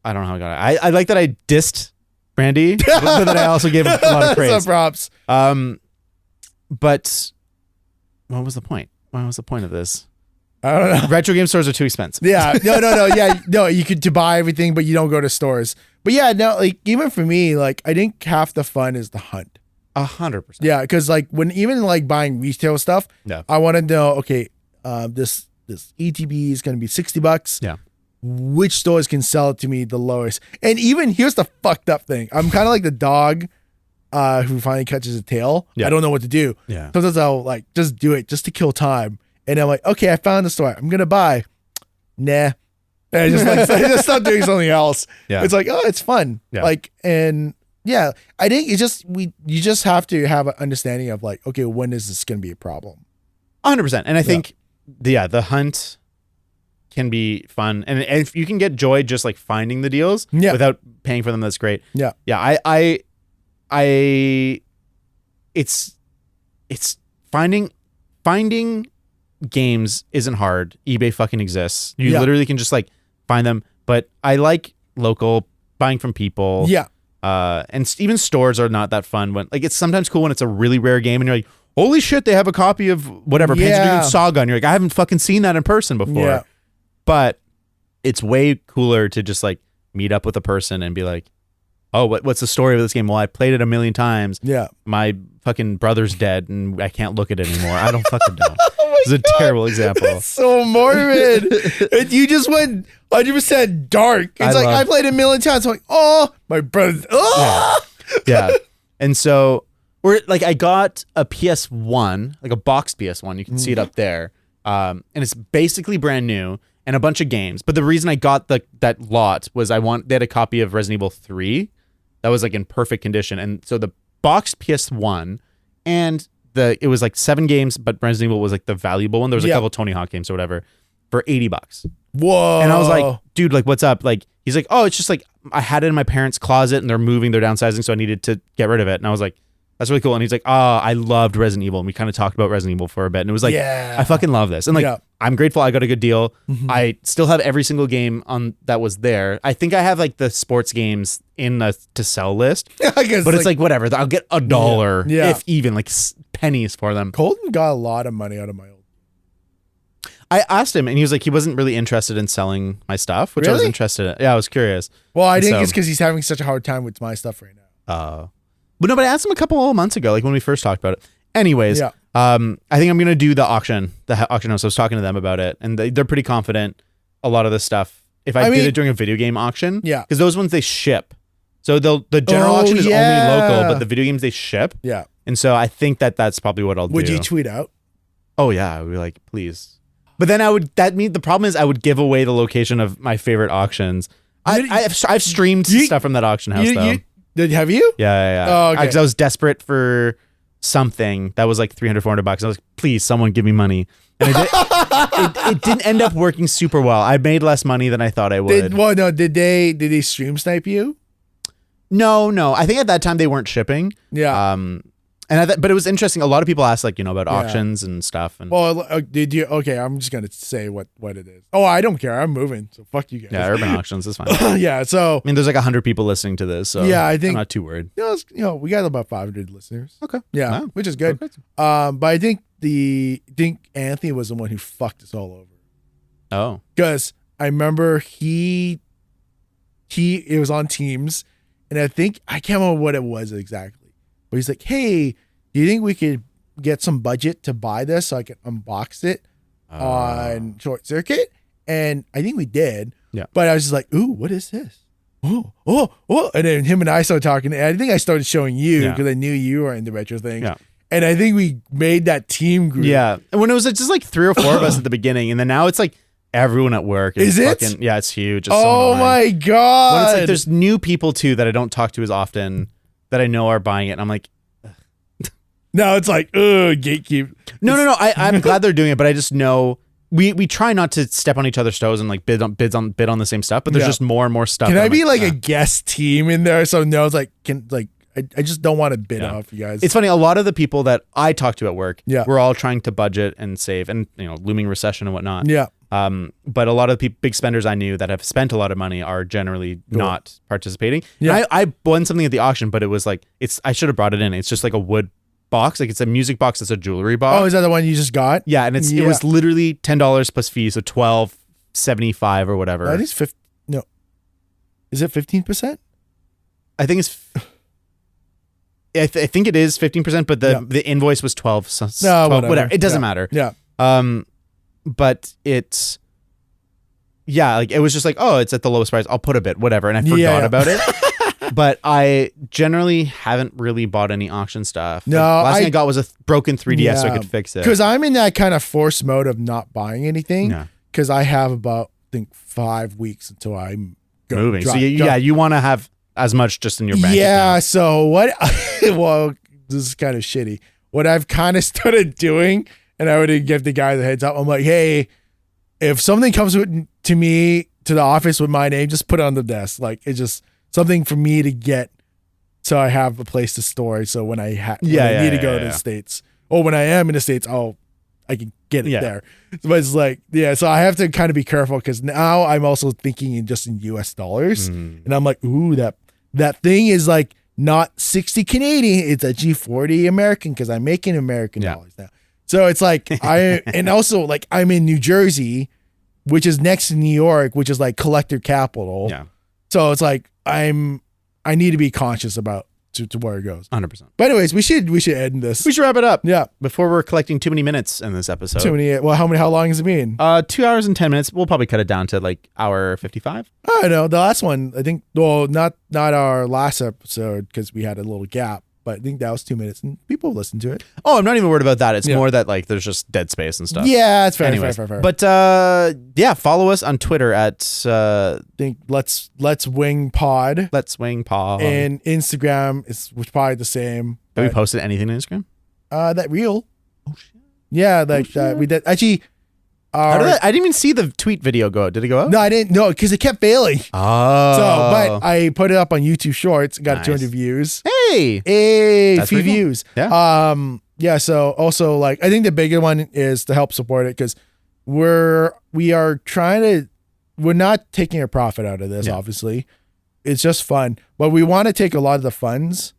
A: I don't know how I got it. I like that I dissed Brandy, but then I also gave him a lot of praise.
B: Some props.
A: But what was the point? What was the point of this?
B: I don't know.
A: Retro game stores are too expensive.
B: Yeah. No. Yeah. No, you could to buy everything, but you don't go to stores. But yeah, no, like even for me, like I think half the fun is the hunt.
A: 100%.
B: Yeah, because like when even like buying retail stuff, I want to know, okay, this ETB is going to be $60.
A: Yeah.
B: Which stores can sell it to me the lowest? And even here's the fucked up thing. I'm kind of like the dog who finally catches a tail.
A: Yeah.
B: I don't know what to do.
A: Yeah.
B: Sometimes I'll like just do it just to kill time. And I'm like, okay, I found the store. I'm gonna buy. Nah. And I just stop doing something else.
A: Yeah.
B: It's like, oh, it's fun.
A: Yeah.
B: Like, and yeah, I think it's just you just have to have an understanding of like, okay, when is this gonna be a problem?
A: 100%. And I think the hunt can be fun, and if you can get joy just like finding the deals without paying for them, that's great.
B: Yeah.
A: It's finding games isn't hard. eBay fucking exists. You literally can just like find them. But I like local buying from people.
B: Yeah.
A: And even stores are not that fun when like it's sometimes cool when it's a really rare game and you're like, holy shit, they have a copy of whatever Panzer Dragoon Saga, and you're like, I haven't fucking seen that in person before.
B: Yeah.
A: But it's way cooler to just like meet up with a person and be like, oh, what's the story of this game? Well, I played it a million times.
B: Yeah.
A: My fucking brother's dead and I can't look at it anymore. I don't fucking know. It's a terrible example.
B: It's so morbid. And you just went 100% dark. It's I played it a million times. I'm like, oh, my brother. Oh!
A: Yeah. And so, I got a PS1, like a boxed PS1. You can see it up there. And it's basically brand new and a bunch of games. But the reason I got that lot was they had a copy of Resident Evil 3 that was like in perfect condition. And so the boxed PS1 and it was like 7 games, but Resident Evil was like the valuable one. There was a couple Tony Hawk games or whatever for $80.
B: Whoa.
A: And I was like, dude, like, what's up? Like, he's like, oh, it's just like, I had it in my parents' closet and they're downsizing. So I needed to get rid of it. And I was like, that's really cool. And he's like, I loved Resident Evil. And we kind of talked about Resident Evil for a bit. And it was like, I fucking love this. And like, I'm grateful I got a good deal. I still have every single game on that was there. I think I have like the sports games in the to sell list. But it's like whatever. I'll get $1, if even, like pennies for them.
B: Colton got a lot of money out of my old.
A: I asked him and he was like, he wasn't really interested in selling my stuff, which I was interested in. Yeah, I was curious.
B: Well, I think it's because he's having such a hard time with my stuff right now.
A: But no, but I asked him a couple of months ago, like when we first talked about it. Anyways, I think I'm going to do the auction house. I was talking to them about it and they're pretty confident a lot of the stuff. If I did it during a video game auction, because those ones they ship. So the general auction is only local, but the video games they ship.
B: Yeah.
A: And so I think that's probably what I'll do.
B: Would you tweet out?
A: Oh yeah. I would be like, please. But then the problem is I would give away the location of my favorite auctions. I've streamed stuff from that auction house though.
B: Have you?
A: Yeah.
B: Oh, okay.
A: Because I was desperate for something that was like $300, $400. I was like, please, someone give me money. And it didn't end up working super well. I made less money than I thought I would.
B: Did they stream snipe you?
A: No. I think at that time they weren't shipping.
B: Yeah.
A: And And but it was interesting. A lot of people asked like, about auctions and stuff. And
B: well, did you? Okay, I'm just gonna say what it is. Oh, I don't care. I'm moving, so fuck you guys.
A: yeah, urban auctions is fine.
B: Yeah. So
A: I mean, there's like 100 people listening to this, so
B: yeah, I think
A: I'm not too worried.
B: We got about 500 listeners.
A: Okay.
B: Yeah,
A: Wow.
B: which is good.
A: Perfect.
B: But I think Anthony was the one who fucked us all over.
A: Oh.
B: Because I remember it was on Teams, and I can't remember what it was exactly. But he's like, "Hey, do you think we could get some budget to buy this so I can unbox it on Short Circuit?" And I think we did.
A: Yeah.
B: But I was just like, "Ooh, what is this?" Oh. And then him and I started talking. And I think I started showing you because I knew you were into retro things.
A: Yeah.
B: And I think we made that team group.
A: Yeah. And when it was just like 3 or 4 of us at the beginning, and then now it's like everyone at work.
B: Is it?
A: Yeah, it's huge. It's
B: Oh
A: so
B: my God.
A: When it's like there's new people too that I don't talk to as often that I know are buying it. And I'm like,
B: no, it's like, gatekeep.
A: No. I'm glad they're doing it, but I just know we try not to step on each other's toes and like bid on the same stuff, but there's just more and more stuff.
B: Can I be like a guest team in there? So no, it's like I just don't want to bid off you guys.
A: It's funny. A lot of the people that I talk to at work,
B: Yeah.
A: we're all trying to budget and save, and looming recession and whatnot.
B: Yeah.
A: But a lot of the big spenders I knew that have spent a lot of money are generally not participating.
B: Yeah.
A: And I won something at the auction, but it was like I should have brought it in. It's just like a wood box, like it's a music box. It's a jewelry box.
B: Oh, is that the one you just got?
A: Yeah, and it was literally $10 plus fees, so $12.75 or whatever.
B: That is no. Is it 15%?
A: I think it's. I think it is 15%, but the invoice was 12. So
B: No,
A: 12 whatever. It doesn't matter.
B: Yeah.
A: But it's. Yeah, like it was just like, oh, it's at the lowest price. I'll put a bit, whatever, and I forgot about it. But I generally haven't really bought any auction stuff.
B: No,
A: last thing I got was a broken 3DS, so I could fix it.
B: Because I'm in that kind of forced mode of not buying anything. Because I have about, I think, 5 weeks until I'm
A: moving. So you want to have as much just in your bank.
B: Yeah.
A: account.
B: So what? Well, this is kind of shitty. What I've kind of started doing, and I would give the guy the heads up. I'm like, hey, if something comes to me to the office with my name, just put it on the desk. Like it's just something for me to get, so I have a place to store. So when I need to go to the States, or when I am in the States, I can get it there. But it's like, so I have to kind of be careful because now I'm also thinking in US dollars, and I'm like, ooh, that thing is like not 60 Canadian, it's actually 40 American because I'm making American dollars now. So it's like and also like I'm in New Jersey, which is next to New York, which is like collector capital.
A: Yeah.
B: So it's like I need to be conscious about to where it goes.
A: 100%.
B: But anyways, we should end this.
A: We should wrap it up.
B: Yeah.
A: Before we're collecting too many minutes in this episode.
B: Too many. Well, how long has it been?
A: 2 hours and 10 minutes. We'll probably cut it down to like hour 55.
B: I don't know. The last one, I think, well, not our last episode because we had a little gap, but I think that was 2 minutes and people listened to it.
A: Oh, I'm not even worried about that. It's more that like there's just dead space and stuff.
B: Yeah, it's fair.
A: Anyways,
B: fair.
A: But follow us on Twitter at
B: think let's wing pod.
A: Let's Wing Pod.
B: And Instagram is probably the same.
A: Have we posted anything on Instagram?
B: That reel.
A: Oh shit.
B: Yeah, like we did actually.
A: How did I didn't even see the tweet video go out. Did it go out?
B: No, I didn't. No, because it kept failing.
A: Oh.
B: So, but I put it up on YouTube Shorts. Got 200 views.
A: Hey,
B: That's few views.
A: Cool. Yeah.
B: Yeah. So also like I think the bigger one is to help support it because we are trying to. We're not taking a profit out of this. Obviously, it's just fun, but we want to take a lot of the funds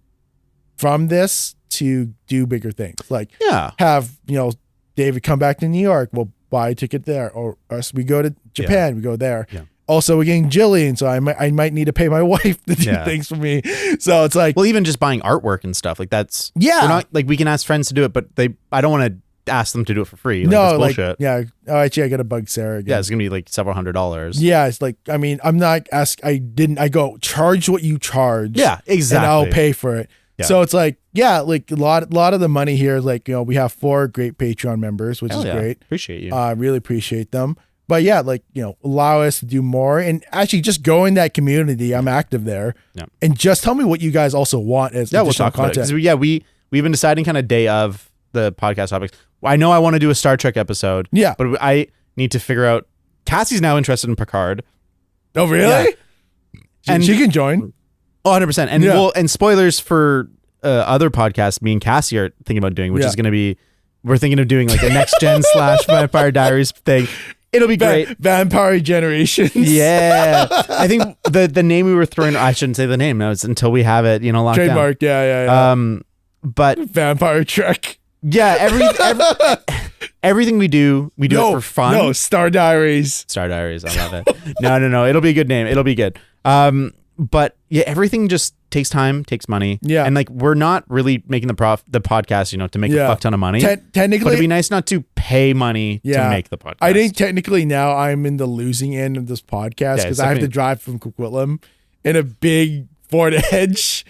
B: from this to do bigger things. Like have David come back to New York. We'll buy a ticket there, or us we go to Japan, we go there. Yeah. Also, we're getting Jillian, so I might need to pay my wife to do things for me. So it's like,
A: well, even just buying artwork and stuff like that's we're not like we can ask friends to do it, but I don't want to ask them to do it for free. Like,
B: no,
A: that's bullshit.
B: Oh, actually, I got to bug Sarah again.
A: Yeah, it's gonna be like several $100s.
B: Yeah, it's like I mean, I'm not I go charge what you charge.
A: Yeah, exactly.
B: And I'll pay for it. Yeah. So it's like, like a lot of the money here, like, we have 4 great Patreon members, which is great.
A: Appreciate you.
B: Really appreciate them. But yeah, like, allow us to do more and actually just go in that community. I'm active there. Yeah. And just tell me what you guys also want as additional
A: we'll talk
B: content.
A: About it. We've been deciding kind of day of the podcast topics. I know I want to do a Star Trek episode. Yeah. But I need to figure out, Cassie's now interested in Picard.
B: Oh, really? Yeah. And she can join.
A: Oh, 100%. And and spoilers for other podcast me and Cassie are thinking about doing, which is going to be, we're thinking of doing like a next gen / Vampire Diaries thing. It'll be great.
B: Vampire Generations.
A: Yeah. I think the name we were throwing, I shouldn't say the name. No, it's until we have it, locked
B: Trademark.
A: down.
B: Yeah.
A: But
B: Vampire Trek.
A: Yeah. Everything we do it for fun.
B: No, Star Diaries.
A: Star Diaries. I love it. No. It'll be a good name. It'll be good. But yeah, everything just takes time, takes money.
B: Yeah.
A: And like, we're not really making the podcast, to make a fuck ton of money.
B: Technically,
A: but it'd be nice not to pay money to make the podcast.
B: I think technically now I'm in the losing end of this podcast because I have to drive from Coquitlam in a big Ford Edge.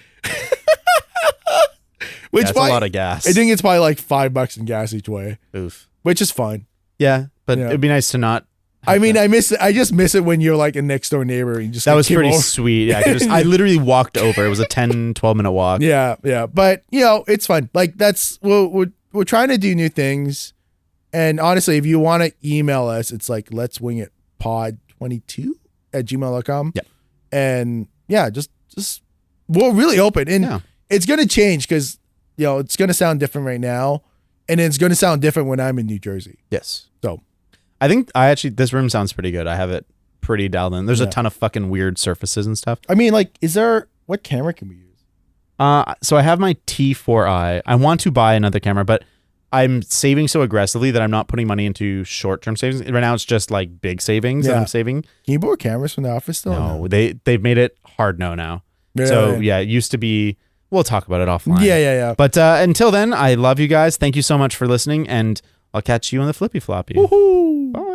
B: Which
A: that's a lot of gas.
B: I think it's probably like $5 in gas each way.
A: Oof.
B: Which is fine.
A: Yeah, but it'd be nice to not.
B: I mean, I miss it. I just miss it when you're like a next door neighbor and just
A: that was pretty sweet. Yeah, I literally walked over. It was a 10-12 minute walk.
B: Yeah. But it's fun. Like we're trying to do new things. And honestly, if you want to email us, it's like letswingitpod22@gmail.com.
A: Yeah.
B: And just we're really open. And it's gonna change because it's gonna sound different right now, and it's gonna sound different when I'm in New Jersey.
A: Yes.
B: So
A: I think this room sounds pretty good. I have it pretty dialed in. There's a ton of fucking weird surfaces and stuff.
B: I mean, like, what camera can we use?
A: So I have my T4i. I want to buy another camera, but I'm saving so aggressively that I'm not putting money into short-term savings. Right now, it's just like big savings that I'm saving.
B: Can you borrow cameras from the office still?
A: No, they've made it hard no now. Really? So yeah, it used to be. We'll talk about it offline.
B: Yeah.
A: But until then, I love you guys. Thank you so much for listening, and I'll catch you on the flippy floppy.
B: Woohoo!
A: Bye.